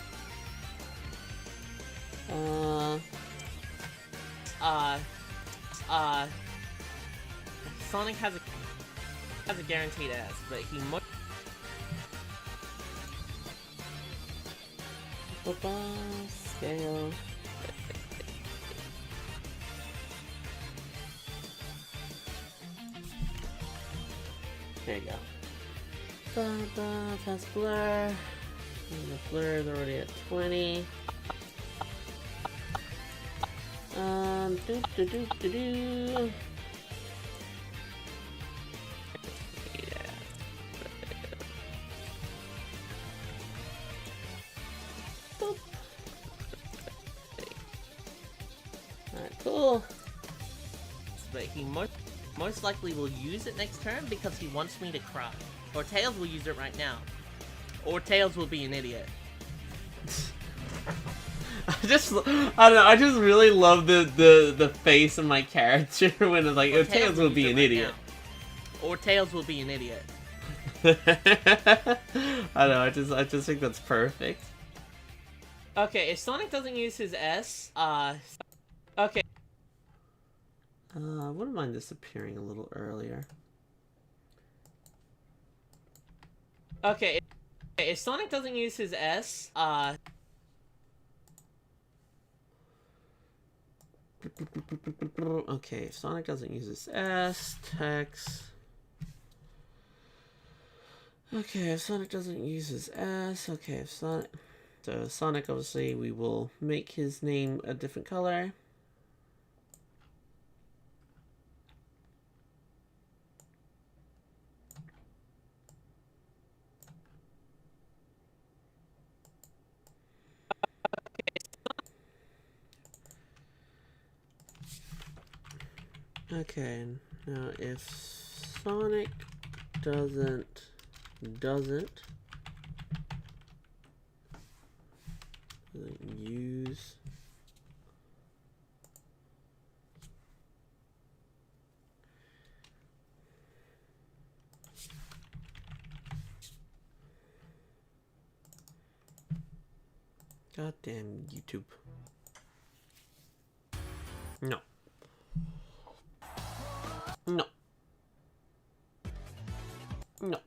Sonic has a guaranteed S, but he might. Scale. There you go. Fast blur. And the blur is already at 20. Do. But he most likely will use it next turn because he wants me to cry. Or Tails will use it right now. Or Tails will be an idiot. I don't know, I just really love the face of my character when it's like, oh, Tails will be an idiot. Or Tails will be an idiot. I don't know, I just think that's perfect. Okay, if Sonic doesn't use his S, okay. I wouldn't mind this appearing a little earlier. Okay, if Sonic doesn't use his S, okay, if Sonic doesn't use his S, text. Okay, if Sonic doesn't use his S, okay, if Sonic... So Sonic, obviously, we will make his name a different color. Okay, now if Sonic doesn't use goddamn YouTube. No. No. No.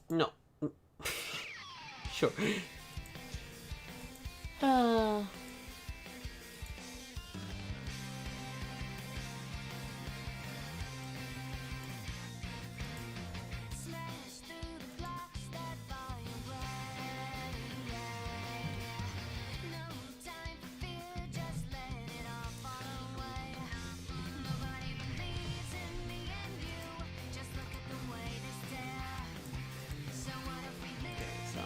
No. Sure.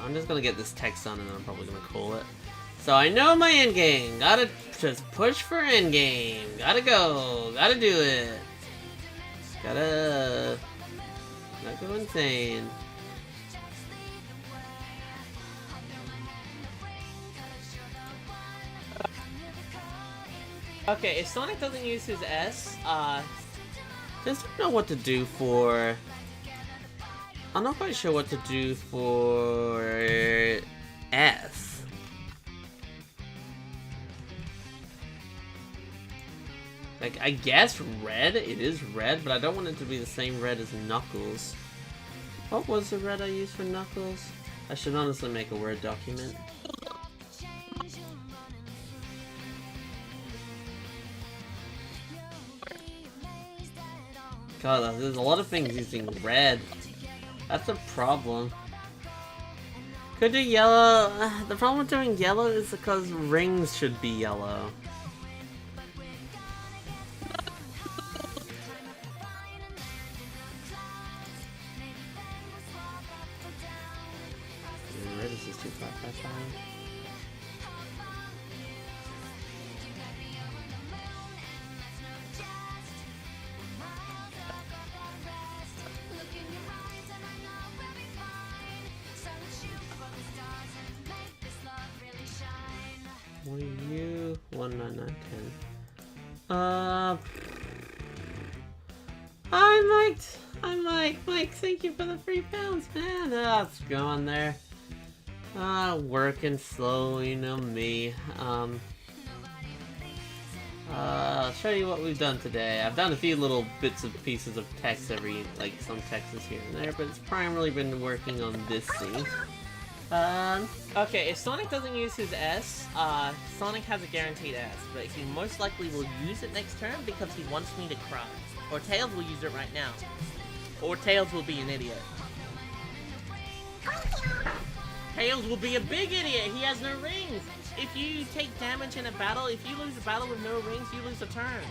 I'm just gonna get this text on and then I'm probably gonna call it. So I know my end game. Gotta just push for end game. Gotta go. Gotta do it. Gotta not go insane. okay, if Sonic doesn't use his S, Just don't know what to do for... I'm not quite sure what to do for S. Like, I guess red? It is red, but I don't want it to be the same red as Knuckles. What was the red I used for Knuckles? I should honestly make a Word document. God, there's a lot of things using red. That's a problem. Could do yellow. The problem with doing yellow is because rings should be yellow. Red is just 2555. What are you? 19910. Hi Mike, thank you for the £3, man. Let's go on there. Working slow, you know me. I'll show you what we've done today. I've done a few little bits of pieces of text like some texts here and there, but it's primarily been working on this scene. okay, if Sonic doesn't use his S, Sonic has a guaranteed S, but he most likely will use it next turn because he wants me to cry. Or Tails will use it right now. Or Tails will be an idiot. Tails will be a big idiot! He has no rings! If you take damage in a battle, if you lose a battle with no rings, you lose a turn.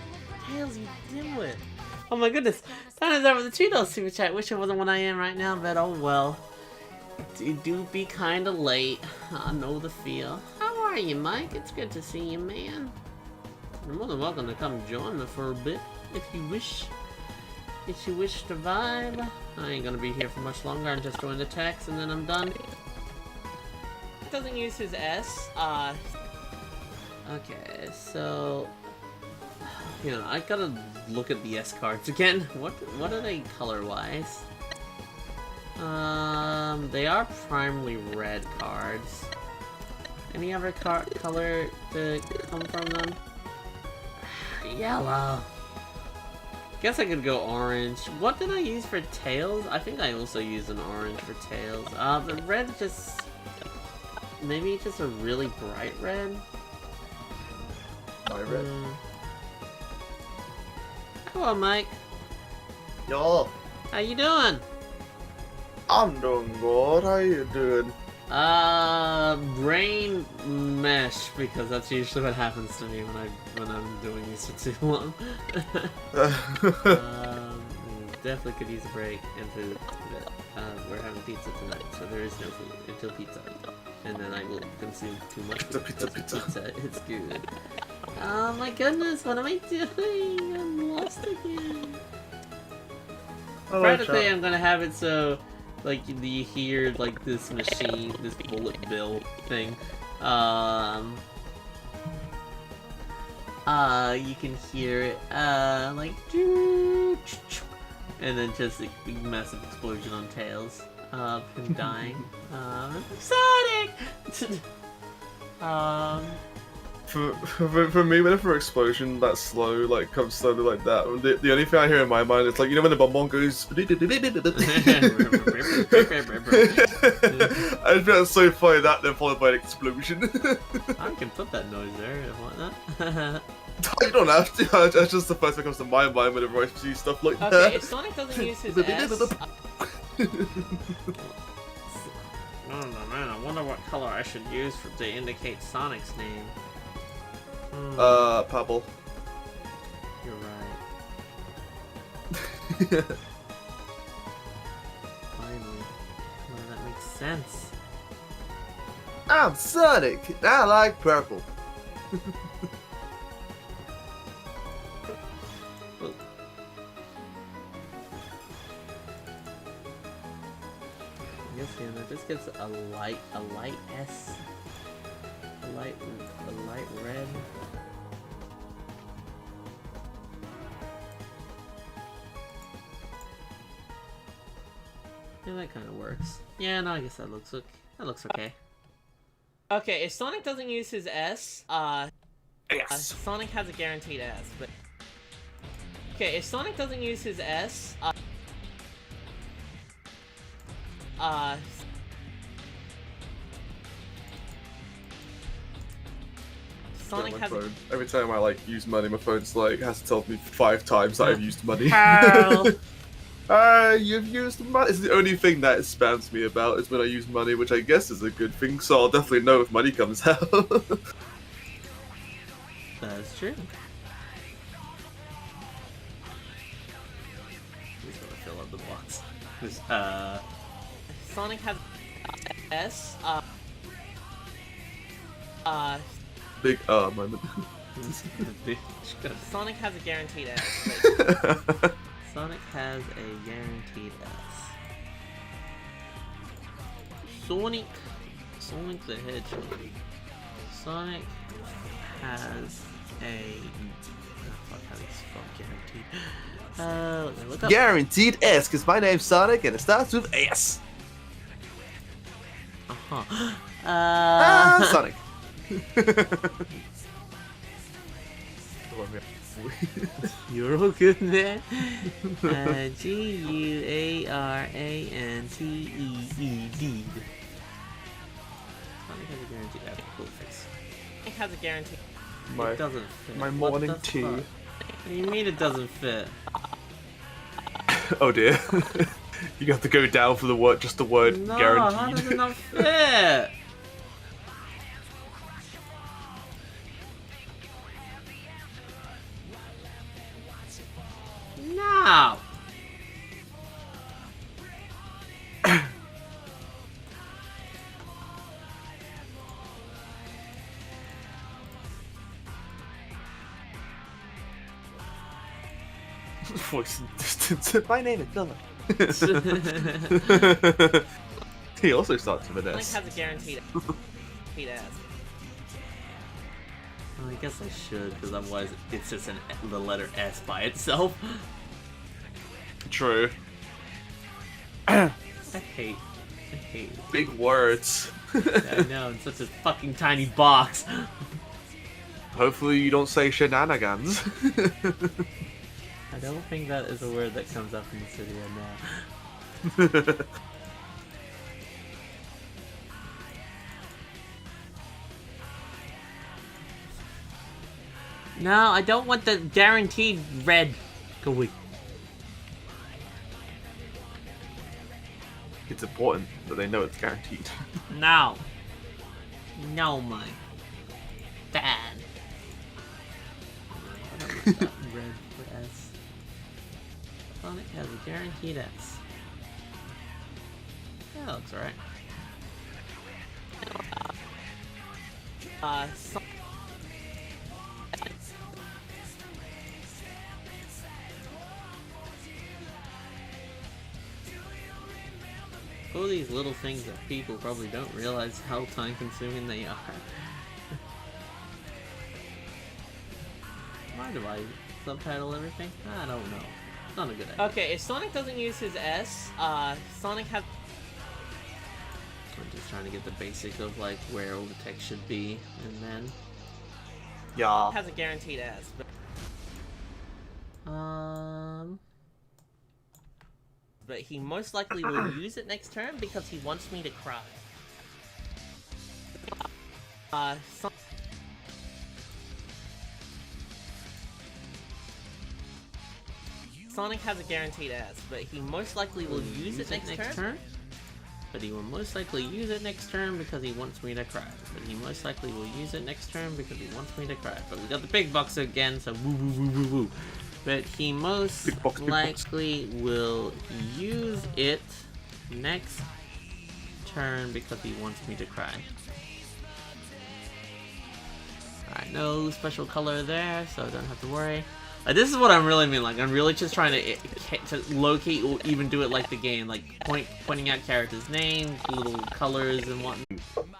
Tails, you dimwit. Oh my goodness, that is over the $2 super chat. Wish it wasn't what I am right now, but oh well. It do be kinda late. I know the feel. How are are you, Mike? It's good to see you, man. You're more than welcome to come join me for a bit, if you wish. If you wish to vibe. I ain't gonna be here for much longer. I'm just doing the text and then I'm done. Doesn't use his S. Okay, so you know, I gotta look at the S cards again. What are they color-wise? They are primarily red cards. Any other color to come from them? Yellow. Guess I could go orange. What did I use for tails? I think I also used an orange for tails. The red just... maybe just a really bright red? My red. Hello, Mike. Yo, How you doing? I'm doing good. How you doing? Brain mesh, because that's usually what happens to me when I'm doing these for too long. Definitely could use a break and food. But, we're having pizza tonight, so there is no food until pizza. And then I will consume too much food Pizza. pizza. It's good. Oh my goodness, what am I doing? I'm lost again. Practically, I'm gonna have it so, like, you hear, like, this machine, this bullet bill thing. You can hear it, like, and then just a massive explosion on Tails, of him dying. Sonic! For me, whenever explosion that slow, like, comes slowly like that, the only thing I hear in my mind is, like, you know when the bonbon goes... I just think that's so funny, that then followed by an explosion. I can put that noise there if I want that. You don't have to, that's just the first thing that comes to my mind whenever I see stuff like that. Okay, if Sonic doesn't use his S... Oh man, I wonder what color I should use to indicate Sonic's name. Purple. You're right. Finally. Well, that makes sense. I'm Sonic, and I like purple. I guess, yeah, that just gives a light S. A light red. Yeah, that kind of works. Yeah, no, I guess that looks okay. Okay, if Sonic doesn't use his S, Sonic has a guaranteed S, but... Okay, if Sonic doesn't use his S, Sonic has phone. Every time I like use money, my phone's like has to tell me 5 times that I've used money. How? You've used money. It's the only thing that it spams me about is when I use money, which I guess is a good thing. So I'll definitely know if money comes out. That's true. Just gonna fill up the box. Sonic has S, Big moment. Sonic has a guaranteed S. Sonic has a guaranteed S. Sonic the Hedgehog. Sonic has a... Oh, fuck, how do you spell guaranteed? Let me look up. Guaranteed S, because my name's Sonic and it starts with S. Sonic. You're all good, man. G-U-A-R-A-N-T-E-E-D. Sonic has a guaranteed S. Cool face. Sonic has a guaranteed... It doesn't fit. My What morning the tea. fuck? What do you mean it doesn't fit? Oh dear. You have to go down for the word, just the word No, guaranteed. how does it not fit? No! Voice in the distance. My name is Philip. He also starts with an Sonic S. has a guaranteed ass. Well, I guess I should, because otherwise it's just the letter S by itself. True. I hate Big words. I know, in such a fucking tiny box. Hopefully you don't say shenanigans. I don't think that is a word that comes up in this video now. No, I don't want the guaranteed red. Go away. It's important that they know it's guaranteed. No. No, my bad. Red for S. Sonic has a guaranteed S. Yeah, that looks alright. All these little things that people probably don't realize how time-consuming they are. Why do I subtitle everything? I don't know. Not a good idea. Okay, if Sonic doesn't use his S, Sonic has... I'm just trying to get the basic of like where all the text should be, and then Yeah. has a guaranteed S. But he most likely will use it next turn because he wants me to cry. Sonic has a guaranteed S, but he most likely will use it next turn. But he will most likely use it next turn because he wants me to cry. But he most likely will use it next turn because he wants me to cry. But we got the big box again, so woo woo woo woo woo. But he most likely will use it next turn because he wants me to cry. Alright, no special color there, so I don't have to worry. This is what I'm really mean. Like, I'm really just trying to locate or even do it like the game, like pointing out characters' names, little colors and whatnot.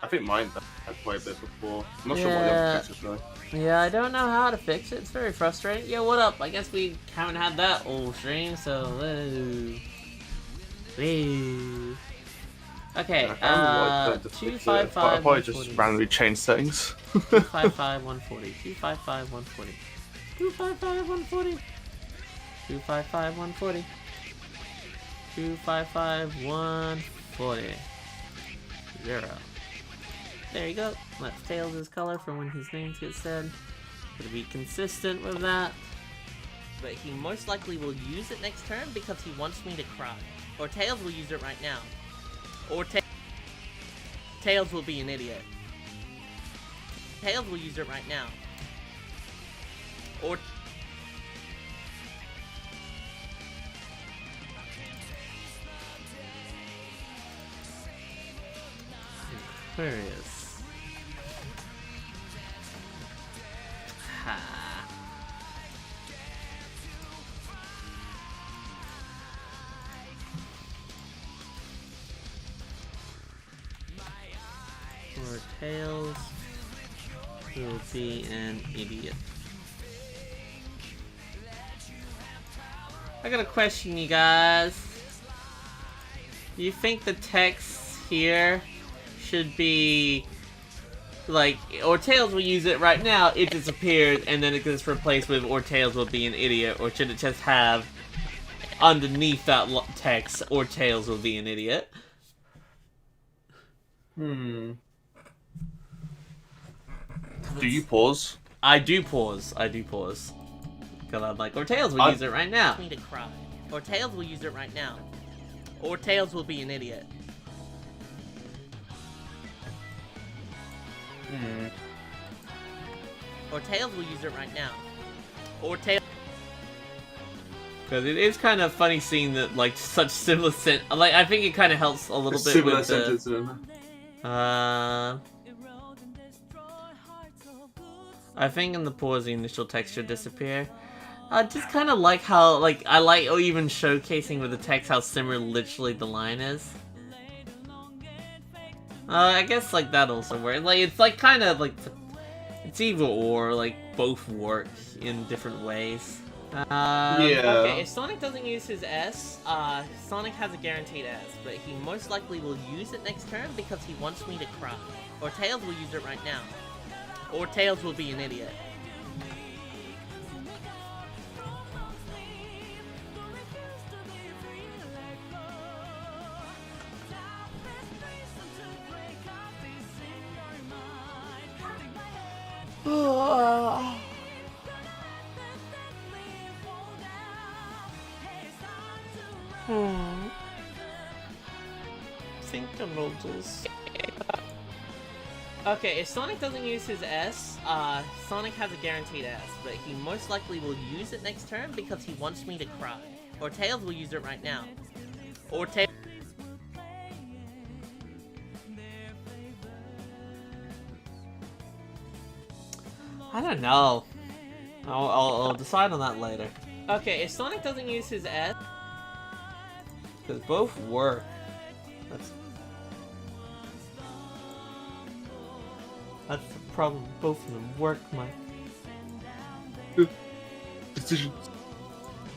I think mine had quite a bit before. I'm not sure what the other fixes though. Yeah, I don't know how to fix it. It's very frustrating. Yo, what up? I guess we haven't had that all stream, so woo. Okay, 255. I'll probably just randomly change settings. 255 140. 255 140. 255 140. 255 140. 255 140. 0. There you go. That's Tails' color for when his names get said. It'll be consistent with that. But he most likely will use it next turn because he wants me to cry. Or Tails will use it right now. Or Tails will be an idiot. Tails will use it right now. Or Aquarius. Ha. Or Tails will be an idiot. I got a question, you guys. Do you think the text here should be like, or Tails will use it right now, it disappears, and then it gets replaced with, or Tails will be an idiot, or should it just have underneath that text, or Tails will be an idiot? Do you pause? I do pause. Because I'm like, or Tails will use it right now. me to cry. Or Tails will use it right now. Or Tails will be an idiot. Or Tails will use it right now. Or Tails. Because it is kind of funny seeing that, like, such similar like, I think it kind of helps a little bit Similar with sentence. I think in the pause the initial text should disappear. I just kind of like how, like, I like even showcasing with the text how similar literally the line is. I guess, like, that also works. Like, it's, like, kind of, like, it's either or, like, both work in different ways. Yeah. Okay, if Sonic doesn't use his S, Sonic has a guaranteed S, but he most likely will use it next turn because he wants me to cry. Or Tails will use it right now. Or Tails will be an idiot. Think I'll just... Okay, if Sonic doesn't use his S, Sonic has a guaranteed S, but he most likely will use it next turn because he wants me to cry. Or Tails will use it right now. Or Tails... I don't know. I'll decide on that later. Okay, if Sonic doesn't use his S... Because both work. That's the problem. Both of them work, Mike.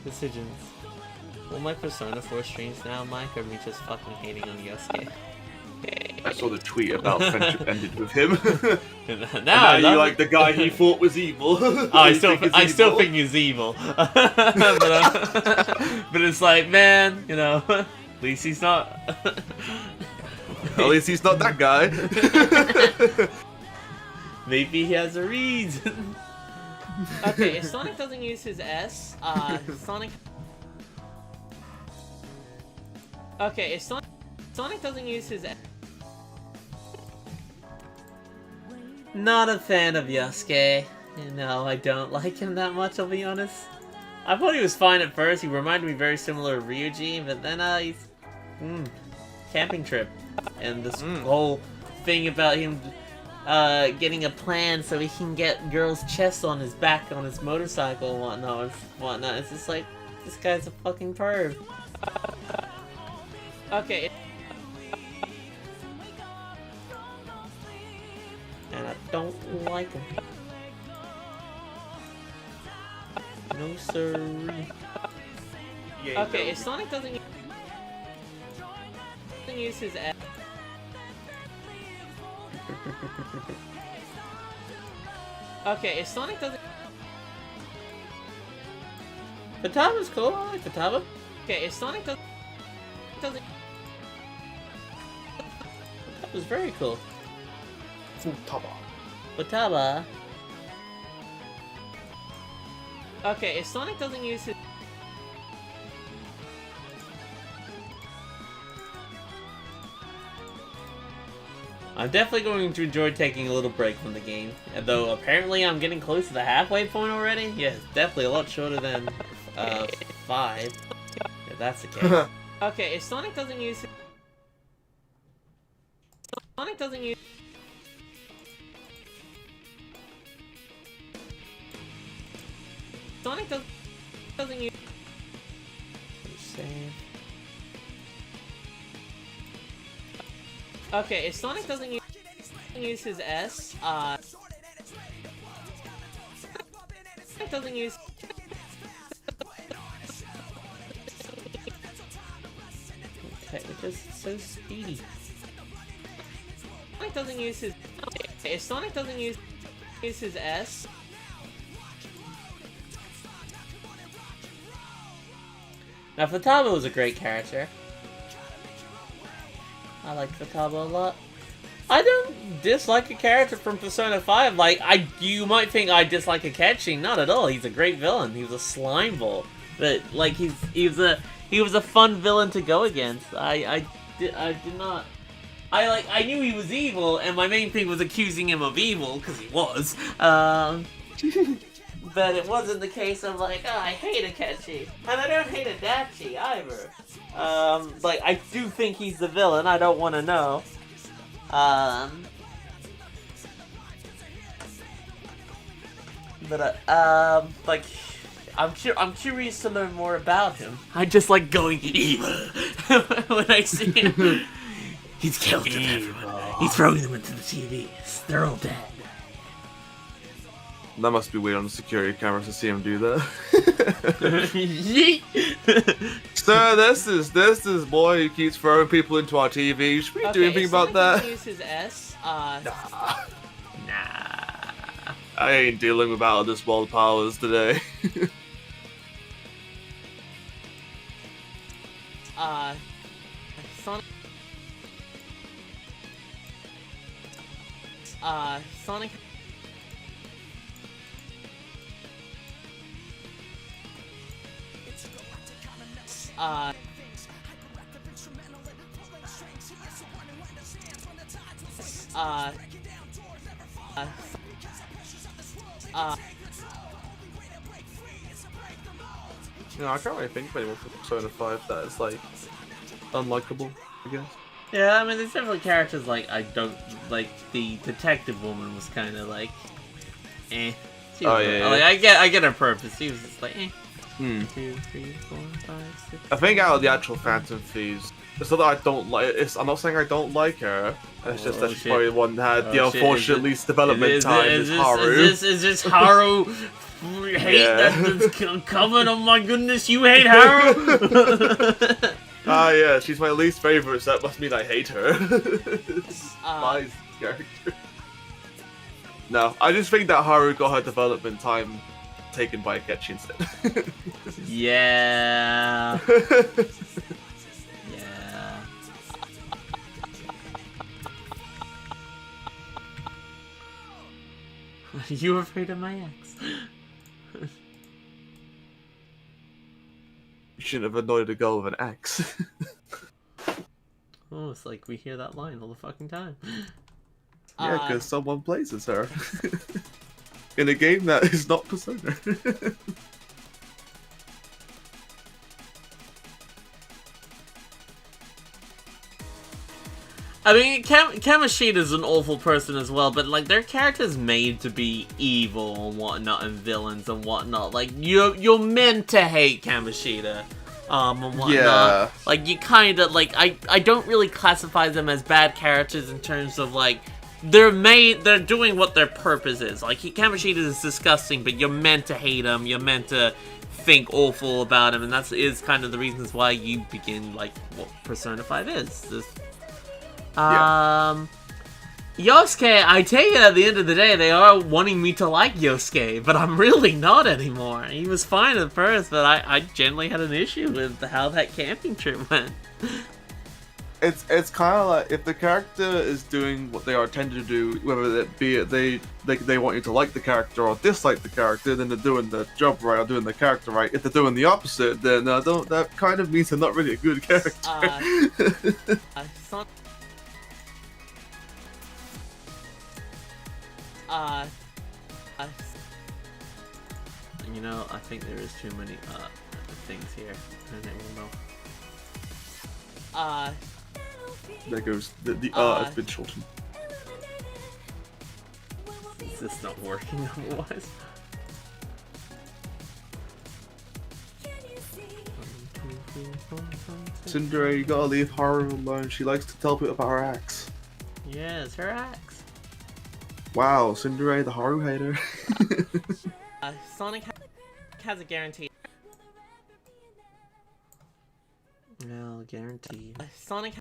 Decisions. Will my Persona 4 streams now, Mike, or me just fucking hating on Yosuke? I saw the tweet about friendship ended with him. now you like the guy he thought was evil. Oh, I still think he's evil. But it's like, man, you know, at least he's not. At least he's not that guy. Maybe he has a reason. Okay, if Sonic doesn't use his S, Sonic... Okay, if Sonic doesn't use his S... Not a fan of Yosuke. No, I don't like him that much, I'll be honest. I thought he was fine at first. He reminded me very similar of Ryuji, but then he's... camping trip. And this whole thing about him getting a plan so he can get girls' chests on his back on his motorcycle and whatnot. It's just like, this guy's a fucking perv. Okay. And I don't like him. No siree. Okay, if Sonic doesn't use his S... Okay, if Sonic doesn't... Futaba's cool, I like Futaba. Okay, if Sonic doesn't... Futaba's very cool. Futaba. Futaba. Okay, if Sonic doesn't use his... I'm definitely going to enjoy taking a little break from the game. And though apparently I'm getting close to the halfway point already. Yeah, it's definitely a lot shorter than 5. If that's the case. Okay, if Sonic doesn't use his... Sonic doesn't use... Sonic doesn't use... Save. Okay, if Sonic doesn't use his S, Sonic doesn't use... Okay, because it's so speedy. Sonic doesn't use his... If Sonic doesn't use his S... Now, Futaba was a great character. I like Futaba a lot. I don't dislike a character from Persona 5. Like, you might think I dislike Akechi. Not at all. He's a great villain. He was a slime ball. But, like, he was a fun villain to go against. I did not... I knew he was evil, and my main thing was accusing him of evil, because he was. But it wasn't the case of like, oh, I hate Akechi. And I don't hate Adachi either. Like, I do think he's the villain, I don't want to know. But, like, I'm curious to learn more about him. I just like going evil when I see him. He's killed everyone. He's throwing them into the TVs. They're all dead. That must be weird on the security cameras to see him do that. Sir, this is boy who keeps throwing people into our TV. Should we do anything about that? Use his S. Nah. Nah. I ain't dealing with out of this world powers today. Sonic. Sonic. No, I can't really think of anyone from Persona 5 that is like unlikable, I guess. Yeah, I mean, there's definitely characters like I don't like. The detective woman was kind of like, eh. She was like, I get her purpose. She was just like, eh. 2, 3, 4, 5, 6. I think out of the actual Phantom Thieves, it's not that I don't like. I'm not saying I don't like her. It's just that she's probably the one that had the unfortunate least development time. Is Haru? Is this Haru? Hate that's coming? Oh my goodness, you hate Haru? Ah, yeah, she's my least favorite, so that must mean I hate her. My character. No, I just think that Haru got her development time taken by Akechi instead. Yeah. Yeah. Are you afraid of my ex? You shouldn't have annoyed a girl with an axe. Oh, it's like we hear that line all the fucking time. Yeah, because someone plays as her. In a game that is not Persona. I mean, Kamoshida's an awful person as well, but like their character's made to be evil and whatnot, and villains and whatnot. Like you're meant to hate Kamoshida, and whatnot. Yeah. Like you kind of like I don't really classify them as bad characters in terms of like they're doing what their purpose is. Like Kamoshida is disgusting, but you're meant to hate him. You're meant to think awful about him, and that is kind of the reasons why you begin like what Persona 5 is. Yosuke, I tell you, at the end of the day, they are wanting me to like Yosuke, but I'm really not anymore. He was fine at first, but I generally had an issue with how that camping trip went. It's kind of like if the character is doing what they are intended to do, whether it be they want you to like the character or dislike the character, then they're doing the job right or doing the character right. If they're doing the opposite, then that kind of means they're not really a good character. You know, I think there is too many things here. And it will know. There goes the art has been shortened. Is this not working otherwise? Cinderella, you gotta leave Haru alone. She likes to tell people about her axe. Yeah, it's her axe. Wow, Cinderella, the Haru hater. Sonic has a guarantee. No, guarantee. Sonic.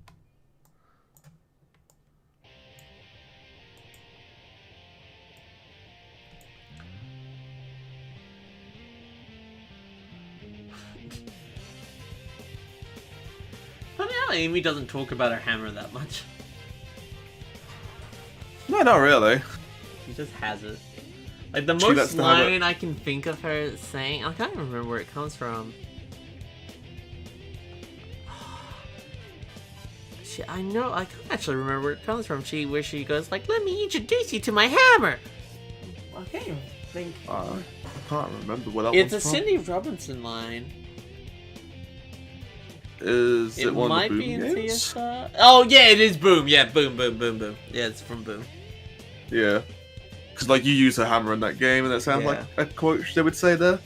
Funny how Amy doesn't talk about her hammer that much. No, not really. She just has it. Like, the most line I can think of her saying... I can't even remember where it comes from. I know, I can't actually remember where it comes from. Where she goes, like, let me introduce you to my hammer! I can't even think... I can't remember what that It's one's a from. Cindy Robinson line. Is it one might of the be Boom in games? TSR. Oh, yeah, it is Boom. Yeah, Boom. Yeah, it's from Boom. Yeah. Because, like, you use a hammer in that game, and that sounds like a quote they would say there.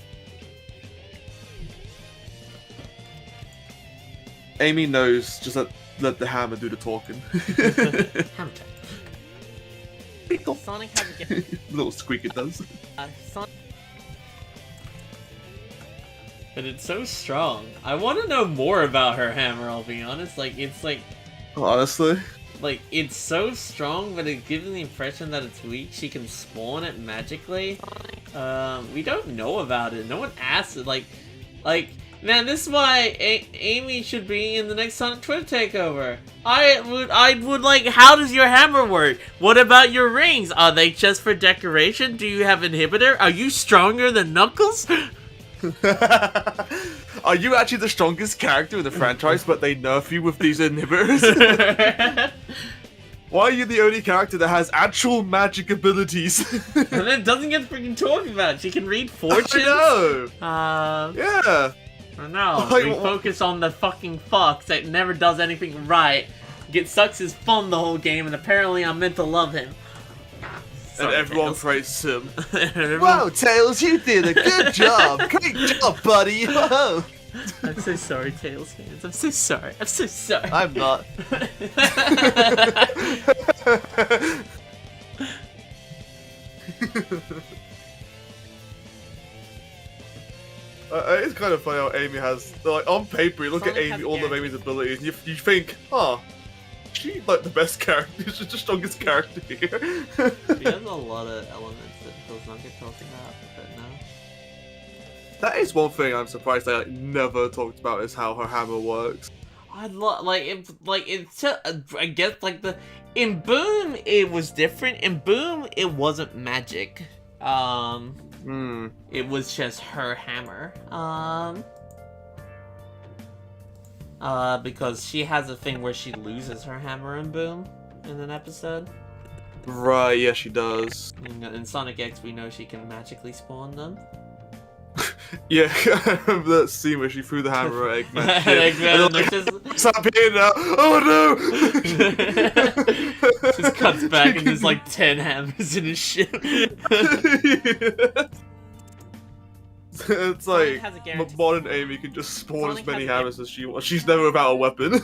Amy knows, just let the hammer do the talking. Hammer check. Sonic has a Little squeak it does. Sonic. But it's so strong. I want to know more about her hammer, I'll be honest. Like, it's like... Honestly. Like, it's so strong, but it gives the impression that it's weak. She can spawn it magically. We don't know about it. No one asked it. Like, man, this is why Amy should be in the next Sonic Twitter takeover. I would like, how does your hammer work? What about your rings? Are they just for decoration? Do you have inhibitor? Are you stronger than Knuckles? Are you actually the strongest character in the franchise, but they nerf you with these inhibitors? Why are you the only character that has actual magic abilities? And it doesn't get freaking talked about. She can read fortunes. I know. Yeah. I know. Like, We focus on the fucking fox that never does anything right. Sucks his fun the whole game, and apparently I'm meant to love him. And Sorry, everyone Tails. praises him. Everyone- Wow, Tails, you did a good job. Great job, buddy. Whoa. I'm so sorry, Tails fans. I'm so sorry. I'm so sorry. I'm not. It's kind of funny how Amy has, like, on paper, you look Sonic at has Amy, a all of guarantee. Amy's abilities, and you think, huh, she's like the best character, she's the strongest character here. She has a lot of elements that does not get talked about, but no. That is one thing I'm surprised they like, never talked about, is how her hammer works. I it's just, I guess in Boom it was different. In Boom it wasn't magic. It was just her hammer. Because she has a thing where she loses her hammer in Boom in an episode. Right, yeah, she does. In Sonic X we know she can magically spawn them. Yeah, I remember that scene where she threw the hammer at Eggman. Eggman, And and they're it's like, stop here now! Oh no! just cuts back and there's like 10 hammers in his ship. It's like has a guarantee. modern Amy can just spawn Sonic as many has a hammers as she wants. She's never without a weapon.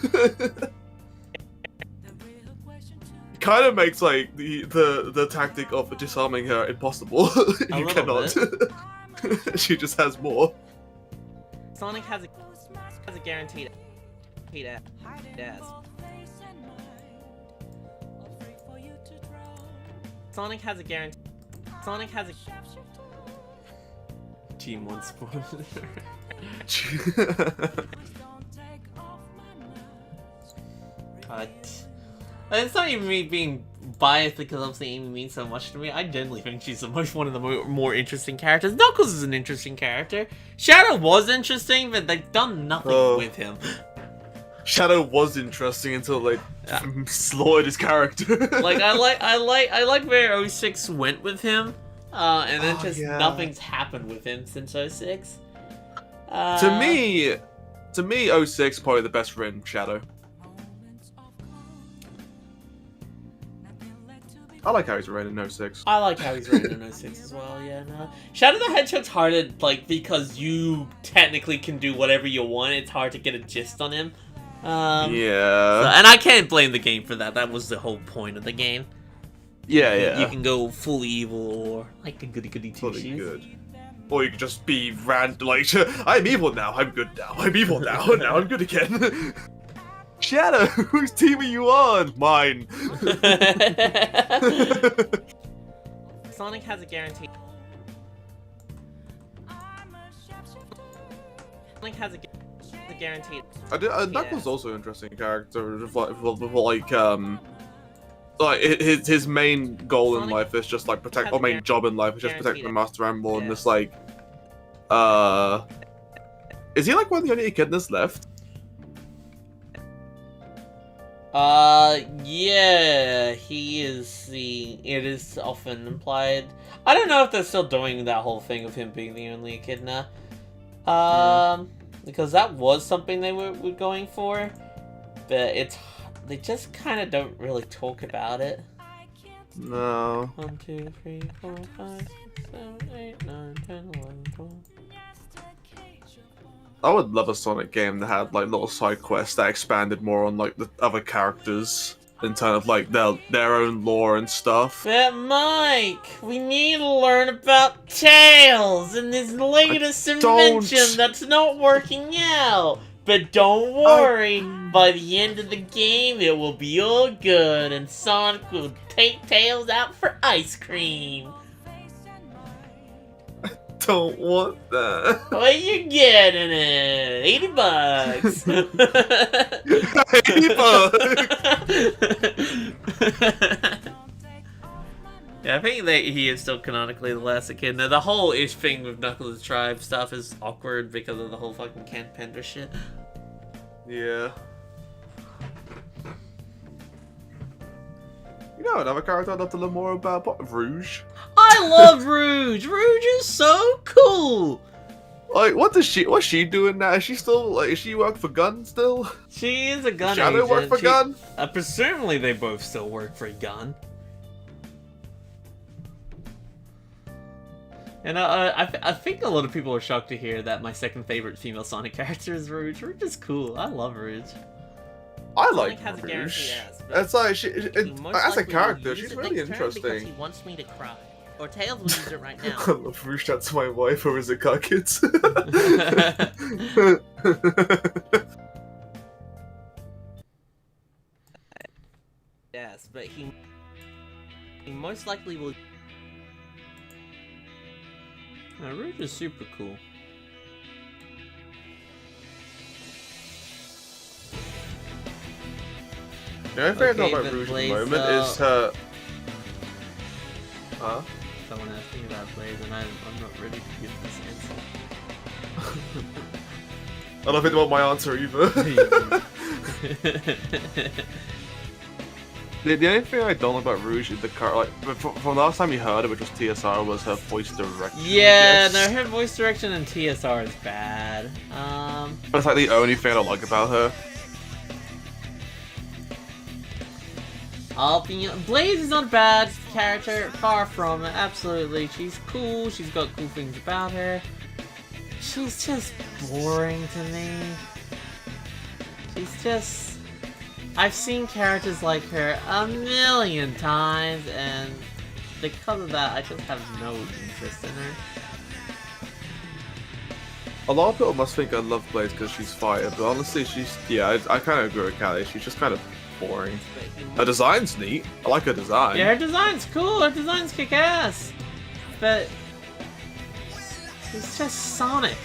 Kind of makes like the tactic of disarming her impossible. You little cannot. She just has more. Sonic has a guaranteed ass. Sonic has a guarantee. Sonic has a. Team 1 spawn. But it's not even me being biased because obviously Amy means so much to me. I genuinely think she's one of the more interesting characters. Knuckles is an interesting character. Shadow was interesting, but they've done nothing with him. Shadow was interesting until they slaughtered his character. Like I like where 06 went with him, and then just nothing's happened with him since 06. To me, 06 probably the best written Shadow. I like how he's written in 06. I like how he's written in 06 as well. Yeah, no. Shadow the Hedgehog's hard to because you technically can do whatever you want. It's hard to get a gist on him. Yeah. And I can't blame the game for that. That was the whole point of the game. Yeah. You can go full evil or like a goody two Fully shoes. good. Or you could just be like, I'm evil now, I'm good now, I'm evil now, now I'm good again. Shadow, whose team are you on? Mine. Sonic has a guarantee. Sonic has a guaranteed. Knuckles is also an interesting character. Like his main goal in Sonic life is just like protect, has or main a job in life is just protecting the Master Emerald, and Yeah. it's like, is he like one of the only echidnas left? Yeah, he is it is often implied. I don't know if they're still doing that whole thing of him being the only echidna. Because that was something they were going for, but they just kind of don't really talk about it. No. 1, 2, 3, 4, 5, 6, 7, 8, 9, 10, 11, 12. I would love a Sonic game that had like little side quests that expanded more on like the other characters in terms of like their own lore and stuff. But Mike, we need to learn about Tails and his latest invention that's not working out. But don't worry, by the end of the game it will be all good and Sonic will take Tails out for ice cream. Don't want that. What you getting it? $80. 80 bucks. Yeah, I think that he is still canonically the last kid. Now, the whole ish thing with Knuckles' tribe stuff is awkward because of the whole fucking Ken Pender shit. Yeah. You know another character I'd love to learn more about? Rouge. I love Rouge! Rouge is so cool! Like, what's she doing now? Is she still, like, is she work for Gun still? She is a gun Shadow agent. work for Gun? Presumably they both still work for Gun. And I think a lot of people are shocked to hear that my second favorite female Sonic character is Rouge. Rouge is cool. I love Rouge. I like Sonic has a Rouge. guaranteed ass, but It's like, he most as a likely character, will she's use it really next turn because interesting. he wants me to cry. Or Tails will use it right now. I love Rouge, that's my wife, or is it Car Kids? Yes, but he most likely will. Now, Rouge is super cool. The only thing I know Okay, about but Rouge at the Blaze, moment is her... Huh? Someone asked me about Blaze, and I'm not ready to give this answer. I don't think they want my answer either. The only thing I don't like about Rouge is the car. Like from the last time you heard it, which was TSR, was her voice direction. Yeah, no, her voice direction in TSR is bad. That's like the only thing I don't like about her. Blaze is not a bad character, far from it, absolutely. She's cool, she's got cool things about her. She's just boring to me. She's just... I've seen characters like her a million times, and because of that, I just have no interest in her. A lot of people must think I love Blaze because she's fire, but honestly, I kind of agree with Callie. She's just kind of boring. Her design's neat. I like her design. Yeah, her design's cool, her design's kick-ass. But... it's just Sonic.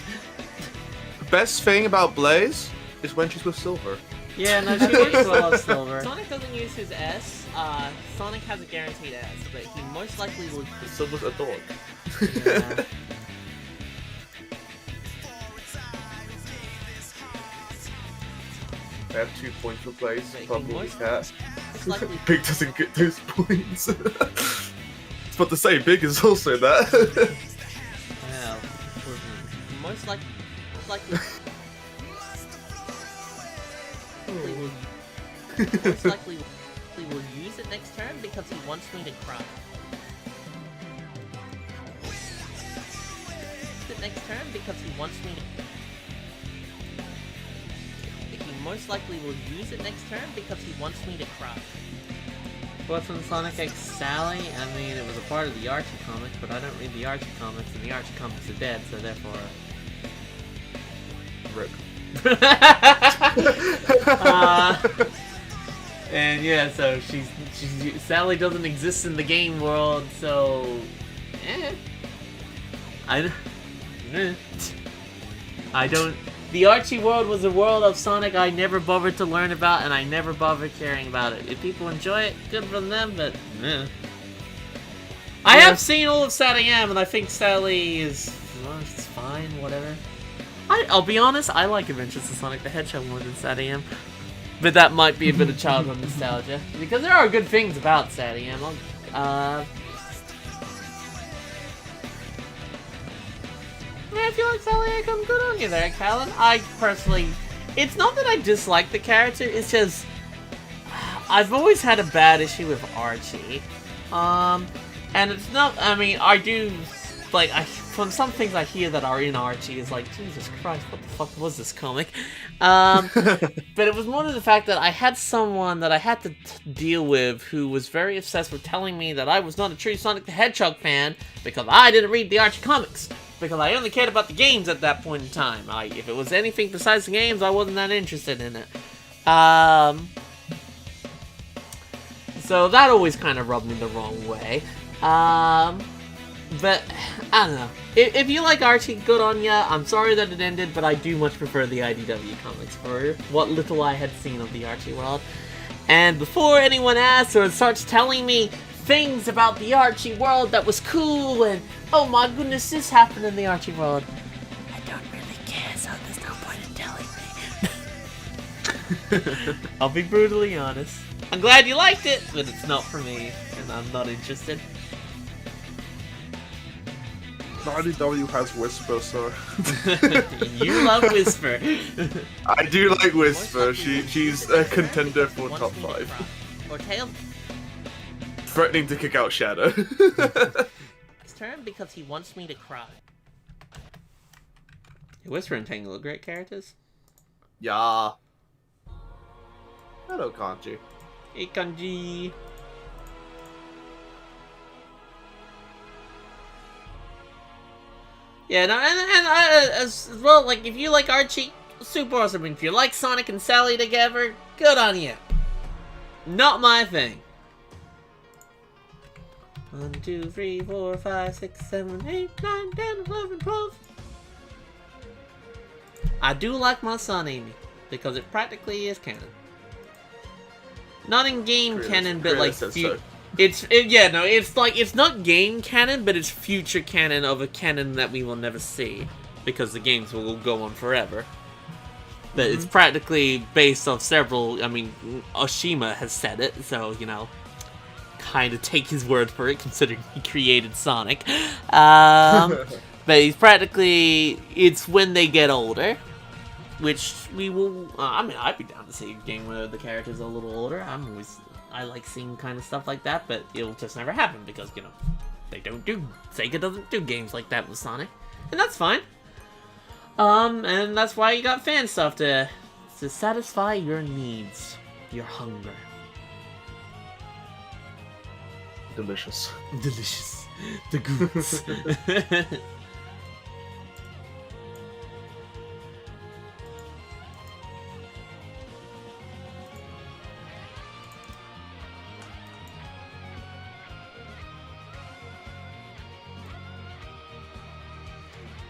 The best thing about Blaze is when she's with Silver. Yeah, no, she works well with Silver. Sonic doesn't use his S. Sonic has a guaranteed S, but he most likely will... Silver's a dog. Yeah. I have 2 points for Blaze. But he Probably most cat. likely... Big doesn't get those points. It's about to say, Big is also that. Well, most likely most likely will use it next turn because he wants me to cry. Use it next turn because he wants me to... He most likely will use it next turn because he wants me to cry. What's from Sonic X Sally? I mean, it was a part of the Archie comics, but I don't read the Archie comics, and the Archie comics are dead, so therefore... Rip. And yeah, so she's Sally doesn't exist in the game world, so I don't. The Archie world was a world of Sonic I never bothered to learn about, and I never bothered caring about it. If people enjoy it, good for them, but I have seen all of Sally M, and I think Sally is it's fine, whatever. I'll be honest, I like Adventures of Sonic the Hedgehog more than Sally M. But that might be a bit of childhood nostalgia. Because there are good things about Sally M. Yeah, if you like Sally M, good on you there, Callan. I personally... It's not that I dislike the character, it's just... I've always had a bad issue with Archie. And it's not... I mean, I do like, from some things I hear that are in Archie, is like, Jesus Christ, what the fuck was this comic? But it was more to the fact that I had someone that I had to deal with who was very obsessed with telling me that I was not a true Sonic the Hedgehog fan because I didn't read the Archie comics. Because I only cared about the games at that point in time. If it was anything besides the games, I wasn't that interested in it. So that always kind of rubbed me the wrong way. But, I don't know. If you like Archie, good on ya. I'm sorry that it ended, but I do much prefer the IDW comics for what little I had seen of the Archie world. And before anyone asks or starts telling me things about the Archie world that was cool and, oh my goodness, this happened in the Archie world, I don't really care, so there's no point in telling me. I'll be brutally honest. I'm glad you liked it, but it's not for me, and I'm not interested. The IDW has Whisper, so... You love Whisper. I do like Whisper. She's a contender for top 5. Or Tails. Threatening to kick out Shadow. His turn because he wants me to cry. Whisper and Tangle are great characters. Yeah. Hello, Kanji. Hey, Kanji. Yeah, no, and as well, like, if you like Archie, super awesome. If you like Sonic and Sally together, good on you. Not my thing. 1, 2, 3, 4, 5, 6, 7, 8, 9, 10, 11, 12. I do like my son, Amy, because it practically is canon. Not in game canon, but like it's not game canon, but it's future canon of a canon that we will never see because the games will go on forever. But it's practically based off several. I mean, Oshima has said it, so you know, kind of take his word for it, considering he created Sonic. But he's practically it's when they get older. Which we will. I mean, I'd be down to see a game where the characters are a little older. I like seeing kind of stuff like that, but it'll just never happen because, you know, Sega doesn't do games like that with Sonic, and that's fine. And that's why you got fan stuff to satisfy your needs, your hunger. Delicious. Delicious. The goods.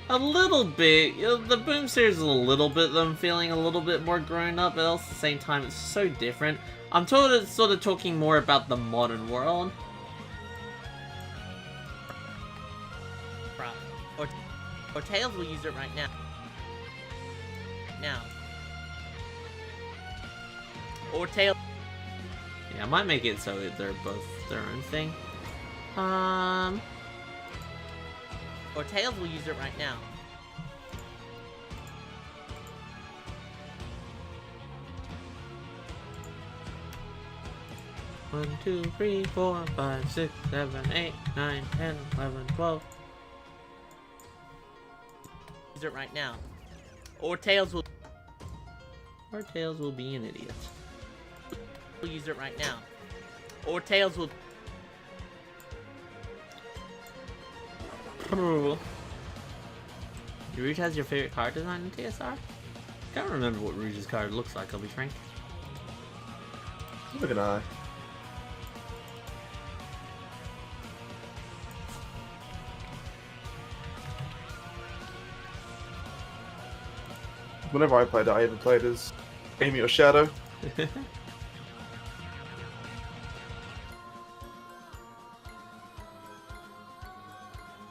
A little bit. You know, the Boom series is a little bit, I'm feeling a little bit more grown up, but at the same time, it's so different. I'm sort of talking more about the modern world. Or Tails will use it right now. Or Tails. Yeah, I might make it so that they're both their own thing. Or Tails will use it right now. One, 2, 3, 4, 5, 6, 7, 8, 9, 10, 11, 12. Use it right now. Or Tails will be an idiot. use it right now. Or Tails will. Rouge has your favorite card design in TSR? Can't remember what Rouge's card looks like, I'll be frank. Look at I. Whenever I played it, I even played as Amy or Shadow.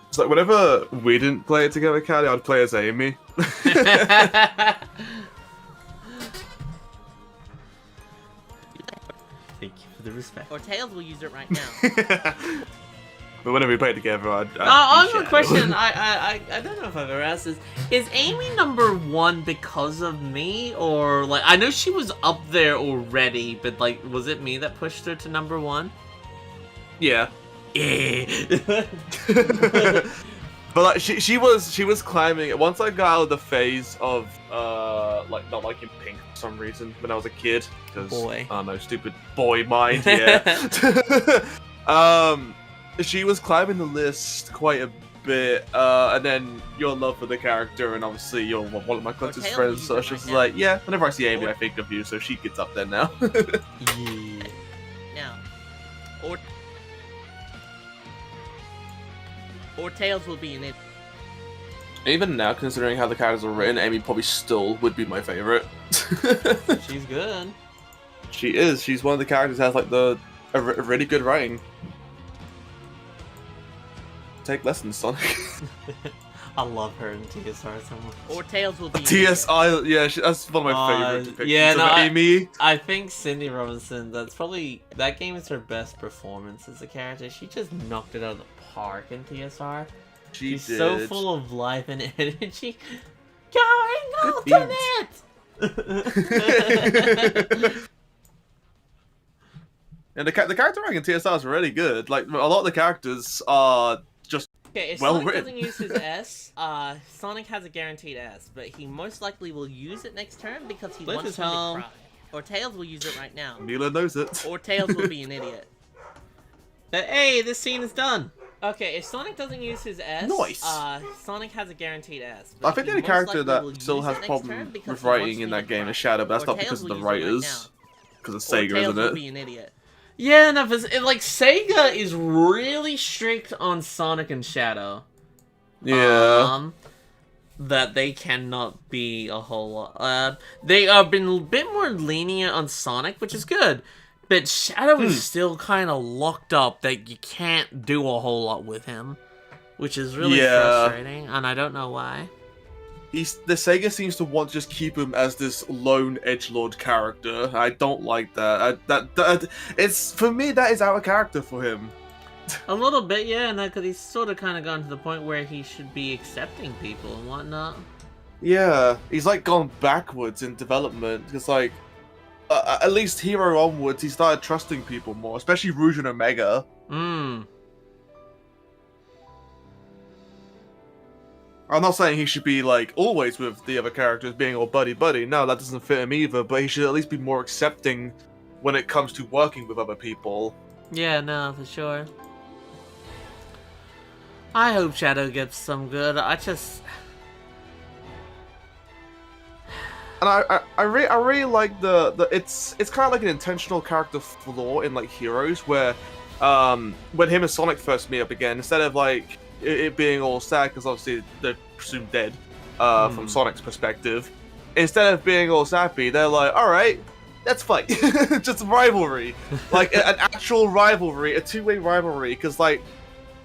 It's like whenever we didn't play it together, Callie, I'd play as Amy. Thank you for the respect. Or Tails will use it right now. But whenever we played together, I'd I have be a Shadow. question. I don't know if I've ever asked this. Is Amy #1 because of me, or like I know she was up there already, but like was it me that pushed her to #1? Yeah. Yeah. But like she was climbing. Once I got out of the phase of like not liking pink for some reason when I was a kid, because Boy. I don't know, stupid boy mind. Yeah. She was climbing the list quite a bit, and then your love for the character, and obviously you're one of my closest Tails friends. uses So it it's just right now. like, yeah. Whenever I see Amy, I think of you. So she gets up there now. Yeah. Now, or Tails will be in it. Even now, considering how the characters are written, Amy probably still would be my favorite. She's good. She is. She's one of the characters that has like a really good writing. Take lessons, Sonic. I love her in TSR so much. Or Tails will be in it. TSI, yeah, that's one of my favorite depictions yeah, no, of Amy. I think Cindy Robinson, that game is her best performance as a character. She just knocked it out of the park in TSR. She's did. so full of life and energy. Going Good ultimate! And the character writing in TSR is really good. Like, a lot of the characters are just Okay, if well Sonic written. doesn't use his S, Sonic has a guaranteed S, but he most likely will use it next turn because he Blitz wants is me to home. cry. Or Tails will use it right now. Mila knows it. Or Tails will be an idiot. Hey, this scene is done. Okay, if Sonic doesn't use his S, Nice. Sonic has a guaranteed S. I think he the only most character likely will that still use has it next problem turn because with he wants writing in me that to game cry. is Shadow, but that's Or not Tails because of will the use it right writers. now. Because of Or Sega, Tails isn't will it? be an idiot. Yeah, no, like Sega is really strict on Sonic and Shadow. Yeah. That they cannot be a whole lot. They have been a bit more lenient on Sonic, which is good. But Shadow is still kind of locked up that you can't do a whole lot with him. Which is really frustrating, and I don't know why. The Sega seems to want to just keep him as this lone edgelord character. I don't like that. It's for me that is our character for him. A little bit, yeah, and because he's sort of kind of gotten to the point where he should be accepting people and whatnot. Yeah, he's like gone backwards in development. It's like at least Hero onwards, he started trusting people more, especially Rouge and Omega. I'm not saying he should be like always with the other characters being all buddy. No, that doesn't fit him either. But he should at least be more accepting when it comes to working with other people. Yeah, no, for sure. I hope Shadow gets some good. And I really like the it's kind of like an intentional character flaw in like Heroes where when him and Sonic first meet up again, instead of like it being all sad because obviously they're presumed dead from Sonic's perspective, instead of being all sappy, they're like, all right, let's fight. Just rivalry, like an actual rivalry, a two-way rivalry, because like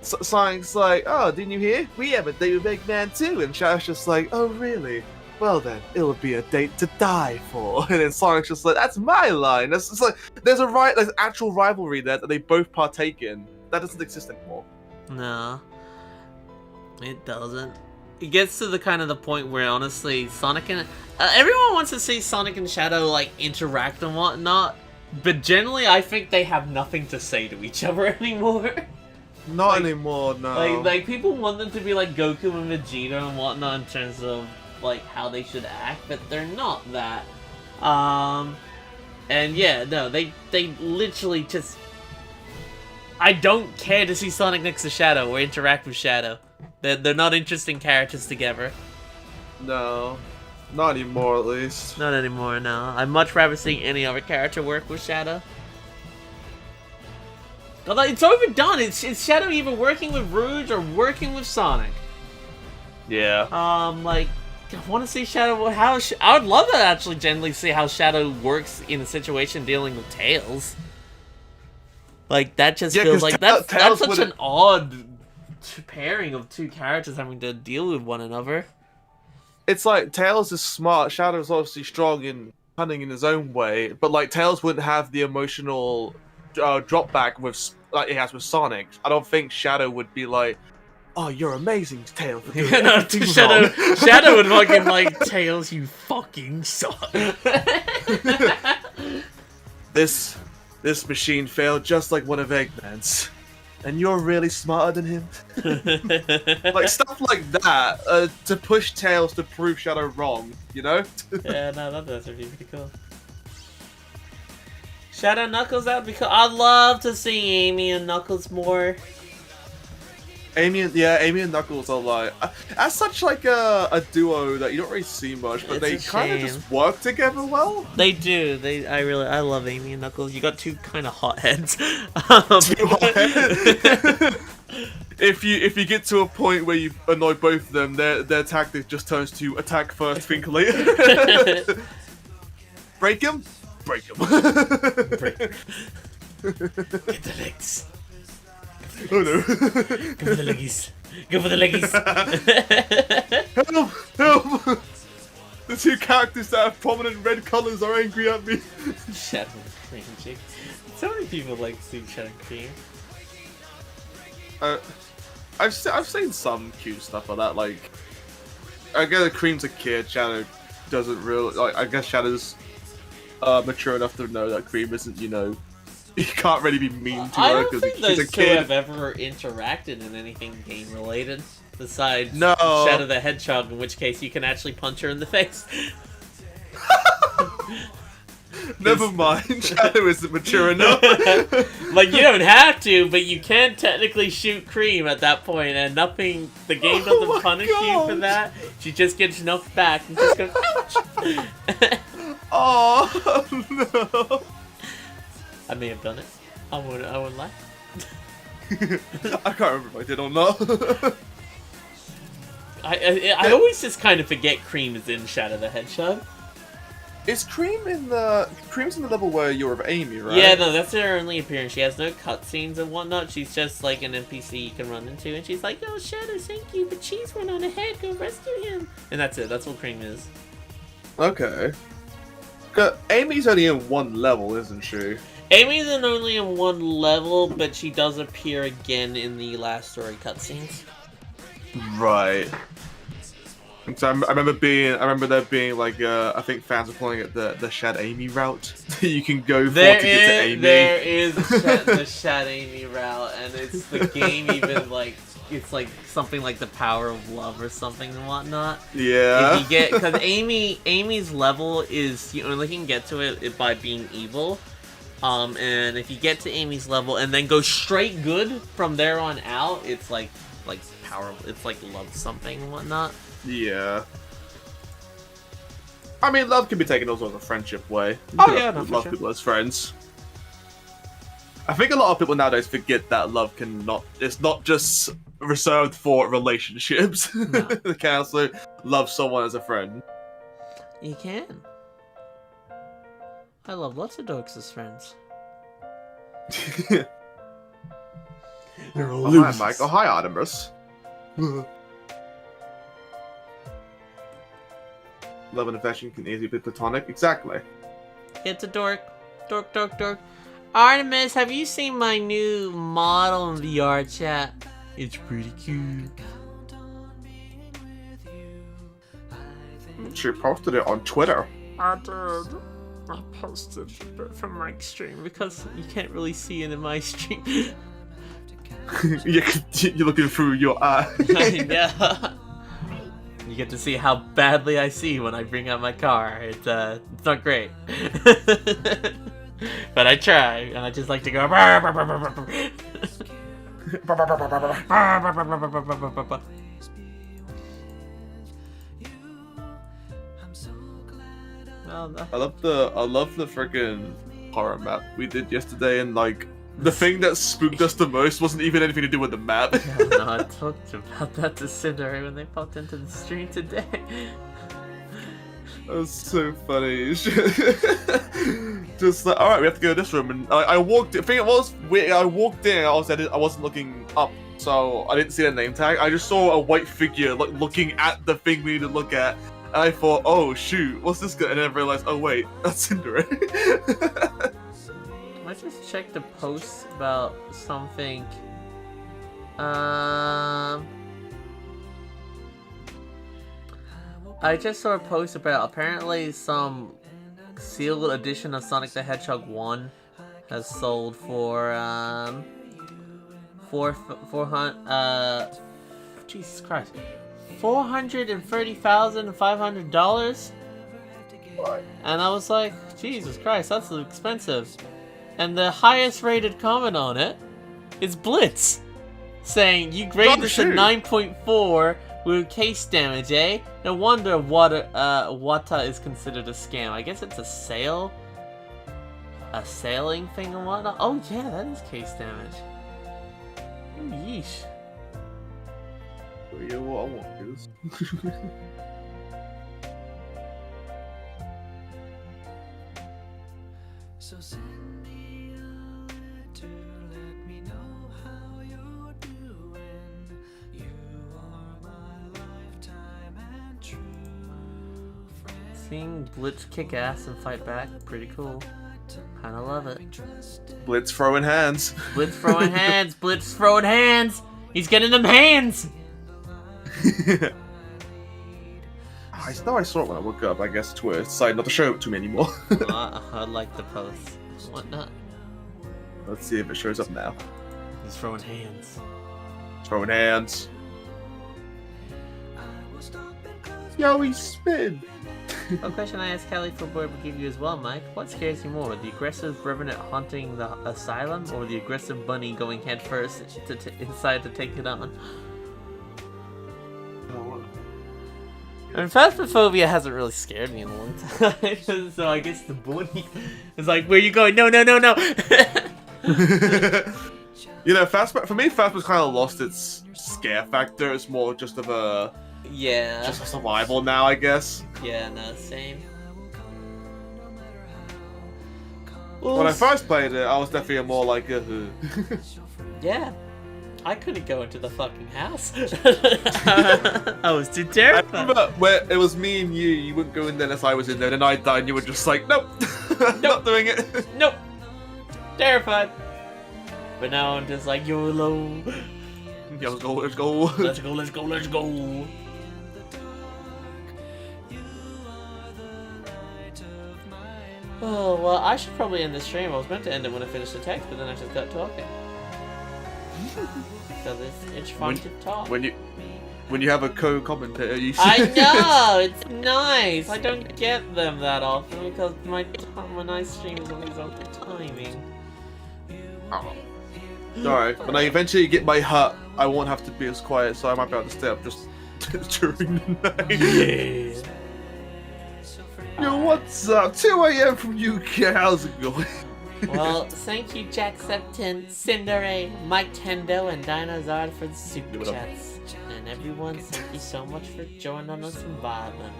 Sonic's like, oh, didn't you hear? We have a date with Eggman too, and Shadow's just like, oh really? Well then, it'll be a date to die for. And then Sonic's just like, that's my line. That's it's like there's actual rivalry there that they both partake in. That doesn't exist anymore. No, it doesn't. It gets to the kind of the point where honestly, Sonic and everyone wants to see Sonic and Shadow like interact and whatnot, but generally, I think they have nothing to say to each other anymore. Not anymore, no. Like people want them to be like Goku and Vegeta and whatnot in terms of like how they should act, but they're not that. And yeah, no, they literally just. I don't care to see Sonic next to Shadow or interact with Shadow. They're not interesting characters together. No, not anymore at least. Not anymore, no. I'd much rather see any other character work with Shadow. Although it's overdone. It's Shadow either working with Rouge or working with Sonic. Yeah. Like, I want to see Shadow. I would love to actually generally see how Shadow works in a situation dealing with Tails. Like that just feels like that's such an odd pairing of two characters having to deal with one another. It's like Tails is smart. Shadow's obviously strong and cunning in his own way, but like Tails wouldn't have the emotional drop back with like he has with Sonic. I don't think Shadow would be like, "Oh, you're amazing, Tails." Shadow would fucking like, "Tails, you fucking suck." This machine failed just like one of Eggman's. and you're really smarter than him. Like stuff like that to push Tails to prove Shadow wrong, you know? Yeah, no, that's really pretty cool. Shadow Knuckles out because I'd love to see Amy and Knuckles more. Amy and Knuckles are like as such like a duo that you don't really see much, but they kind of just work together well. They do. I love Amy and Knuckles. You got two kind of hotheads. If you get to a point where you annoy both of them, their tactic just turns to attack first, think later. Break him, break him. Break. Get the legs. Oh no. Go for the leggies. Go for the leggies. Help! Help! The two characters that have prominent red colors are angry at me. Shadow Cream chick. So many people like seeing Shadow Cream. I've seen some cute stuff like that. Like, I guess Cream's a kid. Shadow doesn't really like. I guess Shadow's mature enough to know that Cream isn't, you know. You can't really be mean to her because she's a those two kid. have ever interacted in anything game related besides No. Shadow the Hedgehog, in which case you can actually punch her in the face. Never mind, Shadow isn't mature enough. Like, you don't have to, but you can technically shoot Cream at that point, and nothing. The game doesn't punish you for that. She just gets knocked back and just goes, ouch! Oh no! I may have done it. I wouldn't lie. I can't remember if I did or not. I always just kind of forget Cream is in Shadow the Hedgehog. Is Cream's in the level where you're with Amy, right? Yeah, no, that's her only appearance. She has no cutscenes and whatnot. She's just like an NPC you can run into, and she's like, "Oh, Shadow, thank you, but Cheese went on ahead. Go rescue him." And that's it. That's what Cream is. Okay. 'Cause Amy's only in one level, isn't she? Amy's only in one level, but she does appear again in the last story cutscenes. Right. And so I remember there being like I think fans were calling it the Shad Amy route. You can go for to get to Amy. There is the Shad Amy route, and it's the game even like it's like something like the Power of Love or something and whatnot. Yeah. If you get because Amy's level is you only can get to it by being evil. And if you get to Amy's level and then go straight good from there on out, it's like power. It's like love something and whatnot. Yeah. I mean, love can be taken also as a friendship way. Oh yeah, no, for love sure. people as friends. I think a lot of people nowadays forget that love it's not just reserved for relationships. No. They can also love someone as a friend. You can. I love lots of dogs as friends. They're all Oh, hi, Mike. Oh, hi, Artemis. Love and affection can easily be platonic. Exactly. It's a dork. Dork. Artemis, have you seen my new model in VR chat? It's pretty cute. She posted it on Twitter. I did. I posted it from my stream because you can't really see it in my stream. You're looking through your eye. I know. You get to see how badly I see when I bring out my car. It's not great. But I try, and I just like to go. I love the freaking horror map we did yesterday, and like the thing that spooked us the most wasn't even anything to do with the map. No, I talked about that to Cinder when they popped into the stream today. That was so funny. Just like, all right, we have to go to this room, and I walked. I think it was weird. I walked in. I wasn't looking up, so I didn't see the name tag. I just saw a white figure looking at the thing we need to look at, and I thought, oh shoot, what's this guy? And then I realized, oh wait, that's Cinder. I just checked the post about something. I just saw a post about apparently some sealed edition of Sonic the Hedgehog 1 has sold for Jesus Christ, $430,500. And I was like, Jesus Christ, that's expensive. And the highest rated comment on it is Blitz, saying, you grade this a 9.4 with case damage, eh? No wonder Wata is considered a scam. I guess it's a sailing thing or whatnot. Oh yeah, that is case damage. Ooh, yeesh. Oh, yeah, what I want is. So send me a letter, let me know how you're doing. You are my lifetime and true friend. Seeing Blitz kick ass and fight back, pretty cool. Kinda love it. Blitz throwing hands. Blitz throwing hands, Blitz throwing hands! He's getting them hands! I know I saw it when I woke up. I guess Twitter decided not to show it to me anymore. I like the post and whatnot. Let's see if it shows up now. He's throwing hands. Throwing hands. Yo, he's spin. A question I asked Callie for Boy would give you as well, Mike. What scares you more, the aggressive revenant haunting the asylum, or the aggressive bunny going headfirst inside to take it on? I mean, phasmophobia hasn't really scared me in a long time, so I guess the bunny is like, where you going? No, no, no, no! You know, for me, Phasma's kind of lost its scare factor. It's more just of a... Yeah. Just a survival now, I guess. Yeah, no, same. When I first played it, I was definitely more like a... Yeah. I couldn't go into the fucking house. I was too I terrified. remember where it was me and you wouldn't go in there unless I was in there, then I died and you were just like, nope, not doing it. Nope. Terrified. But now I'm just like, YOLO. Yeah, let's go, let's go. Let's go, let's go, let's go. Oh, well, I should probably end the stream. I was meant to end it when I finished the text, but then I just got talking. Because it's fun to talk. When you have a co-commentator, you I know! It's nice! I don't get them that often because when I stream is always on the timing. Oh. Alright, when I eventually get my hut, I won't have to be as quiet, so I might be able to stay up just during the night. Yeah. Yo, what's up? 2 AM from UK, how's it going? Well, thank you Jacksepticeye, Cindere, Mike Tendo, and Dinozard for the super chats. And everyone, thank you so much for joining us in vibing.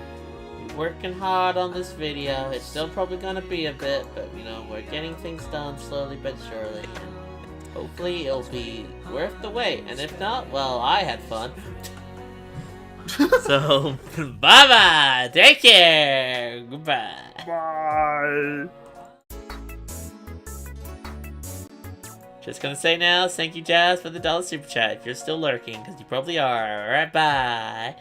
We're working hard on this video. It's still probably gonna be a bit, but you know, we're getting things done slowly but surely. And hopefully it'll be worth the wait. And if not, well, I had fun. So, bye-bye! Take care! Goodbye! Bye! Just gonna say now, thank you Jazz for the $1 super chat if you're still lurking, because you probably are. Alright, bye!